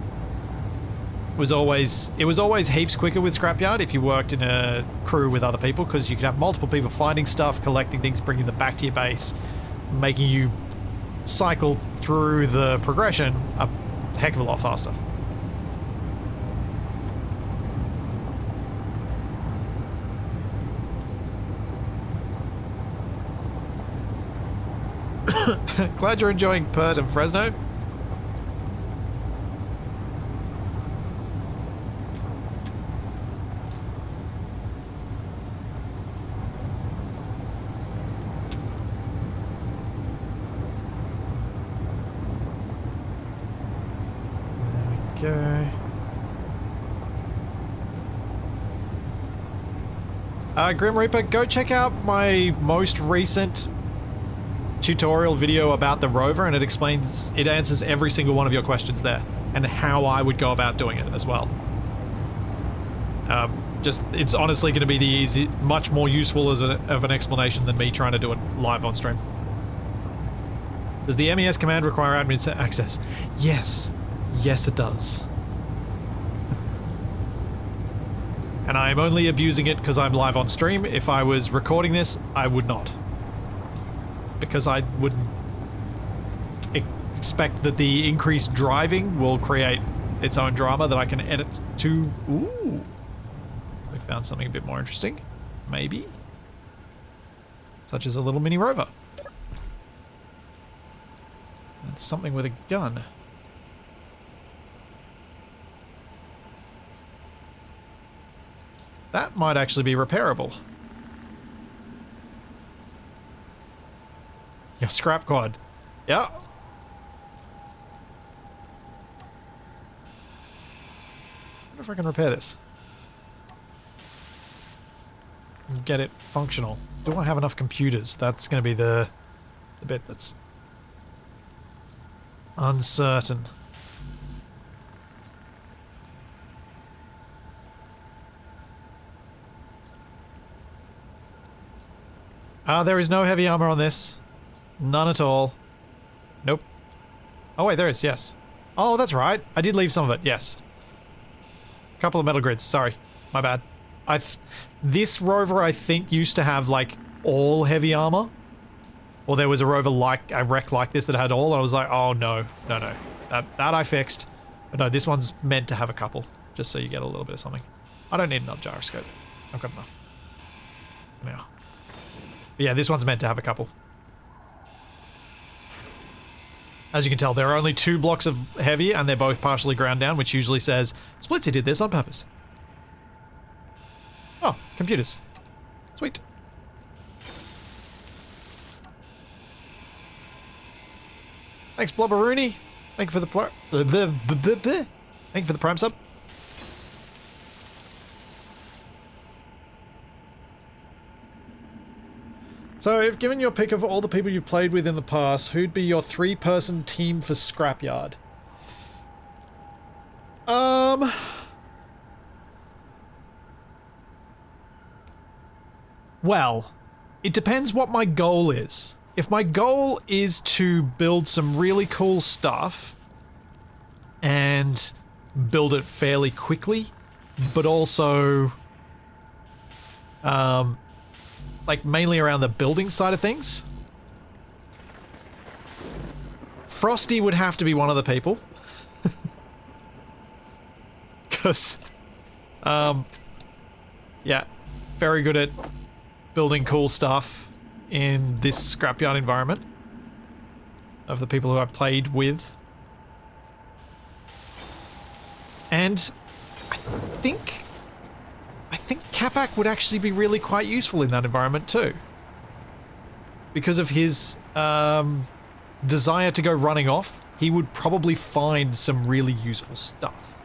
It was always heaps quicker with Scrapyard if you worked in a crew with other people, because you could have multiple people finding stuff, collecting things, bringing them back to your base, making you cycle through the progression a heck of a lot faster. Glad you're enjoying Perth and Fresno. There we go. Grim Reaper, go check out my most recent tutorial video about the Rover, and it answers every single one of your questions there, and how I would go about doing it as well. It's honestly going to be much more useful of an explanation than me trying to do it live on stream. Does the MES command require admin access? Yes. Yes, it does. And I'm only abusing it because I'm live on stream. If I was recording this, I would not. Because I wouldn't expect that the increased driving will create its own drama that I can edit to. Ooh. We found something a bit more interesting. Maybe. Such as a little mini rover. And something with a gun. That might actually be repairable. Yeah, scrap quad. Yeah. I wonder if I can repair this. And get it functional. Do I have enough computers? That's going to be the bit that's uncertain. There is no heavy armor on this. None at all. Nope. Oh wait, there is, yes. Oh, that's right. I did leave some of it, yes. Couple of metal grids, sorry. My bad. This Rover, I think, used to have, like, all heavy armor. Or there was a Rover like, a wreck like this that had all, and I was like, oh no, no, no. That I fixed. But no, this one's meant to have a couple, just so you get a little bit of something. I don't need another gyroscope. I've got enough. Now. But yeah, this one's meant to have a couple. As you can tell, there are only 2 blocks of heavy, and they're both partially ground down, which usually says, Splitsy did this on purpose. Oh, computers. Sweet. Thanks, Blobberoony. Thank you for the thank you for the prime sub. So, if given your pick of all the people you've played with in the past, who'd be your 3-person team for Scrapyard? Well, it depends what my goal is. If my goal is to build some really cool stuff and build it fairly quickly, but also like mainly around the building side of things, Frosty would have to be one of the people. Because yeah, very good at building cool stuff in this Scrapyard environment of the people who I've played with. And I think Capac would actually be really quite useful in that environment too. Because of his desire to go running off, he would probably find some really useful stuff.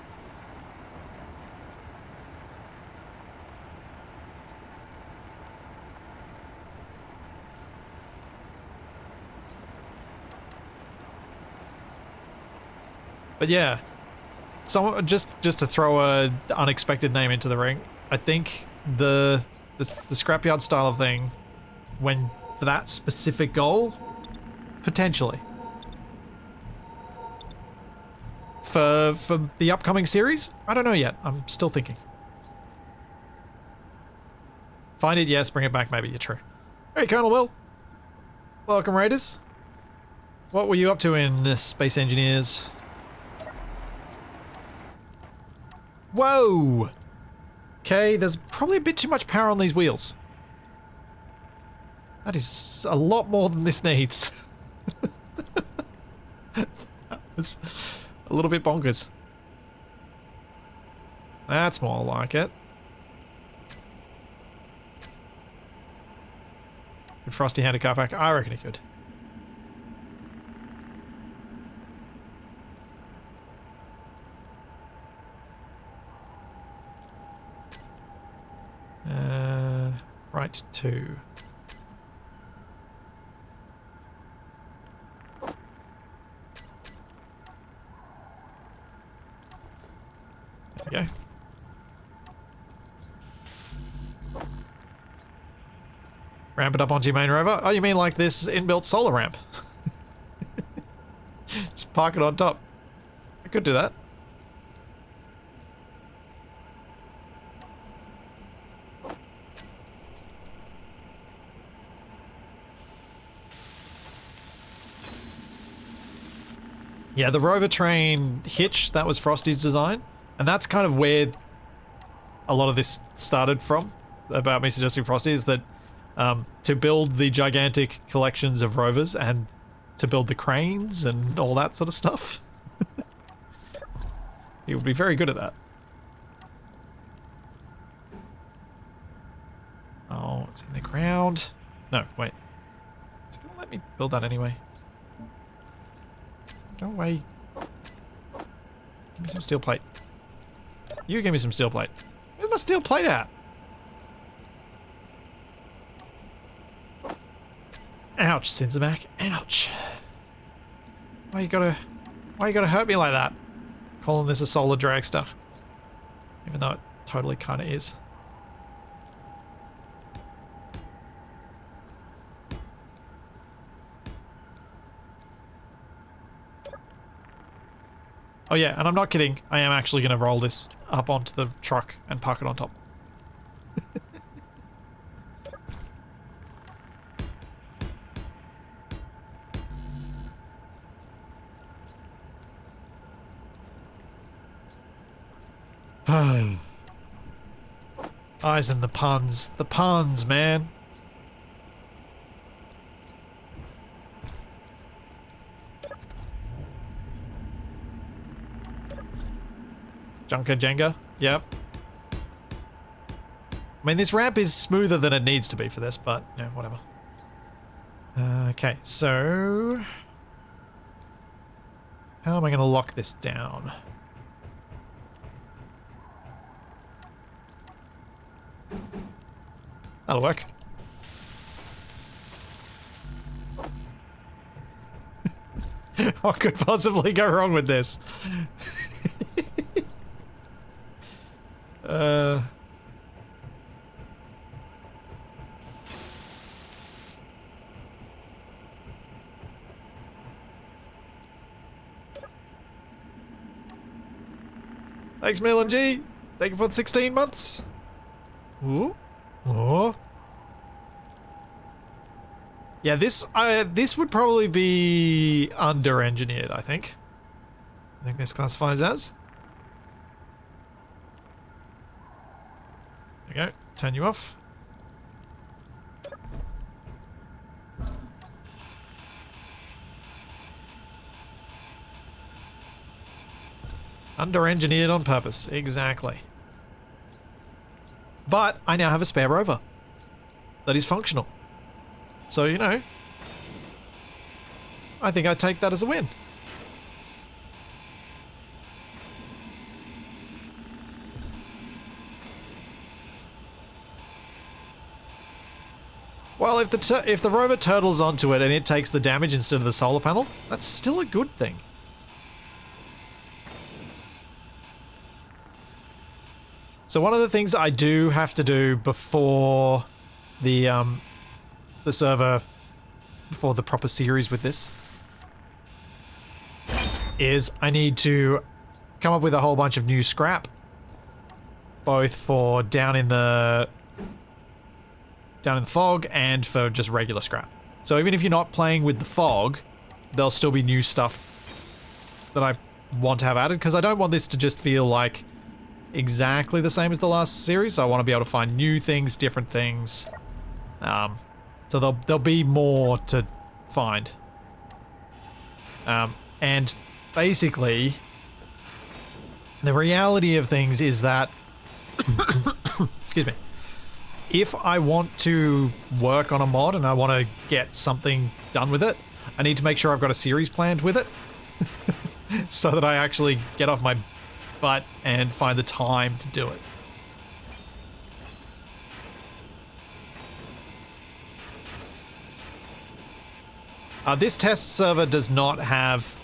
But yeah, just to throw a unexpected name into the ring, I think the Scrapyard style of thing, when for that specific goal, potentially. For the upcoming series, I don't know yet. I'm still thinking. Find it, yes. Bring it back, maybe. You're true. Hey, Colonel Will. Welcome, Raiders. What were you up to in Space Engineers? Whoa! Okay, there's probably a bit too much power on these wheels. That is a lot more than this needs. It's a little bit bonkers. That's more like it. Could Frosty hand a car back? I reckon he could. Right, 2. There we go. Ramp it up onto your main rover. Oh, you mean like this inbuilt solar ramp? Just park it on top. I could do that. Yeah, the Rover train hitch, that was Frosty's design. And that's kind of where a lot of this started from, about me suggesting Frosty, is that to build the gigantic collections of rovers and to build the cranes and all that sort of stuff. He would be very good at that. Oh, it's in the ground. No, wait. Is it gonna let me build that anyway? Go away. Give me some steel plate. You give me some steel plate. Where's my steel plate at? Ouch, Cinzamac. Ouch. Why you gotta hurt me like that? Calling this a solar dragster. Even though it totally kinda is. Oh yeah, and I'm not kidding. I am actually going to roll this up onto the truck and park it on top. Eyes and the puns. The puns, man. Junker Jenga, yep. I mean, this ramp is smoother than it needs to be for this, but, yeah, whatever. Okay, so... How am I going to lock this down? That'll work. What could possibly go wrong with this? Thanks, Milan G. Thank you for the 16 months. Ooh. Oh. Yeah, this would probably be under-engineered, I think. I think this classifies as. There we go. Turn you off. Under-engineered on purpose. Exactly. But I now have a spare rover that is functional. So, you know, I think I'd take that as a win. Well, if the rover turtles onto it and it takes the damage instead of the solar panel, that's still a good thing. So one of the things I do have to do before the server, before the proper series with this, is I need to come up with a whole bunch of new scrap, both for down in the fog and for just regular scrap. So even if you're not playing with the fog, there'll still be new stuff that I want to have added, because I don't want this to just feel like exactly the same as the last series. I want to be able to find new things, different things. So there'll be more to find. And basically, the reality of things is that, excuse me, if I want to work on a mod and I want to get something done with it, I need to make sure I've got a series planned with it so that I actually get off my butt and find the time to do it. This test server does not have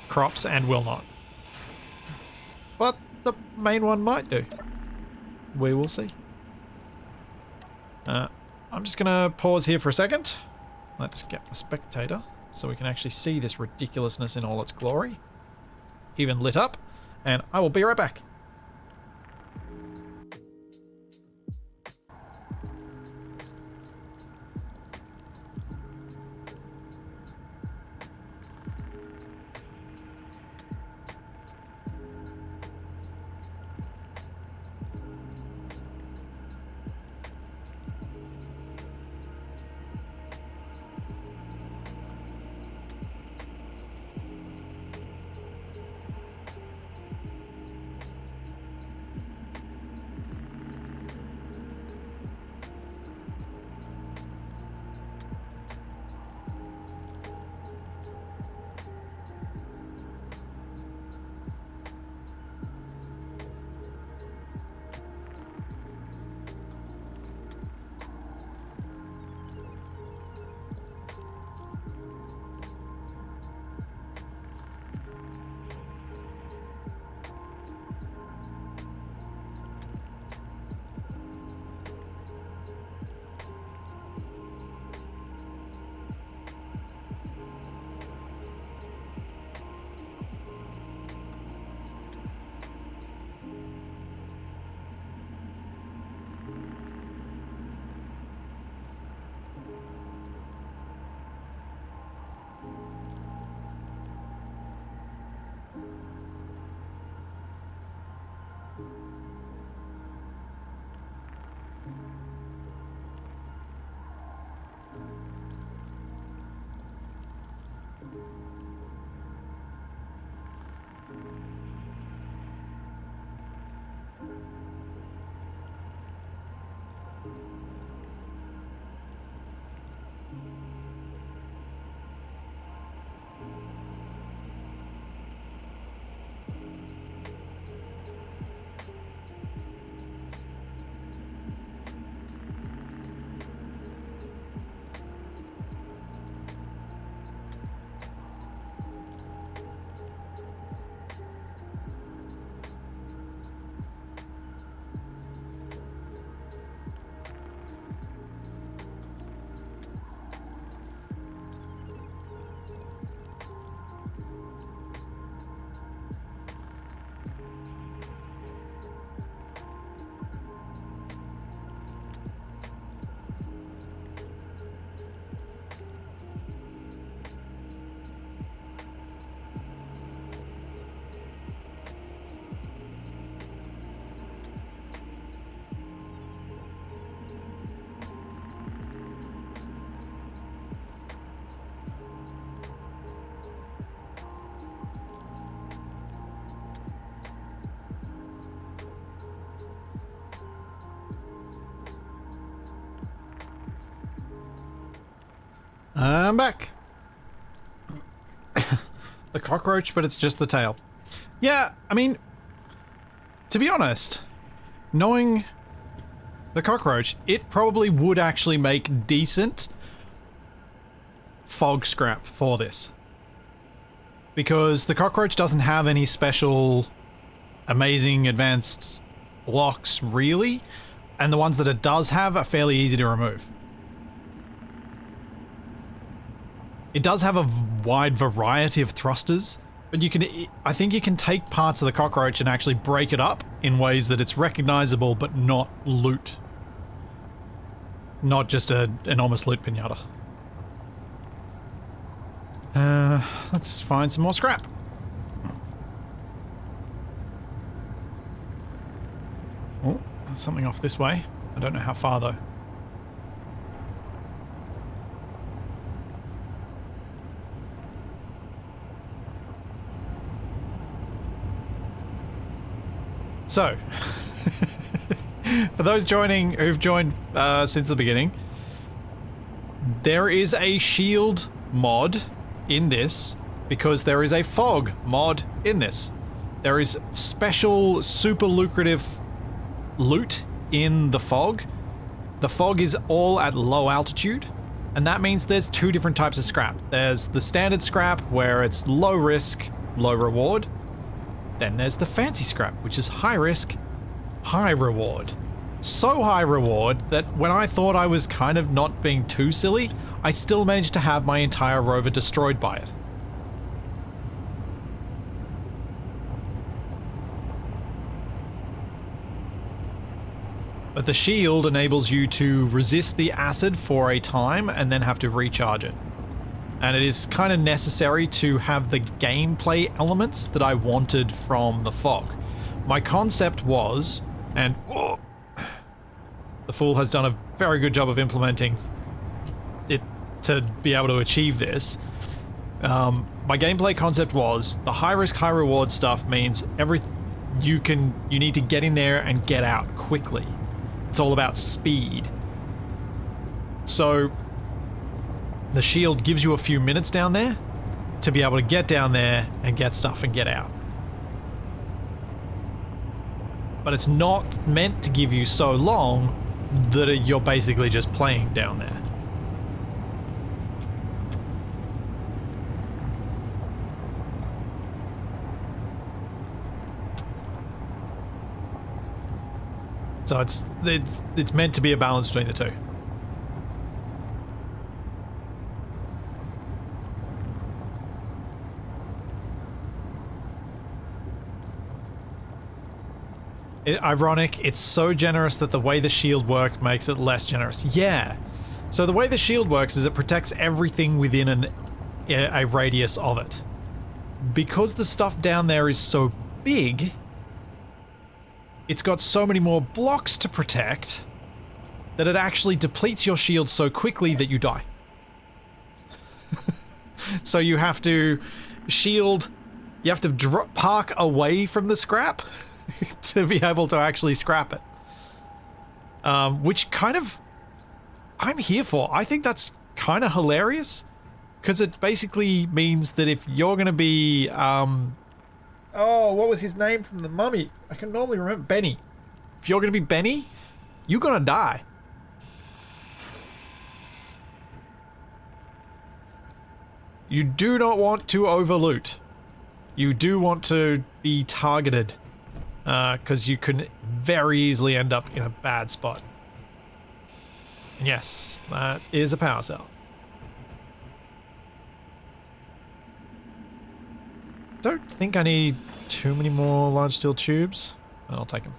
crops and will not. But the main one might do. We will see. I'm just going to pause here for a second. Let's get a spectator so we can actually see this ridiculousness in all its glory. Even lit up. And I will be right back. I'm back. The cockroach, but it's just the tail. Yeah, I mean, to be honest, knowing the cockroach, it probably would actually make decent fog scrap for this. Because the cockroach doesn't have any special amazing advanced blocks, really, and the ones that it does have are fairly easy to remove. It does have a wide variety of thrusters, but you can, I think you can take parts of the cockroach and actually break it up in ways that it's recognizable but not loot. Not just an enormous loot pinata. Let's find some more scrap. Oh, there's something off this way. I don't know how far though. So, for those who've joined since the beginning, there is a shield mod in this because there is a fog mod in this. There is special super lucrative loot in the fog. The fog is all at low altitude, and that means there's two different types of scrap. There's the standard scrap where it's low risk, low reward. Then there's the fancy scrap, which is high risk, high reward. So high reward that when I thought I was kind of not being too silly, I still managed to have my entire rover destroyed by it. But the shield enables you to resist the acid for a time and then have to recharge it. And it is kind of necessary to have the gameplay elements that I wanted from the fog. My concept was, and the fool has done a very good job of implementing it to be able to achieve this. My gameplay concept was the high risk, high reward stuff means you need to get in there and get out quickly. It's all about speed. So the shield gives you a few minutes down there to be able to get down there and get stuff and get out. But it's not meant to give you so long that you're basically just playing down there. So it's meant to be a balance between the two. Ironic, it's so generous that the way the shield works makes it less generous. Yeah. So the way the shield works is it protects everything within a radius of it. Because the stuff down there is so big, it's got so many more blocks to protect that it actually depletes your shield so quickly that you die. So you have to park away from the scrap to be able to actually scrap it. Which kind of, I'm here for. I think that's kind of hilarious, because it basically means that if you're going to be, oh, what was his name from The Mummy? I can normally remember. Benny. If you're going to be Benny, you're going to die. You do not want to overloot. You do want to be targeted, because you can very easily end up in a bad spot. And yes, that is a power cell. Don't think I need too many more large steel tubes. I'll take them.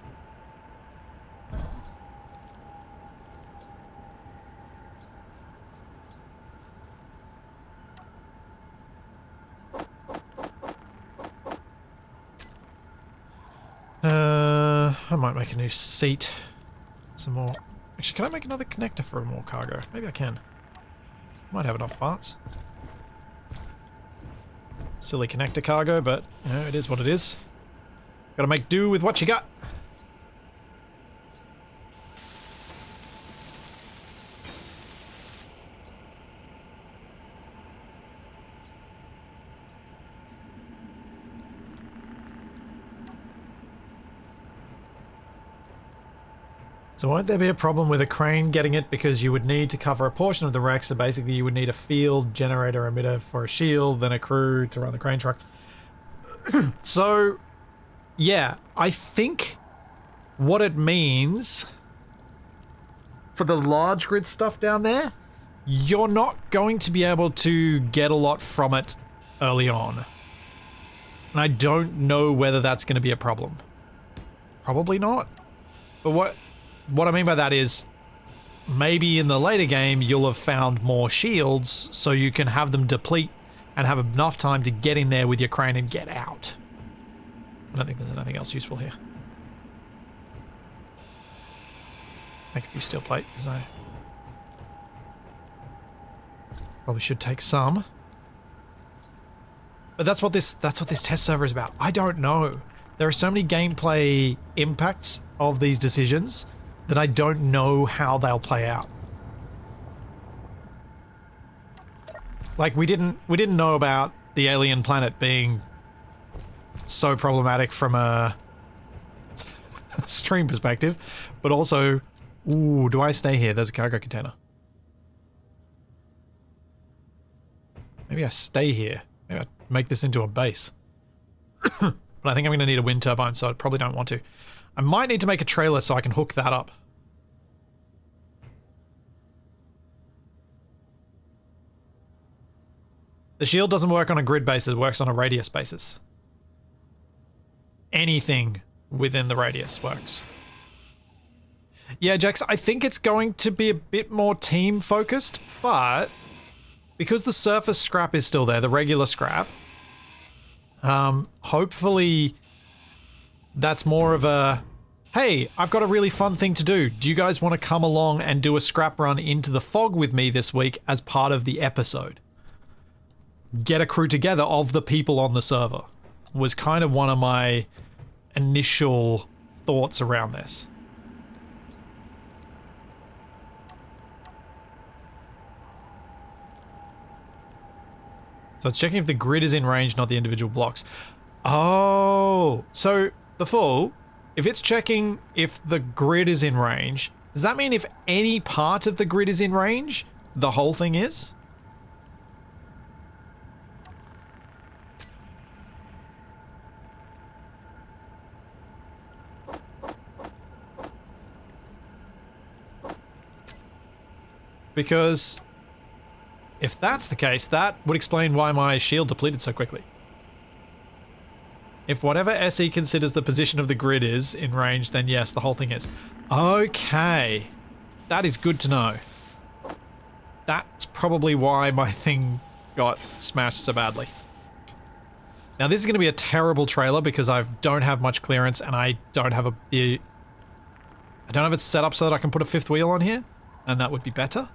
I might make a new seat. Some more. Actually, can I make another connector for more cargo? Maybe I can. Might have enough parts. Silly connector cargo, but, you know, it is what it is. Gotta make do with what you got. So won't there be a problem with a crane getting it because you would need to cover a portion of the wreck, so basically you would need a field generator emitter for a shield, then a crew to run the crane truck. So, yeah, I think what it means for the large grid stuff down there, you're not going to be able to get a lot from it early on. And I don't know whether that's going to be a problem. Probably not. But what I mean by that is maybe in the later game you'll have found more shields so you can have them deplete and have enough time to get in there with your crane and get out. I don't think there's anything else useful here. Make a few steel plate because I probably should take some. But that's what this test server is about. I don't know. There are so many gameplay impacts of these decisions that I don't know how they'll play out. Like we didn't know about the alien planet being so problematic from a stream perspective, but also, ooh, do I stay here? There's a cargo container. Maybe I stay here. Maybe I make this into a base. But I think I'm going to need a wind turbine, so I probably don't want to. I might need to make a trailer so I can hook that up. The shield doesn't work on a grid basis, it works on a radius basis. Anything within the radius works. Yeah, Jax, I think it's going to be a bit more team focused, but because the surface scrap is still there, the regular scrap, hopefully that's more of a, hey, I've got a really fun thing to do. Do you guys want to come along and do a scrap run into the fog with me this week as part of the episode? Get a crew together of the people on the server was kind of one of my initial thoughts around this. So it's checking if the grid is in range, not the individual blocks. Oh, so the Fool, if it's checking if the grid is in range, does that mean if any part of the grid is in range, the whole thing is? Because if that's the case, that would explain why my shield depleted so quickly. If whatever SE considers the position of the grid is in range, then yes, the whole thing is. Okay. That is good to know. That's probably why my thing got smashed so badly. Now this is going to be a terrible trailer because I don't have much clearance and I don't have I don't have it set up so that I can put a fifth wheel on here, and that would be better.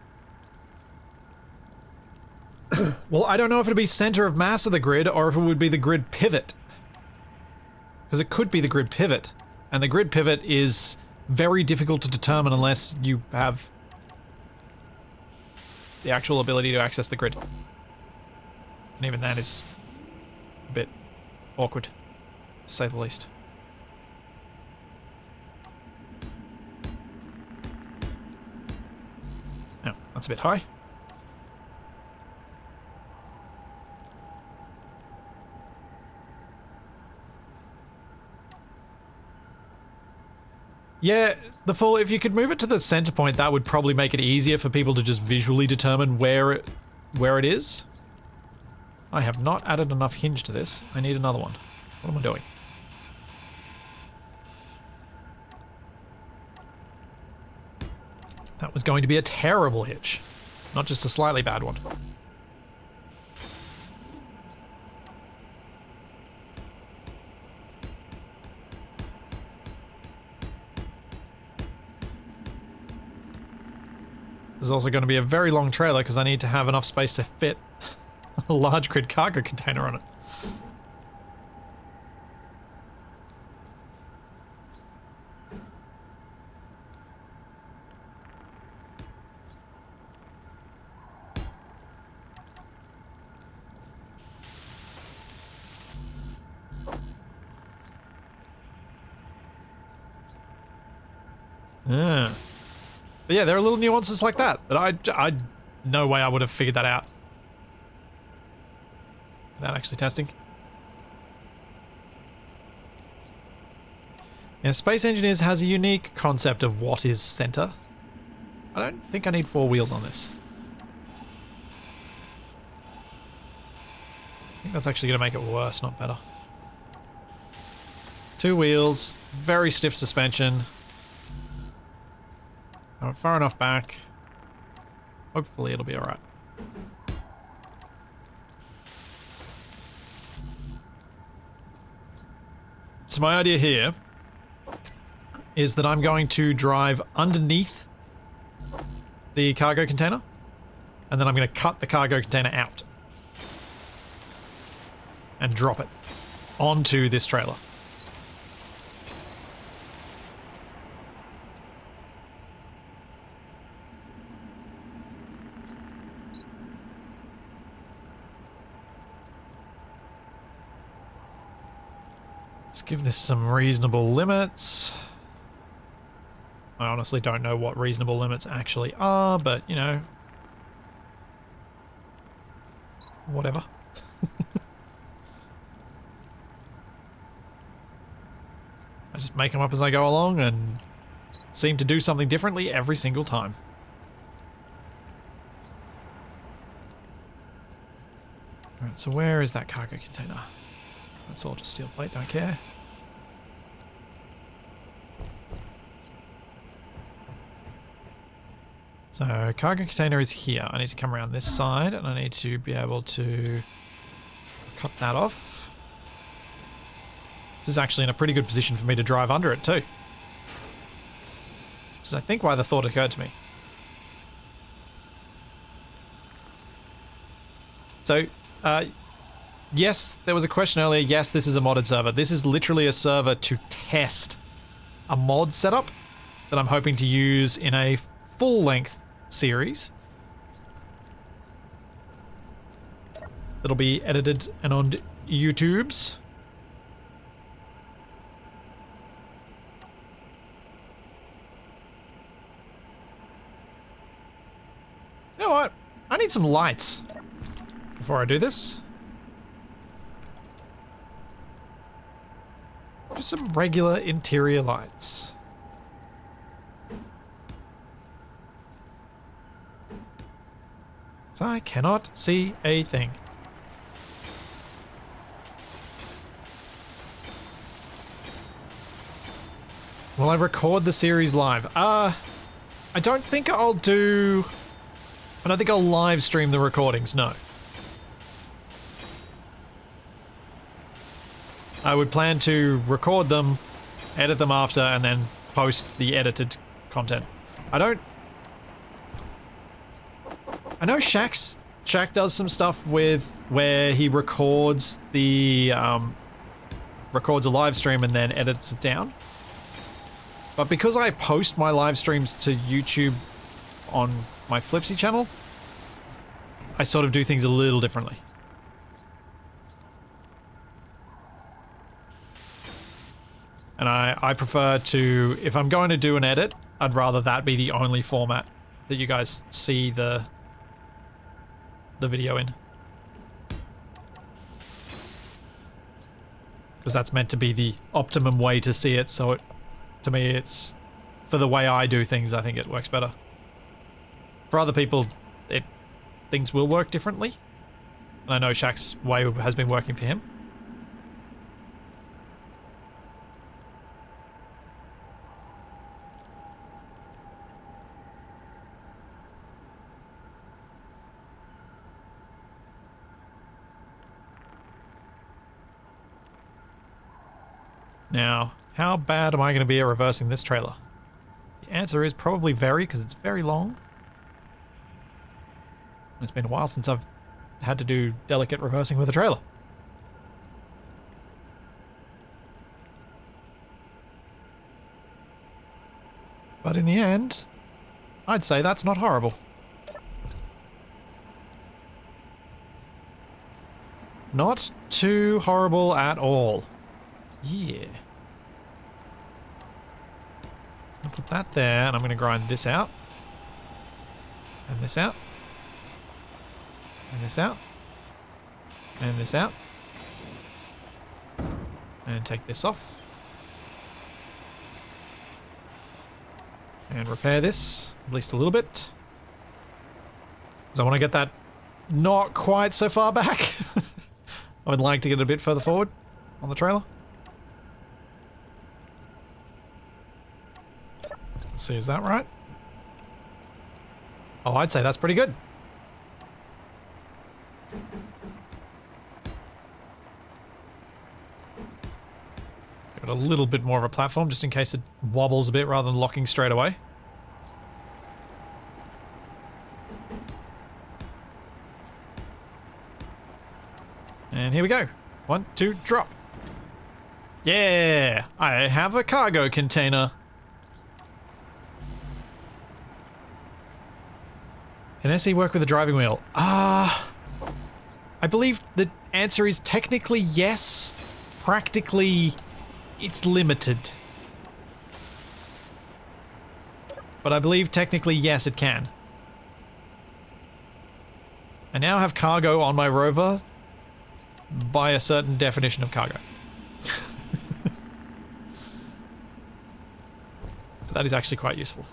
Well, I don't know if it'd be center of mass of the grid or if it would be the grid pivot. Because it could be the grid pivot. And the grid pivot is very difficult to determine unless you have the actual ability to access the grid. And even that is a bit awkward, to say the least. No, that's a bit high. Yeah, the Fool, if you could move it to the center point, that would probably make it easier for people to just visually determine where it is. I have not added enough hinge to this. I need another one. What am I doing? That was going to be a terrible hitch, not just a slightly bad one. There's also going to be a very long trailer because I need to have enough space to fit a large grid cargo container on it. Yeah. But yeah, there are little nuances like that I no way I would have figured that out without actually testing. Yeah, Space Engineers has a unique concept of what is center. I don't think I need 4 wheels on this. I think that's actually going to make it worse, not better. 2 wheels, very stiff suspension. Far enough back. Hopefully it'll be alright. So my idea here is that I'm going to drive underneath the cargo container, and then I'm going to cut the cargo container out and drop it onto this trailer. Let's give this some reasonable limits. I honestly don't know what reasonable limits actually are, but, you know, whatever. I just make them up as I go along and seem to do something differently every single time. Alright, so where is that cargo container? That's all just steel plate, don't care. So, cargo container is here. I need to come around this side, and I need to be able to cut that off. This is actually in a pretty good position for me to drive under it, too. Which is, I think, why the thought occurred to me. So, yes, there was a question earlier. Yes, this is a modded server. This is literally a server to test a mod setup that I'm hoping to use in a full-length series that'll be edited and on YouTube's. You know what? I need some lights before I do this. Just some regular interior lights. So I cannot see a thing. Will I record the series live? I don't think I'll do... I don't think I'll live stream the recordings, no. I would plan to record them, edit them after, and then post the edited content. I know Shaq does some stuff with where he records the records a live stream and then edits it down. But because I post my live streams to YouTube on my Flipsy channel, I sort of do things a little differently. And I prefer to, if I'm going to do an edit, I'd rather that be the only format that you guys see the video in. Because that's meant to be the optimum way to see it, so to me it's, for the way I do things, I think it works better. For other people, things will work differently. And I know Shaq's way has been working for him. Now, how bad am I going to be at reversing this trailer? The answer is probably very, because it's very long. It's been a while since I've had to do delicate reversing with a trailer. But in the end, I'd say that's not horrible. Not too horrible at all. Yeah. put that there, and I'm going to grind this out. And this out. And this out. And this out. And take this off. And repair this, at least a little bit. Because I want to get that not quite so far back. I would like to get it a bit further forward on the trailer. Let's see, is that right? Oh, I'd say that's pretty good. Got a little bit more of a platform just in case it wobbles a bit rather than locking straight away. And here we go. 1, 2, drop. Yeah, I have a cargo container. Can SE work with a driving wheel? I believe the answer is technically yes. Practically, it's limited. But I believe technically yes, it can. I now have cargo on my Rover by a certain definition of cargo. That is actually quite useful.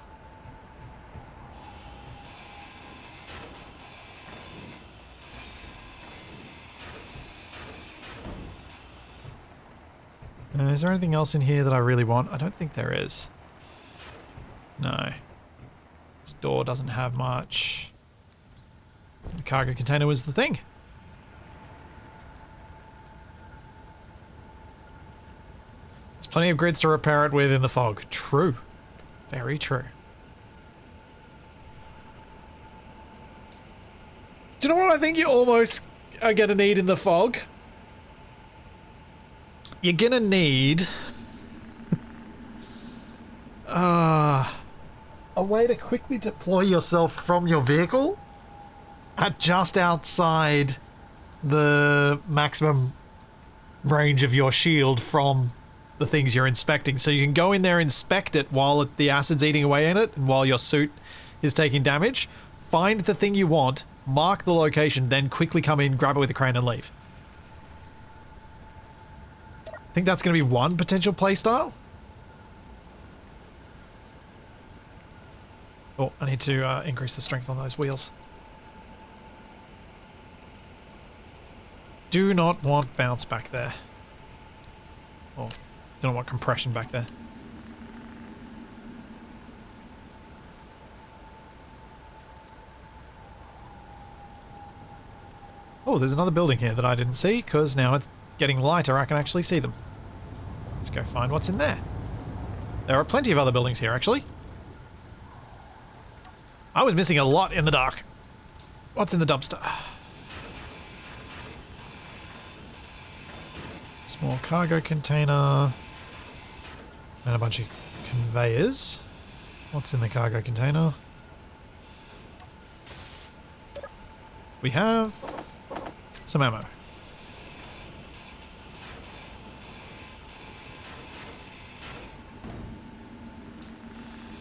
Is there anything else in here that I really want? I don't think there is. No. This door doesn't have much. The cargo container was the thing. There's plenty of grids to repair it with in the fog. True. Very true. Do you know what I think you almost are going to need in the fog? You're going to need a way to quickly deploy yourself from your vehicle at just outside the maximum range of your shield from the things you're inspecting. So you can go in there, inspect it while the acid's eating away in it and while your suit is taking damage. Find the thing you want, mark the location, then quickly come in, grab it with a crane and leave. I think that's going to be one potential playstyle. Oh, I need to increase the strength on those wheels. Do not want bounce back there. Oh, don't want compression back there. Oh, there's another building here that I didn't see, because now it's getting lighter, I can actually see them. Let's go find what's in there. There are plenty of other buildings here, actually. I was missing a lot in the dark. What's in the dumpster? Small cargo container. And a bunch of conveyors. What's in the cargo container? We have some ammo.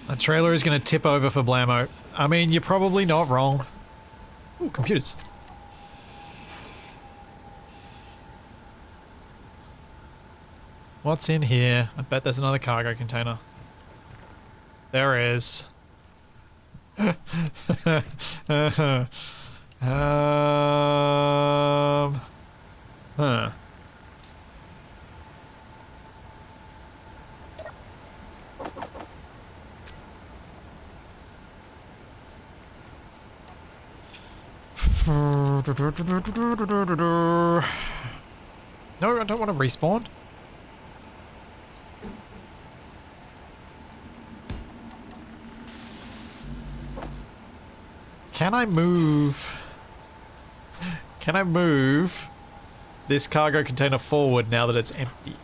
That trailer is going to tip over for blammo. I mean, you're probably not wrong. Ooh, computers. What's in here? I bet there's another cargo container. There is. Huh. No, I don't want to respawn. Can I move? Can I move this cargo container forward now that it's empty?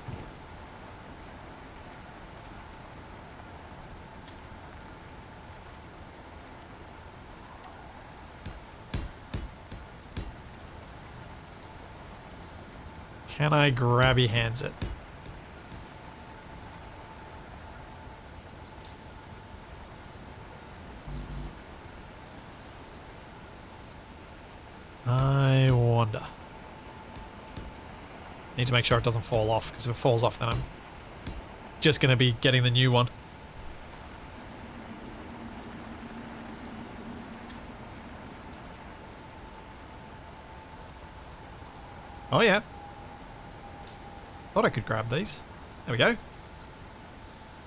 Can I grabby hands it? Need to make sure it doesn't fall off, because if it falls off then I'm just going to be getting the new one. Oh yeah. Thought I could grab these. There we go.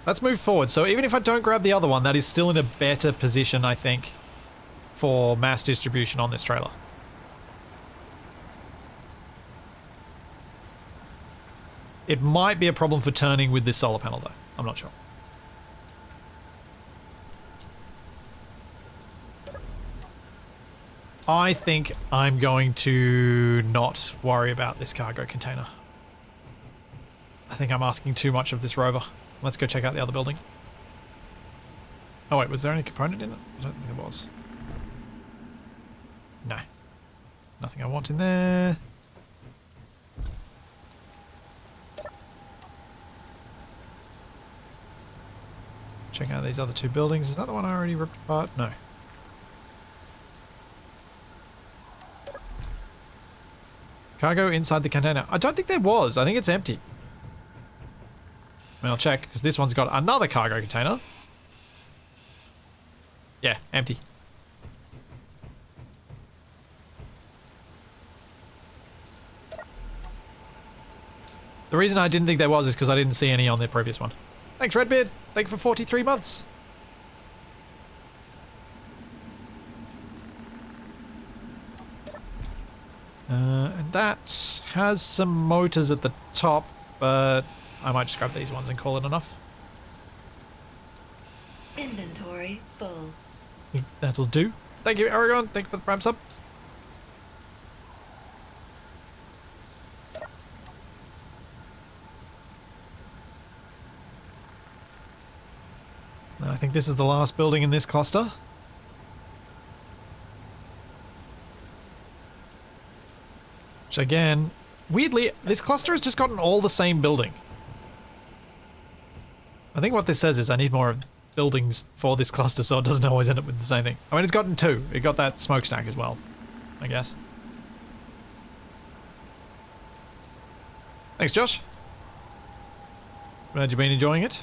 Let's move forward. So even if I don't grab the other one, that is still in a better position, I think, for mass distribution on this trailer. It might be a problem for turning with this solar panel, though. I'm not sure. I think I'm going to not worry about this cargo container. I think I'm asking too much of this rover. Let's go check out the other building. Oh wait, was there any component in it? I don't think there was. No. Nothing I want in there. Check out these other two buildings. Is that the one I already ripped apart? No. Cargo inside the container. I don't think there was. I think it's empty. I mean, I'll check, because this one's got another cargo container. Yeah, empty. The reason I didn't think there was is because I didn't see any on the previous one. Thanks, Redbeard. Thank you for 43 months. And that has some motors at the top, but I might just grab these ones and call it enough. Inventory full. That'll do. Thank you, Aragon. Thank you for the ramps up. I think this is the last building in this cluster. Which again, weirdly, this cluster has just gotten all the same building. I think what this says is I need more buildings for this cluster so it doesn't always end up with the same thing. I mean, it's gotten two. It got that smokestack as well, I guess. Thanks, Josh. Glad you've been enjoying it.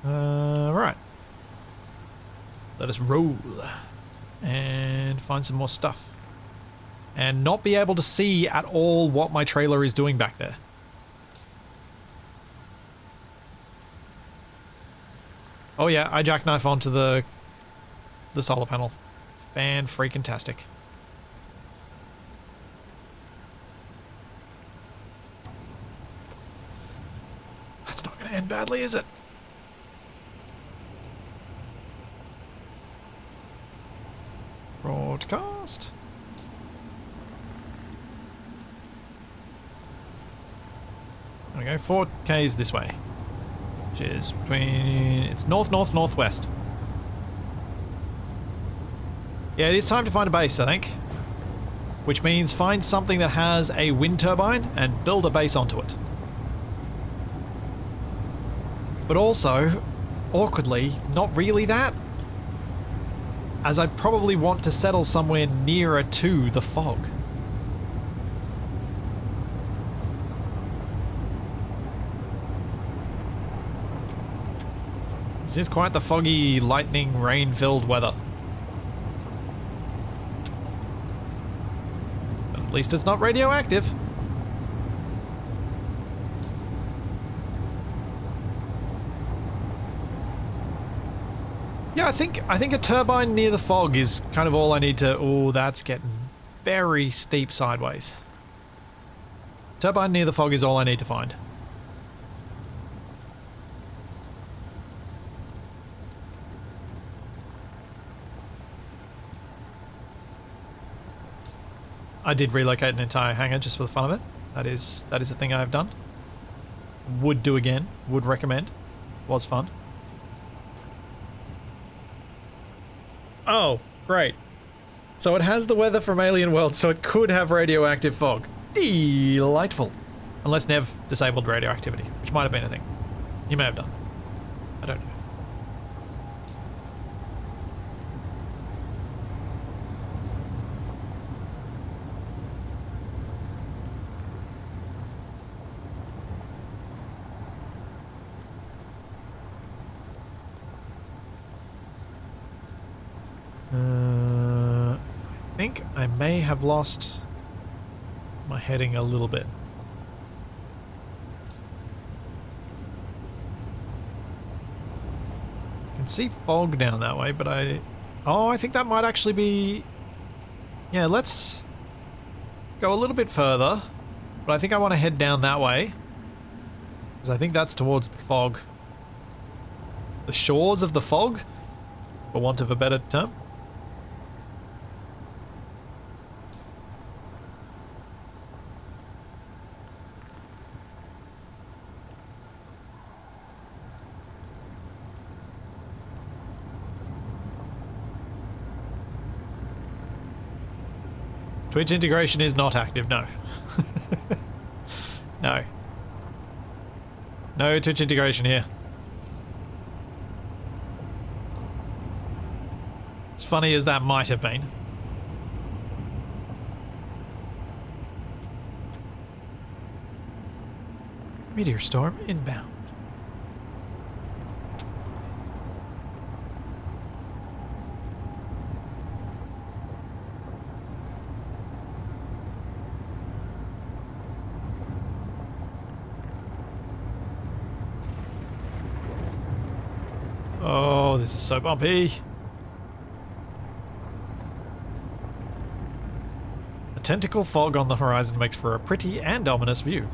Right. Let us roll and find some more stuff. And not be able to see at all what my trailer is doing back there. Oh yeah, I jackknife onto the solar panel. Fan-freaking-tastic. That's not going to end badly, is it? Broadcast. There we go, 4K's this way. Which is between... it's north-north-northwest. Yeah, it is time to find a base, I think. Which means find something that has a wind turbine and build a base onto it. But also, awkwardly, not really that. As I probably want to settle somewhere nearer to the fog. This is quite the foggy, lightning, rain-filled weather. But at least it's not radioactive. Yeah, I think a turbine near the fog is kind of all I need to... oh, that's getting very steep sideways. Turbine near the fog is all I need to find. I did relocate an entire hangar just for the fun of it. That is a thing I have done. Would do again. Would recommend. Was fun. Oh, great. So it has the weather from Alien World, so it could have radioactive fog. Delightful. Unless Nev disabled radioactivity, which might have been a thing. He may have done. I don't know. I think I may have lost my heading a little bit. I can see fog down that way, but I think that might actually be... Yeah, let's go a little bit further, but I think I want to head down that way, because I think that's towards the fog. The shores of the fog, for want of a better term. Twitch integration is not active, no. No. No Twitch integration here. As funny as that might have been. Meteor storm inbound. Oh, this is so bumpy. A tentacle fog on the horizon makes for a pretty and ominous view.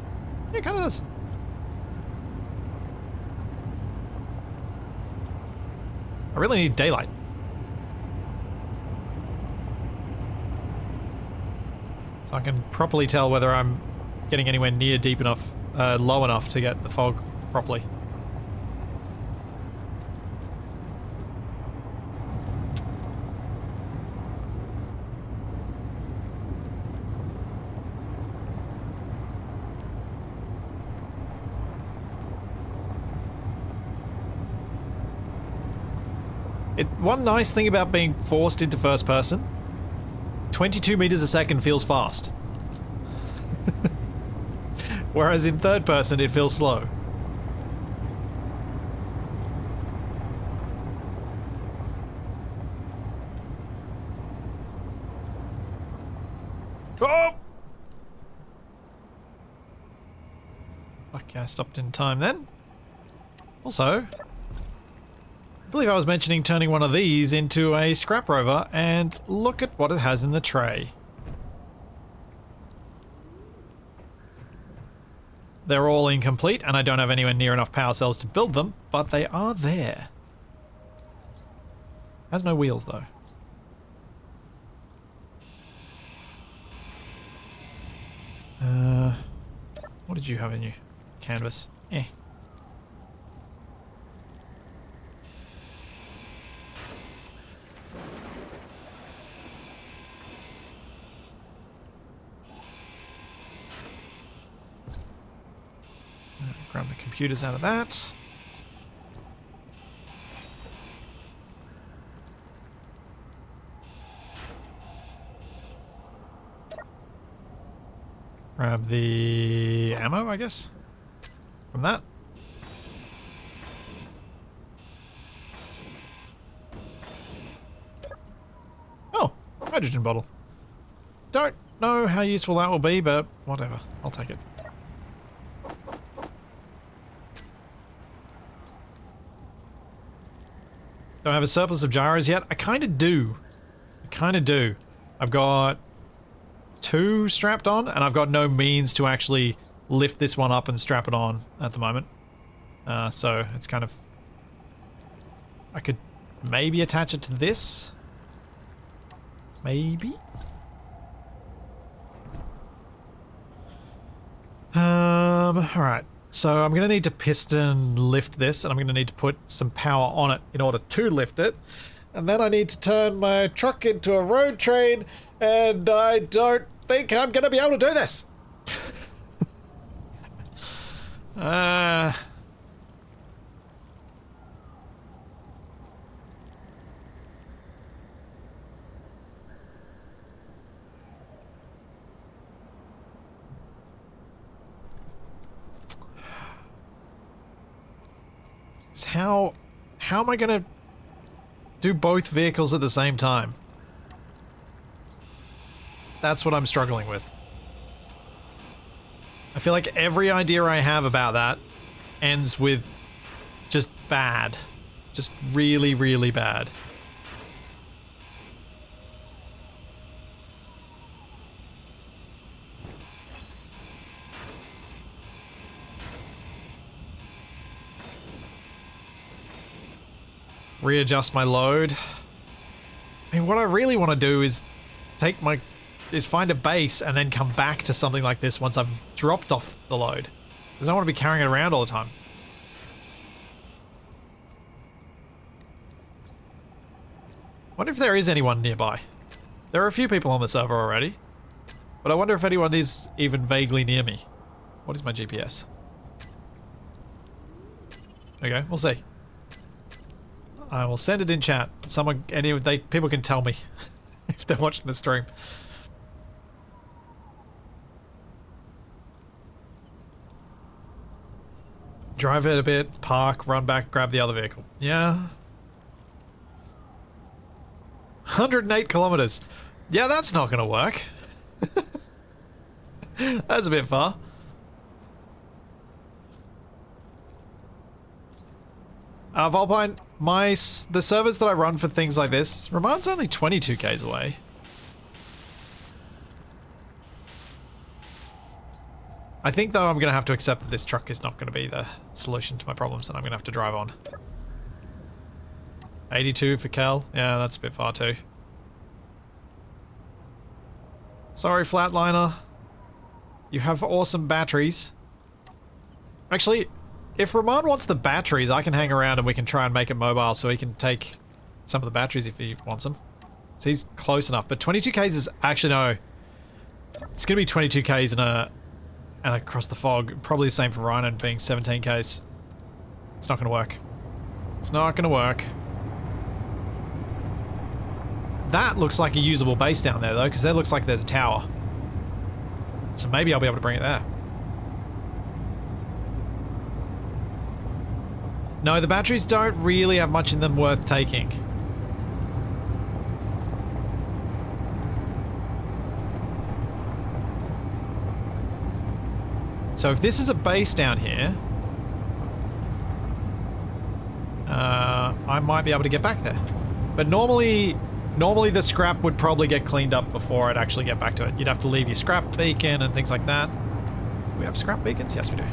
Yeah, it kind of does. I really need daylight. So I can properly tell whether I'm getting anywhere near deep enough, low enough to get the fog properly. One nice thing about being forced into first person, 22 meters a second feels fast. Whereas in third person it feels slow. Oh! Okay, I stopped in time then. Also, I believe I was mentioning turning one of these into a scrap rover, and look at what it has in the tray. They're all incomplete, and I don't have anywhere near enough power cells to build them, but they are there. Has no wheels though. What did you have in your canvas? Eh. Grab the computers out of that. Grab the ammo, I guess, from that. Oh, hydrogen bottle. Don't know how useful that will be, but whatever. I'll take it. Don't have a surplus of gyros yet? I kind of do. I kind of do. I've got 2 strapped on, and I've got no means to actually lift this one up and strap it on at the moment. So it's kind of... I could maybe attach it to this. Maybe? Alright. So I'm going to need to piston lift this, and I'm going to need to put some power on it in order to lift it. And then I need to turn my truck into a road train, and I don't think I'm going to be able to do this. How am I gonna do both vehicles at the same time. That's what I'm struggling with. I feel like every idea I have about that ends with just bad. Just really, really bad. Readjust my load. I mean, what I really want to do is find a base and then come back to something like this once I've dropped off the load. Because I don't want to be carrying it around all the time. Wonder if there is anyone nearby. There are a few people on the server already, but I wonder if anyone is even vaguely near me. What is my GPS? Okay, we'll see. I will send it in chat. People can tell me if they're watching the stream. Drive it a bit, park, run back, grab the other vehicle. Yeah. 108 kilometers. Yeah, that's not going to work. That's a bit far. Volpine, the servers that I run for things like this, Ramon's only 22 k's away. I think though I'm going to have to accept that this truck is not going to be the solution to my problems and I'm going to have to drive on. 82 for Cal. Yeah, that's a bit far too. Sorry, Flatliner. You have awesome batteries. Actually, if Ramon wants the batteries, I can hang around and we can try and make it mobile so he can take some of the batteries if he wants them. So he's close enough. But 22k's is... Actually, no. It's going to be 22k's and across the fog. Probably the same for Rhino being 17k's. It's not going to work. It's not going to work. That looks like a usable base down there, though, because there looks like there's a tower. So maybe I'll be able to bring it there. No, the batteries don't really have much in them worth taking. So if this is a base down here, I might be able to get back there. But normally the scrap would probably get cleaned up before I'd actually get back to it. You'd have to leave your scrap beacon and things like that. Do we have scrap beacons? Yes, we do.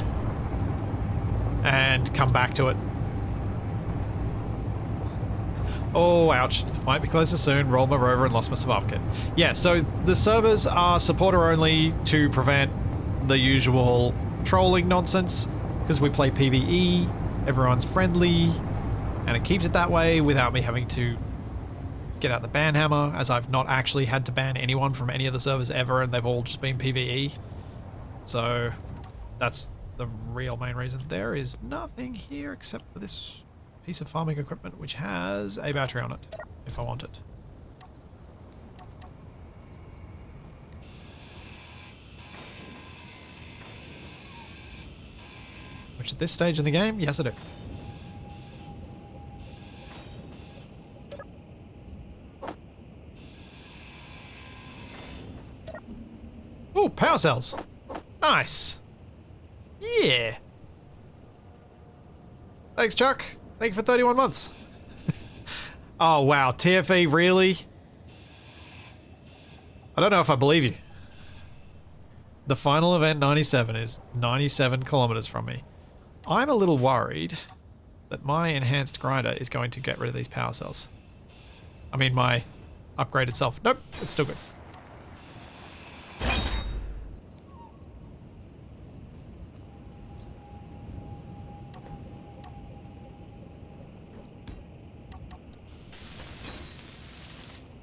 And come back to it. Oh, ouch. Might be closer soon. Rolled my Rover and lost my survival kit. Yeah, so the servers are supporter only to prevent the usual trolling nonsense, because we play PvE, everyone's friendly, and it keeps it that way without me having to get out the ban hammer, as I've not actually had to ban anyone from any of the servers ever, and they've all just been PvE. So that's the real main reason. There is nothing here except for this piece of farming equipment which has a battery on it, if I want it. Which at this stage in the game, yes I do. Oh, power cells. Nice. Yeah. Thanks, Chuck. Thank you for 31 months. Oh, wow. TFE, really? I don't know if I believe you. The final event 97 is 97 kilometers from me. I'm a little worried that my enhanced grinder is going to get rid of these power cells. I mean, my upgraded self. Nope, it's still good.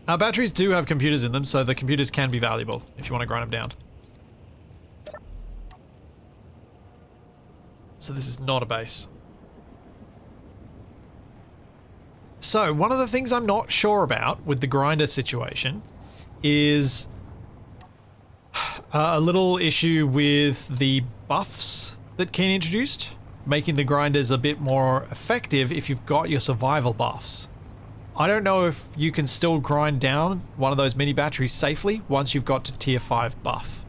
Our batteries do have computers in them, so the computers can be valuable if you want to grind them down. So this is not a base. So one of the things I'm not sure about with the grinder situation is a little issue with the buffs that Keen introduced, making the grinders a bit more effective if you've got your survival buffs. I don't know if you can still grind down one of those mini batteries safely once you've got to tier 5 buff.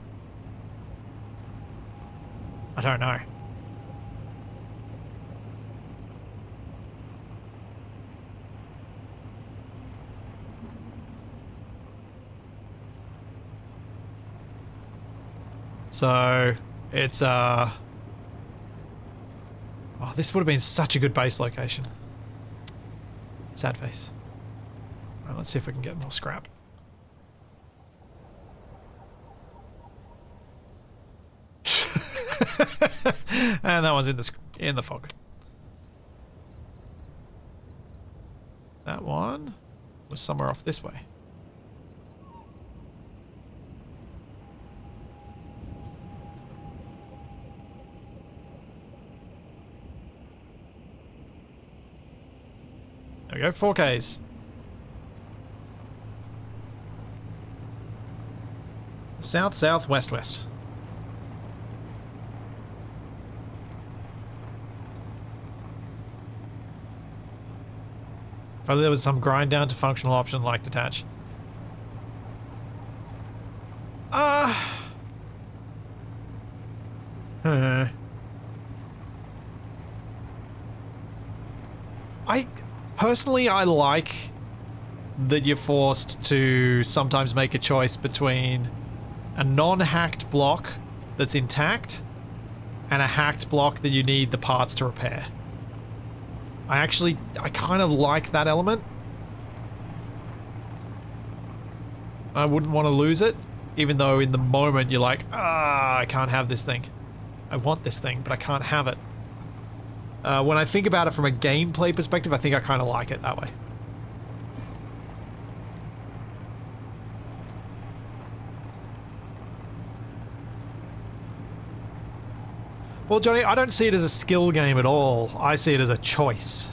I don't know. So, it's, oh, this would have been such a good base location. Sad face. Alright, let's see if we can get more scrap. And that one's in the fog. That one was somewhere off this way. There we go, 4Ks. South, south, west, west. If only there was some grind down to functional option like detach. Personally, I like that you're forced to sometimes make a choice between a non-hacked block that's intact and a hacked block that you need the parts to repair. I kind of like that element. I wouldn't want to lose it, even though in the moment you're like, I can't have this thing. I want this thing, but I can't have it. When I think about it from a gameplay perspective, I think I kind of like it that way. Well, Johnny, I don't see it as a skill game at all. I see it as a choice.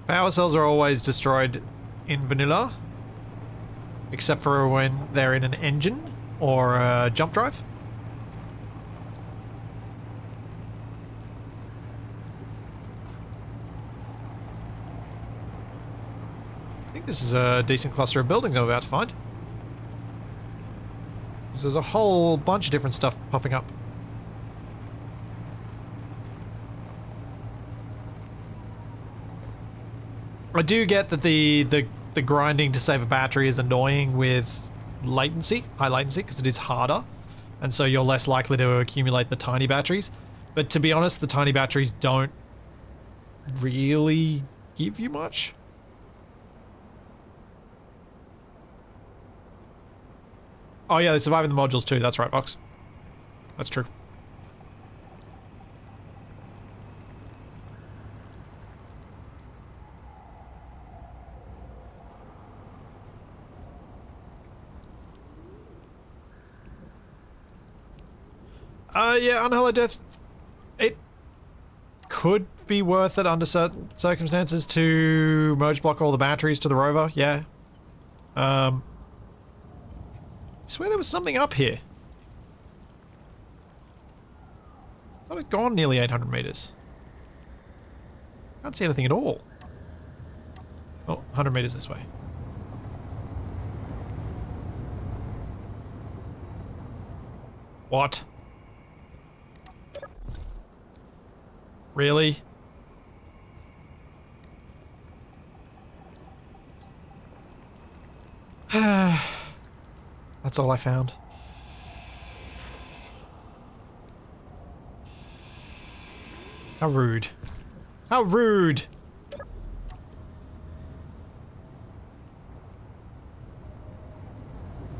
Power cells are always destroyed in vanilla, except for when they're in an engine or a jump drive. I think this is a decent cluster of buildings I'm about to find. There's a whole bunch of different stuff popping up. I do get that the grinding to save a battery is annoying with latency, high latency, because it is harder, and so you're less likely to accumulate the tiny batteries. But to be honest, the tiny batteries don't really give you much. Oh yeah, they survive in the modules too, that's right, Vox. That's true. Yeah, Unhallowed Death, it could be worth it under certain circumstances to merge block all the batteries to the Rover, yeah. I swear there was something up here. I thought it'd gone nearly 800 meters. Can't see anything at all. Oh, 100 meters this way. What? Really? That's all I found. How rude. How rude!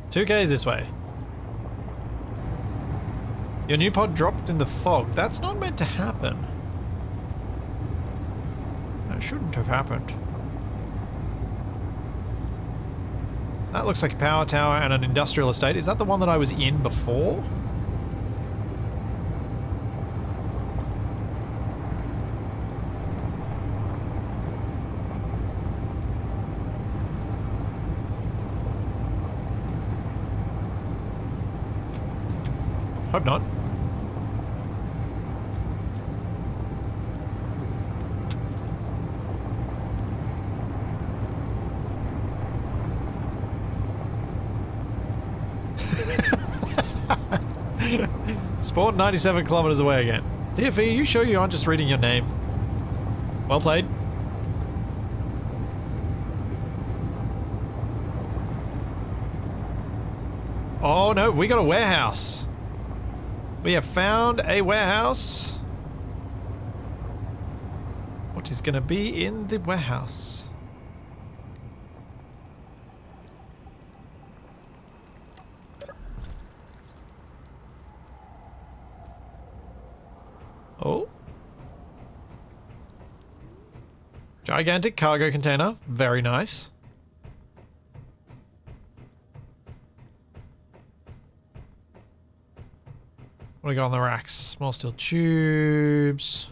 Two Ks this way. Your new pod dropped in the fog. That's not meant to happen. That shouldn't have happened. That looks like a power tower and an industrial estate. Is that the one that I was in before? Hope not. Spawn 97 kilometers away again. DFE, are you sure you aren't just reading your name? Well played. Oh no, we got a warehouse. We have found a warehouse. What is going to be in the warehouse? Oh. Gigantic cargo container. Very nice. What do we got on the racks? Small steel tubes.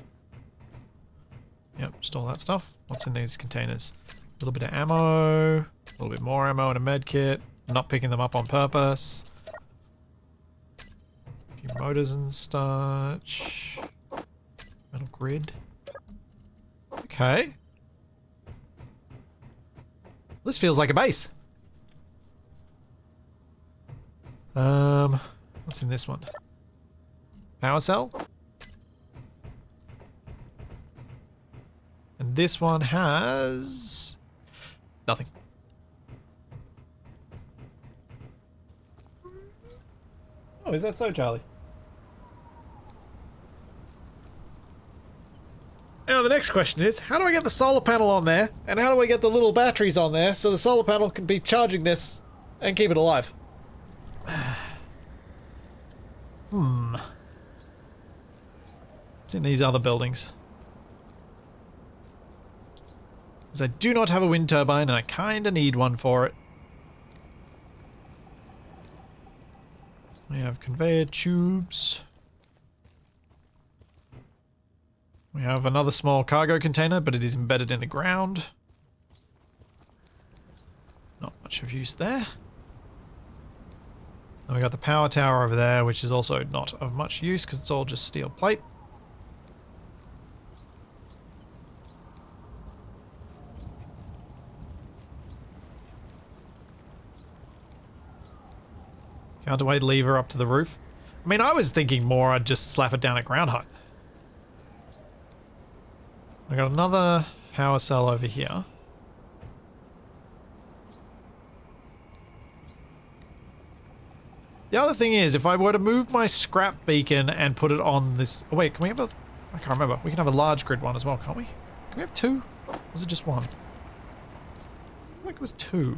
Yep, just all that stuff. What's in these containers? A little bit of ammo. A little bit more ammo and a med kit. I'm not picking them up on purpose. A few motors and such. Metal grid. Okay. This feels like a base. What's in this one? Power cell. And this one has nothing. Oh, is that so, Charlie? Now the next question is, how do I get the solar panel on there? And how do I get the little batteries on there so the solar panel can be charging this and keep it alive? It's in these other buildings. Because I do not have a wind turbine and I kinda need one for it. We have conveyor tubes. We have another small cargo container, but it is embedded in the ground. Not much of use there. Then we got the power tower over there, which is also not of much use because it's all just steel plate. Counterweight lever up to the roof. I mean, I was thinking more I'd just slap it down at ground height. I got another power cell over here. The other thing is, if I were to move my scrap beacon and put it on this... Oh wait, can we have a... I can't remember. We can have a large grid one as well, can't we? Can we have two? Or was it just one? I feel like it was two.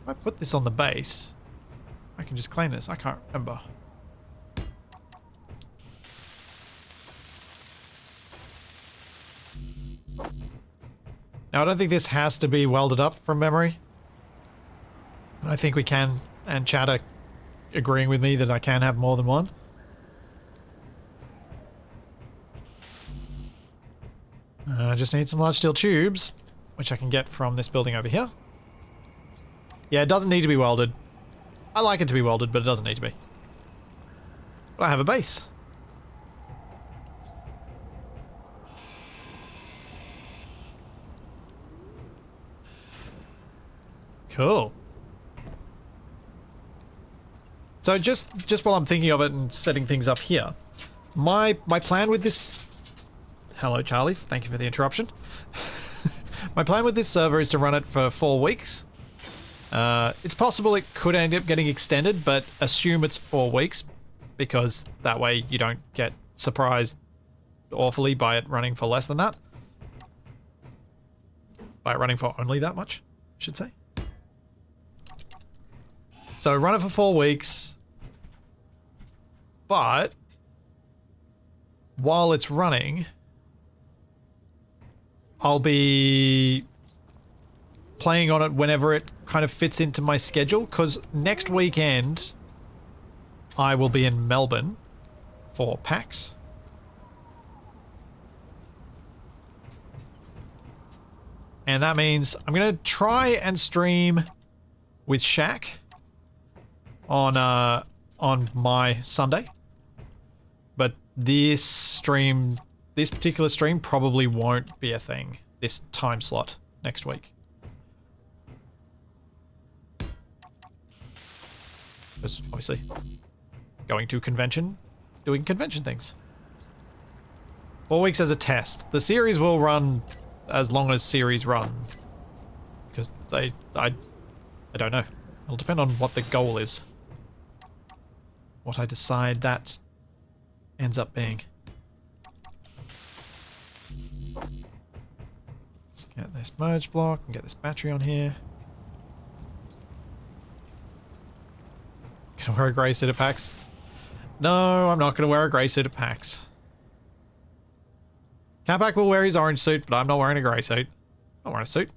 If I put this on the base, I can just claim this. I can't remember. Now, I don't think this has to be welded up from memory. I think we can, and Chad are agreeing with me that I can have more than one. I just need some large steel tubes, which I can get from this building over here. Yeah, it doesn't need to be welded. I like it to be welded, but it doesn't need to be. But I have a base. Cool. So just while I'm thinking of it and setting things up here, my plan with this... Hello, Charlie. Thank you for the interruption. My plan with this server is to run it for 4 weeks. It's possible it could end up getting extended, but assume it's 4 weeks, because that way you don't get surprised awfully by it running for less than that. By it running for only that much, I should say. So run it for 4 weeks, but while it's running, I'll be playing on it whenever it kind of fits into my schedule, because next weekend I will be in Melbourne for PAX. And that means I'm going to try and stream with Shaq on my Sunday. But this particular stream probably won't be a thing, this time slot next week. Because obviously, going to convention, doing convention things. 4 weeks as a test. The series will run as long as series run. Because I don't know. It'll depend on what the goal is. What I decide that ends up being. Let's get this merge block and get this battery on here. Gonna wear a grey suit at PAX? No, I'm not gonna wear a grey suit at PAX. Capac will wear his orange suit, but I'm not wearing a grey suit. I'm wearing a suit.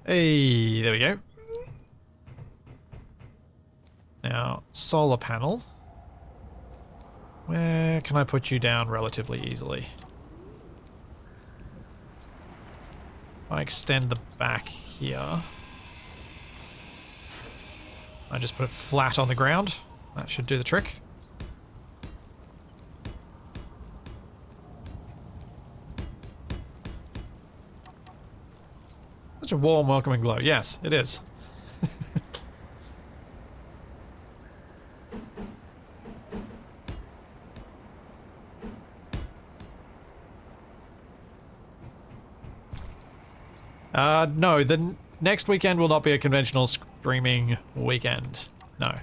Hey, there we go. Now, solar panel. Where can I put you down relatively easily? If I extend the back here, I just put it flat on the ground. That should do the trick. Such a warm, welcoming glow. Yes, it is. No, the next weekend will not be a conventional streaming weekend. No.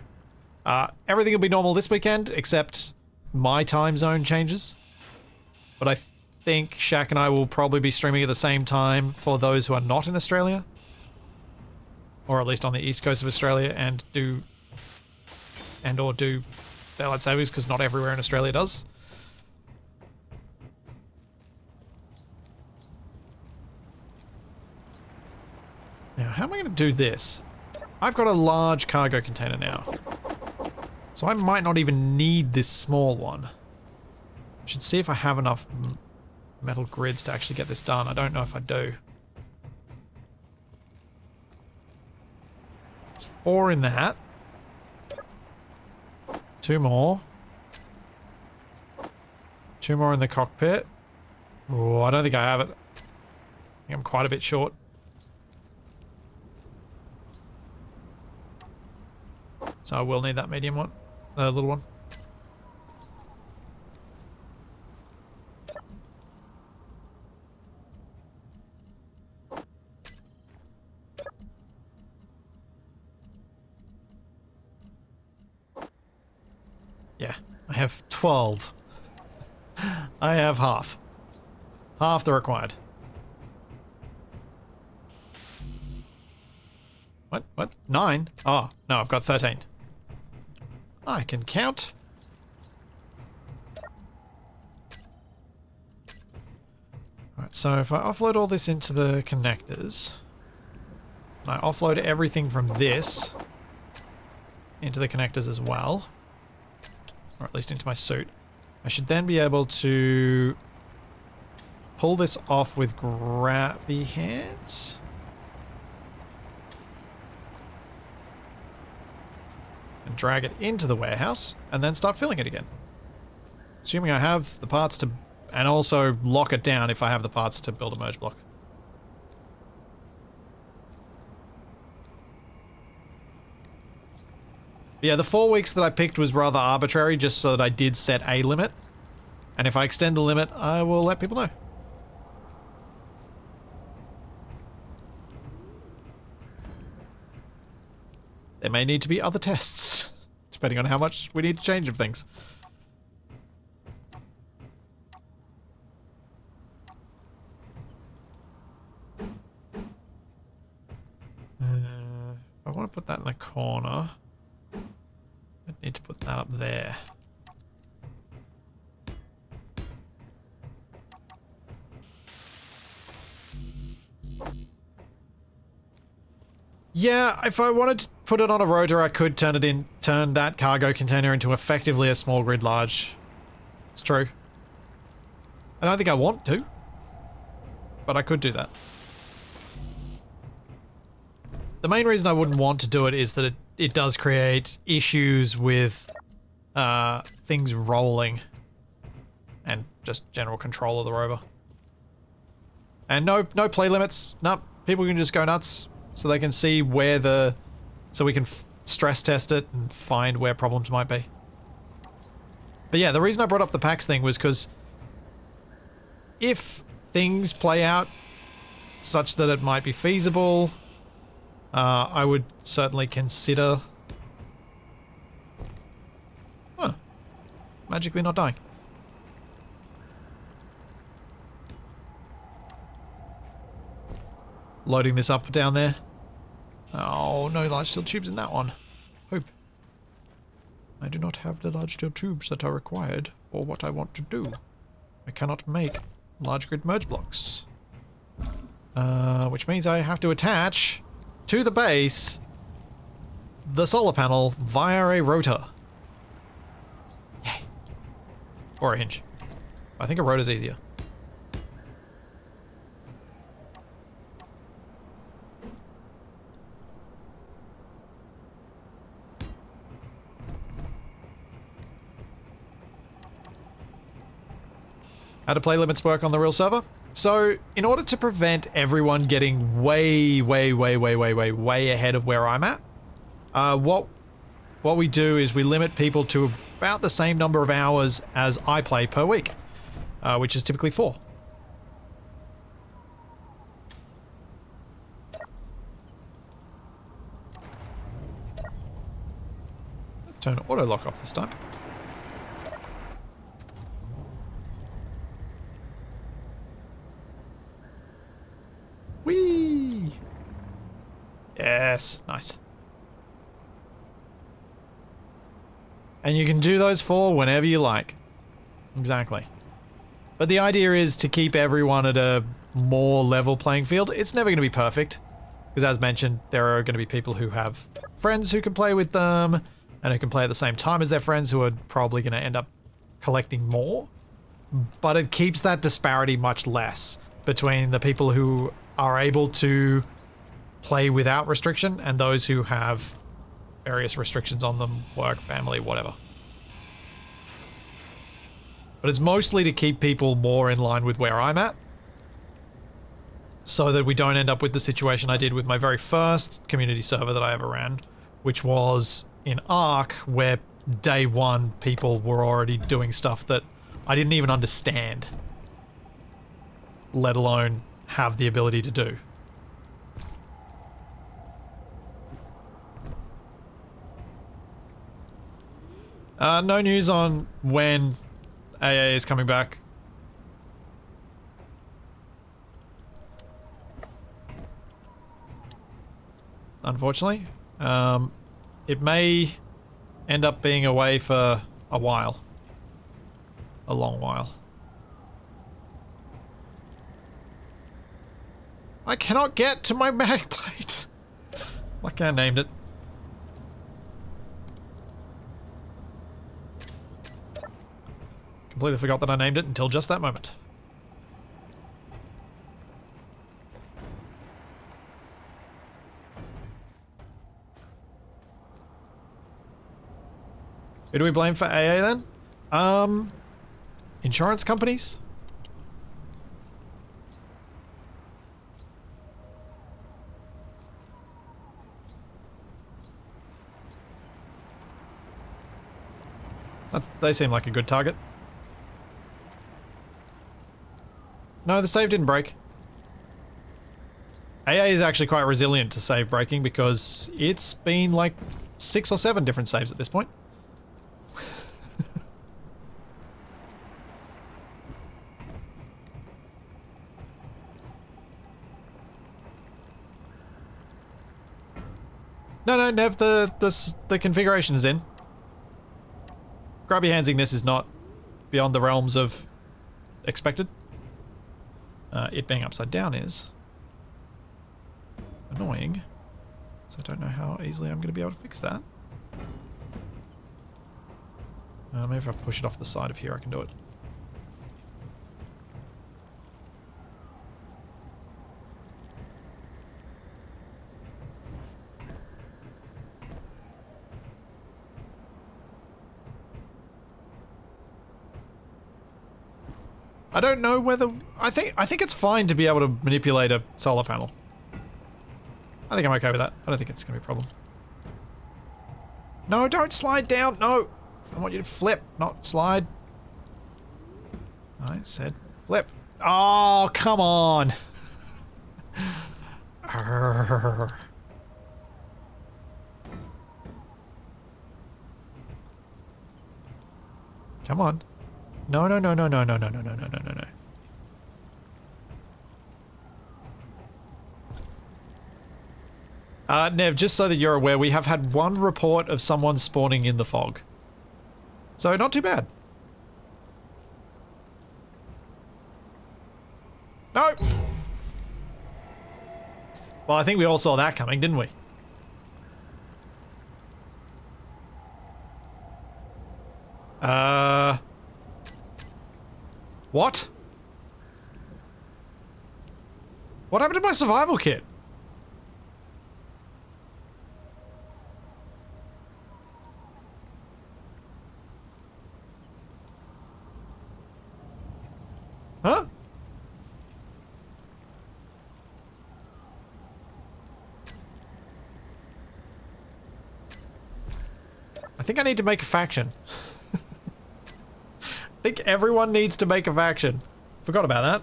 Everything will be normal this weekend, except my time zone changes. But I think Shaq and I will probably be streaming at the same time for those who are not in Australia. Or at least on the east coast of Australia, and do daylight savings, because not everywhere in Australia does. Now, how am I going to do this? I've got a large cargo container now. So I might not even need this small one. I should see if I have enough metal grids to actually get this done. I don't know if I do. It's 4 in that. 2 more. 2 more in the cockpit. Oh, I don't think I have it. I think I'm quite a bit short. So I will need that medium one, the little one. Yeah, I have 12. I have half. Half the required. What? What? 9? Oh, no, I've got 13. I can count. Alright, so if I offload all this into the connectors, and I offload everything from this into the connectors as well, or at least into my suit, I should then be able to pull this off with grabby hands. And drag it into the warehouse, and then start filling it again. Assuming I have the parts to... and also lock it down if I have the parts to build a merge block. But yeah, the 4 weeks that I picked was rather arbitrary, just so that I did set a limit. And if I extend the limit, I will let people know. There may need to be other tests, depending on how much we need to change of things. If I want to put that in the corner, I need to put that up there. Yeah, if I wanted to put it on a rotor, I could turn that cargo container into effectively a small grid large. It's true. I don't think I want to, but I could do that. The main reason I wouldn't want to do it is that it does create issues with things rolling and just general control of the rover. And no play limits. No, people can just go nuts. So they can see where so we can stress test it and find where problems might be. But yeah, the reason I brought up the PAX thing was because if things play out such that it might be feasible, I would certainly consider... Huh. Magically not dying. Loading this up down there. Oh, no large steel tubes in that one. Hope. I do not have the large steel tubes that are required for what I want to do. I cannot make large grid merge blocks. Which means I have to attach to the base the solar panel via a rotor. Yay. Or a hinge. I think a rotor's easier. How do play limits work on the real server? So, in order to prevent everyone getting way ahead of where I'm at, what we do is we limit people to about the same number of hours as I play per week, which is typically 4. Let's turn auto lock off this time. Whee! Yes, nice. And you can do those 4 whenever you like. Exactly. But the idea is to keep everyone at a more level playing field. It's never going to be perfect, because as mentioned, there are going to be people who have friends who can play with them, and who can play at the same time as their friends, who are probably going to end up collecting more. But it keeps that disparity much less between the people who are able to play without restriction and those who have various restrictions on them, work, family, whatever. But it's mostly to keep people more in line with where I'm at, so that we don't end up with the situation I did with my very first community server that I ever ran, which was in Ark, where day 1 people were already doing stuff that I didn't even understand, let alone have the ability to do. No news on when AA is coming back. Unfortunately. It may end up being away for a while. A long while. I cannot get to my mag plate. Like I named it. Completely forgot that I named it until just that moment. Who do we blame for AA then? Insurance companies? They seem like a good target. No, the save didn't break. AA is actually quite resilient to save breaking because it's been like 6 or 7 different saves at this point. No, Nev, the configuration is in. Grubby handsing this is not beyond the realms of expected. It being upside down is annoying. So I don't know how easily I'm going to be able to fix that. Maybe if I push it off the side of here, I can do it. I don't know whether... I think it's fine to be able to manipulate a solar panel. I think I'm okay with that. I don't think it's going to be a problem. No, don't slide down. No. I want you to flip, not slide. I said flip. Oh, come on. Arrgh. Come on. No, no, no, no, no, no, no, no, no, no, no, no. Nev, just so that you're aware, we have had one report of someone spawning in the fog. So, not too bad. No! Well, I think we all saw that coming, didn't we? What? What happened to my survival kit? Huh? I think I need to make a faction. I think everyone needs to make a faction. Forgot about that.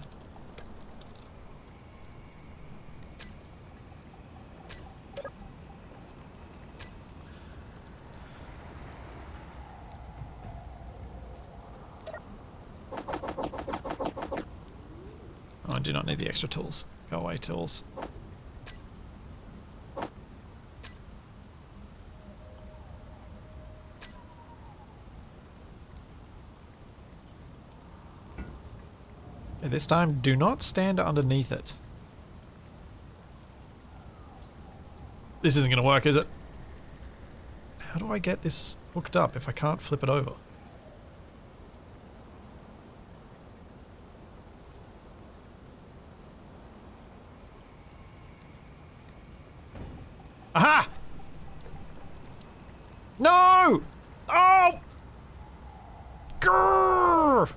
Oh, I do not need the extra tools. Go away, tools. Okay, this time, do not stand underneath it. This isn't going to work, is it? How do I get this hooked up if I can't flip it over? Aha! No! Oh! Grrr!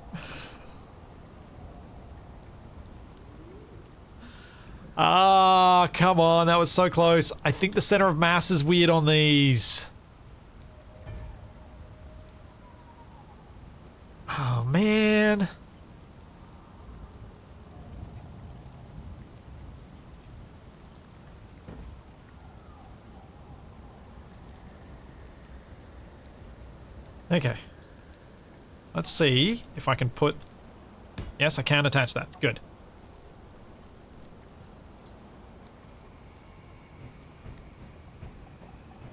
Ah, come on, that was so close. I think the center of mass is weird on these. Oh, man. Okay. Let's see if I can put... Yes, I can attach that. Good.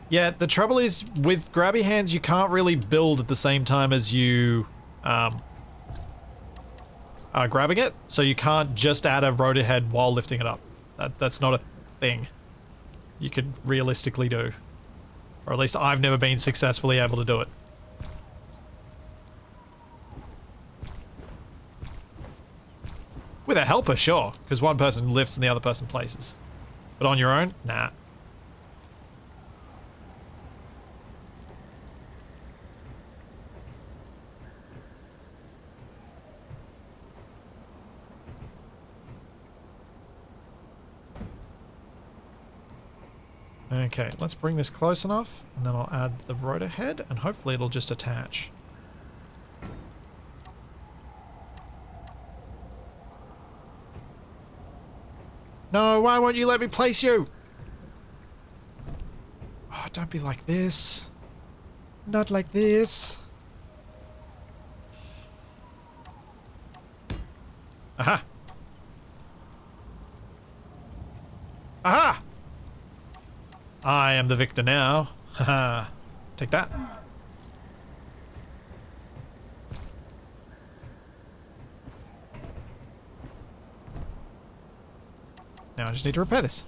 Yeah, the trouble is, with grabby hands, you can't really build at the same time as you are grabbing it, so you can't just add a rotor head while lifting it up. That's not a thing you could realistically do. Or at least I've never been successfully able to do it. With a helper, sure, because one person lifts and the other person places. But on your own, nah. Okay, let's bring this close enough, and then I'll add the rotor head, and hopefully it'll just attach. No, why won't you let me place you? Oh, don't be like this. Not like this. Aha! Aha! I am the victor now. Haha. Take that. Now I just need to repair this.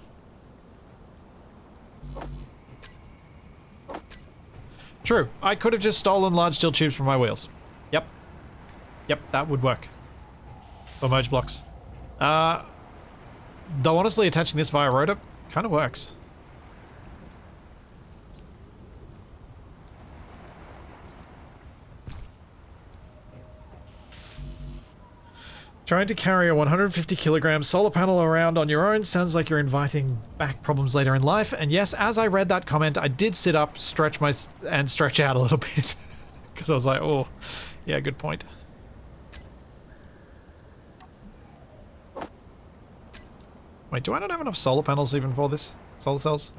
True. I could have just stolen large steel tubes from my wheels. Yep. Yep, that would work. For merge blocks. Though honestly, attaching this via rotor kind of works. Trying to carry a 150 kilogram solar panel around on your own sounds like you're inviting back problems later in life. And yes, as I read that comment, I did sit up, stretch out a little bit. Because I was like, oh, yeah, good point. Wait, do I not have enough solar panels even for this? Solar cells?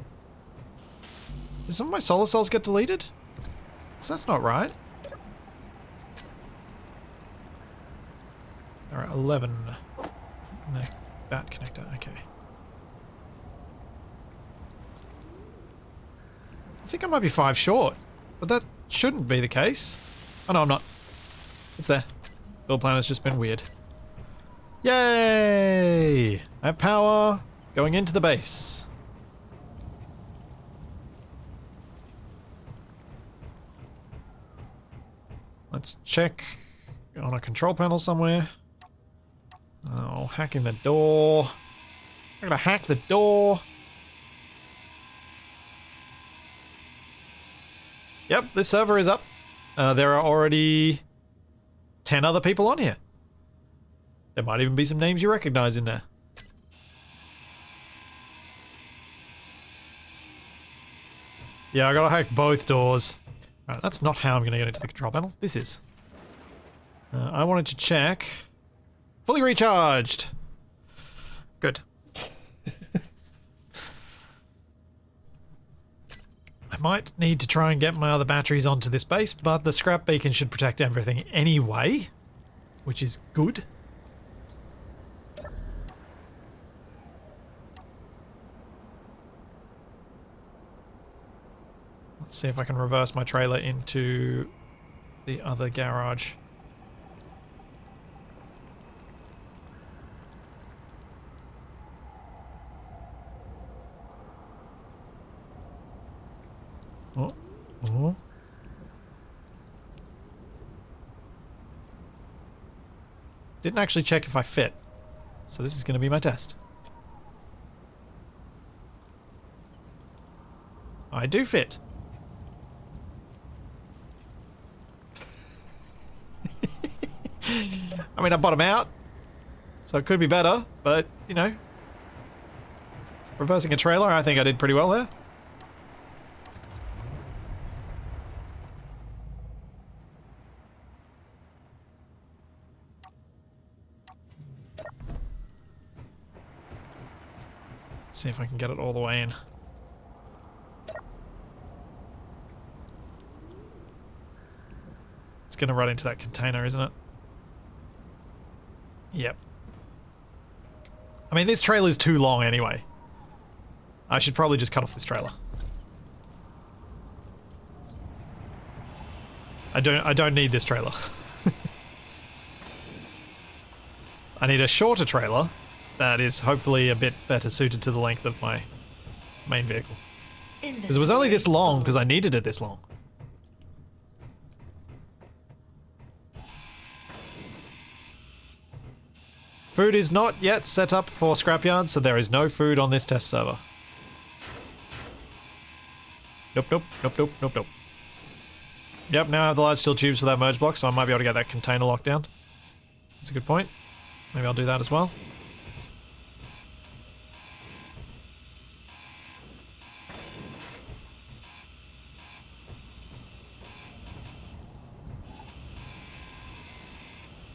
Did some of my solar cells get deleted? So that's not right. Alright, 11. No, that connector, okay. I think I might be 5 short, but that shouldn't be the case. Oh no, I'm not. It's there. Build plan has just been weird. Yay! I have power going into the base. Let's check on a control panel somewhere. Oh, hacking the door. I'm gonna hack the door. Yep, this server is up. There are already 10 other people on here. There might even be some names you recognize in there. Yeah, I gotta hack both doors. Alright, that's not how I'm gonna get into the control panel. This is. I wanted to check. Fully recharged. Good. I might need to try and get my other batteries onto this base, but the scrap beacon should protect everything anyway, which is good. Let's see if I can reverse my trailer into the other garage. Oh, oh. Didn't actually check if I fit. So this is going to be my test. I do fit. I mean, I bottom out, so it could be better, but, you know. Reversing a trailer, I think I did pretty well there. Let's see if I can get it all the way in. It's gonna run into that container, isn't it? Yep. I mean, this trailer's too long anyway. I should probably just cut off this trailer. I don't need this trailer. I need a shorter trailer that is hopefully a bit better suited to the length of my main vehicle. Because it was only this long because I needed it this long. Food is not yet set up for Scrapyard, so there is no food on this test server. Nope, nope, nope, nope, nope, nope. Yep, now I have the large steel tubes for that merge block, so I might be able to get that container locked down. That's a good point. Maybe I'll do that as well.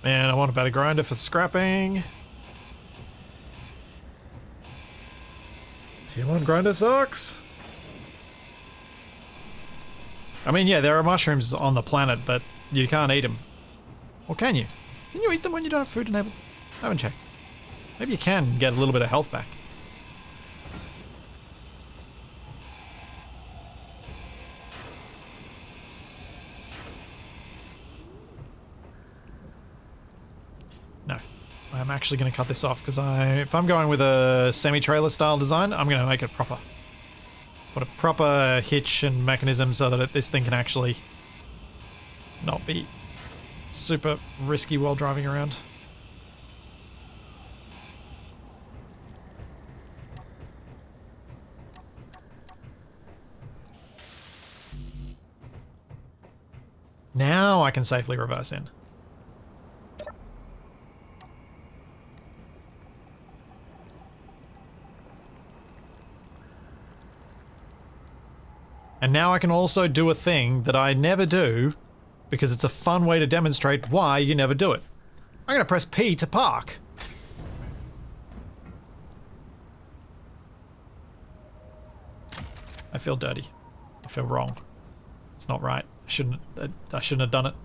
Man, I want a better grinder for scrapping. Tier 1 grinder sucks. I mean, yeah, there are mushrooms on the planet, but you can't eat them. Or can you? Can you eat them when you don't have food enabled? I haven't checked. Maybe you can get a little bit of health back. No. I'm actually going to cut this off because if I'm going with a semi-trailer style design, I'm going to make it proper. Put a proper hitch and mechanism so that this thing can actually not be super risky while driving around. Now I can safely reverse in. And now I can also do a thing that I never do because it's a fun way to demonstrate why you never do it. I'm going to press P to park. I feel dirty. I feel wrong. It's not right. I shouldn't have done it.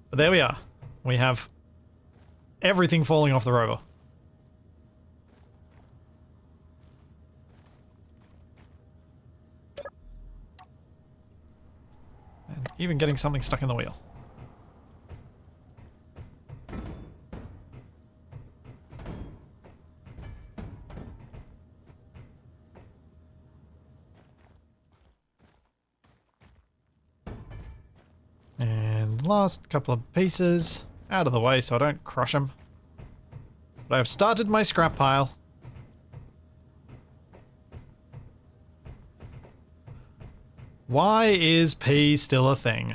But there we are. We have everything falling off the Rover. And even getting something stuck in the wheel. And last couple of pieces out of the way so I don't crush them. But I've started my scrap pile. Why is P still a thing?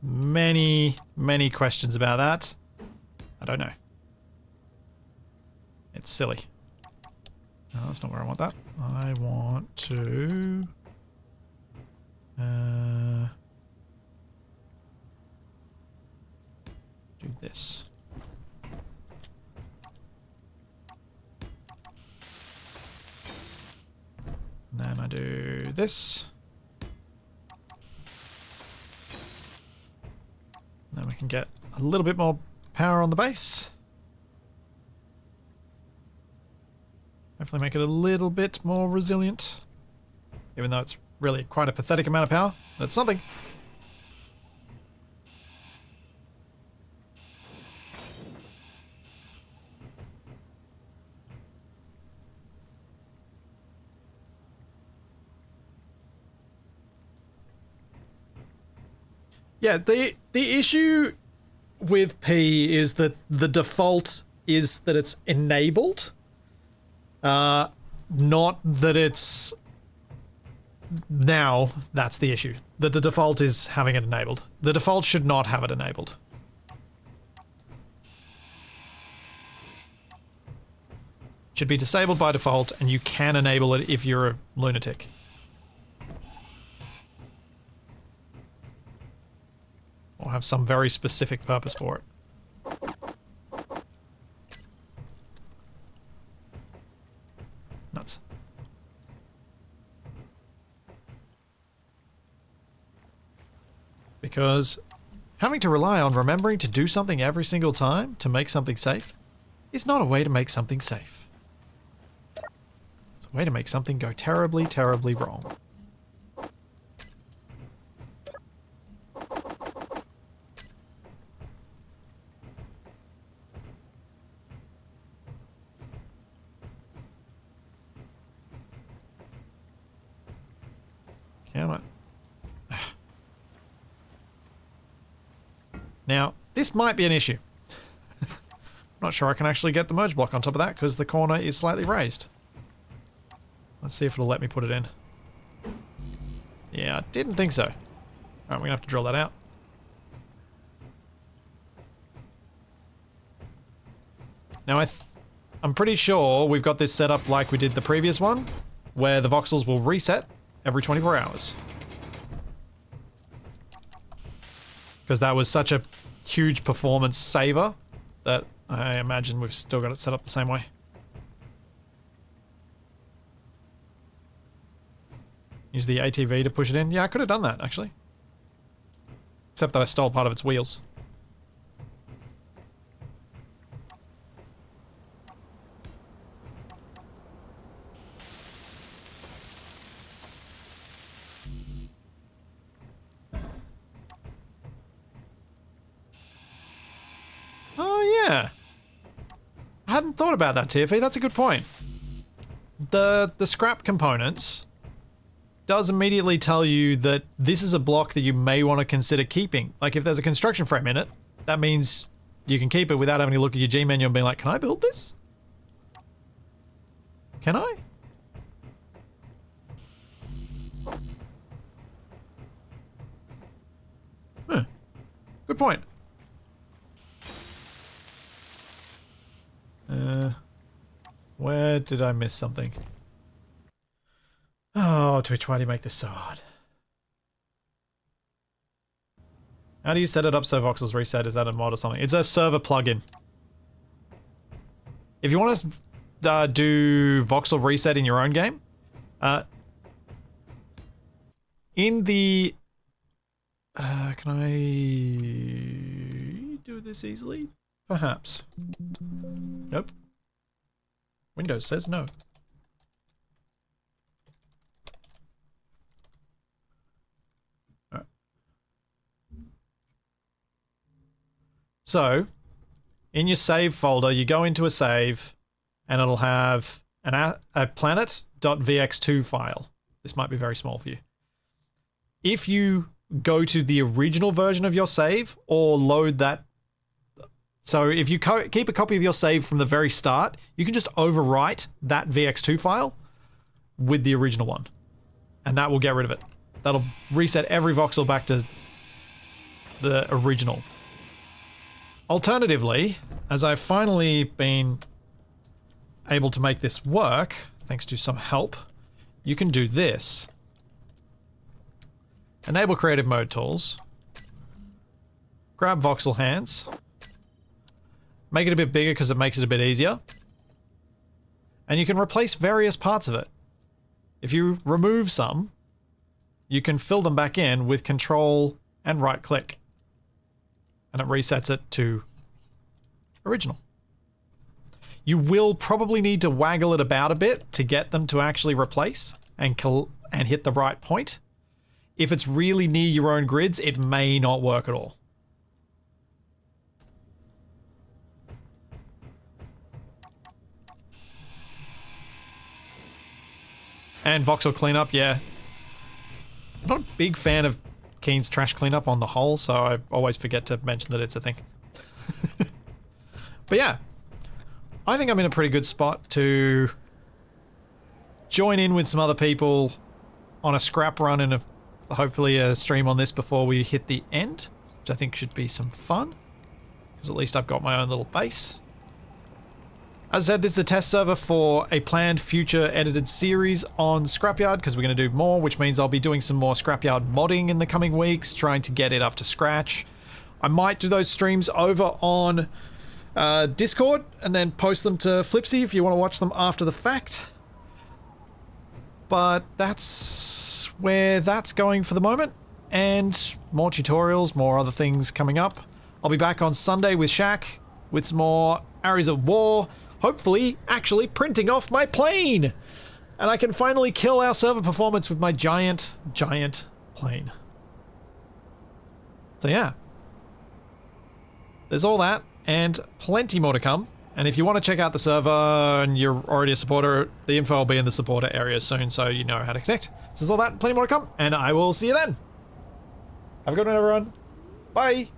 Many questions about that. I don't know. It's silly. No, that's not where I want that. I want to... do this. And then I do this. And then we can get a little bit more power on the base. Hopefully make it a little bit more resilient. Even though it's really quite a pathetic amount of power. That's something. Yeah, the issue with P is that the default is that it's enabled. Not that it's... Now, that's the issue. That the default is having it enabled. The default should not have it enabled. It should be disabled by default, and you can enable it if you're a lunatic. Or have some very specific purpose for it. Nuts. Because having to rely on remembering to do something every single time to make something safe is not a way to make something safe. It's a way to make something go terribly, terribly wrong. Come on. Now, this might be an issue. I'm not sure I can actually get the merge block on top of that because the corner is slightly raised. Let's see if it'll let me put it in. Yeah, I didn't think so. Alright, we're gonna have to drill that out. Now, I'm pretty sure we've got this set up like we did the previous one, where the voxels will reset every 24 hours. Because that was such a huge performance saver that I imagine we've still got it set up the same way. Use the ATV to push it in. Yeah, I could have done that, actually. Except that I stole part of its wheels. hadn't thought about that, TFE. That's a good point. The scrap components does immediately tell you that this is a block that you may want to consider keeping. Like if there's a construction frame in it, that means you can keep it without having to look at your G menu and being like, can I build this? Can I? Huh. Good point. Where did I miss something? Oh, Twitch, why do you make this so hard? How do you set it up so Voxels reset? Is that a mod or something? It's a server plugin. If you want to do voxel reset in your own game, in the... can I do this easily? Perhaps. Nope. Windows says no. So, in your save folder, you go into a save, and it'll have a planet.vx2 file. This might be very small for you. If you go to the original version of your save, or load that... So if you keep a copy of your save from the very start, you can just overwrite that VX2 file with the original one. And that will get rid of it. That'll reset every voxel back to the original. Alternatively, as I've finally been able to make this work, thanks to some help, you can do this. Enable creative mode tools. Grab voxel hands. Make it a bit bigger because it makes it a bit easier. And you can replace various parts of it. If you remove some, you can fill them back in with Control and right click. And it resets it to original. You will probably need to waggle it about a bit to get them to actually replace and hit the right point. If it's really near your own grids, it may not work at all. And voxel cleanup, yeah. I'm not a big fan of Keen's trash cleanup on the whole, so I always forget to mention that it's a thing. But yeah, I think I'm in a pretty good spot to join in with some other people on a scrap run and hopefully a stream on this before we hit the end, which I think should be some fun, because at least I've got my own little base. As I said, this is a test server for a planned future edited series on Scrapyard, because we're going to do more, which means I'll be doing some more Scrapyard modding in the coming weeks, trying to get it up to scratch. I might do those streams over on Discord, and then post them to Flipsy if you want to watch them after the fact. But that's where that's going for the moment, and more tutorials, more other things coming up. I'll be back on Sunday with Shaq, with some more Areas of War, hopefully actually printing off my plane! And I can finally kill our server performance with my giant plane. So yeah. There's all that, and plenty more to come. And if you want to check out the server and you're already a supporter, the info will be in the supporter area soon, so you know how to connect. So there's all that and plenty more to come, and I will see you then. Have a good one, everyone. Bye!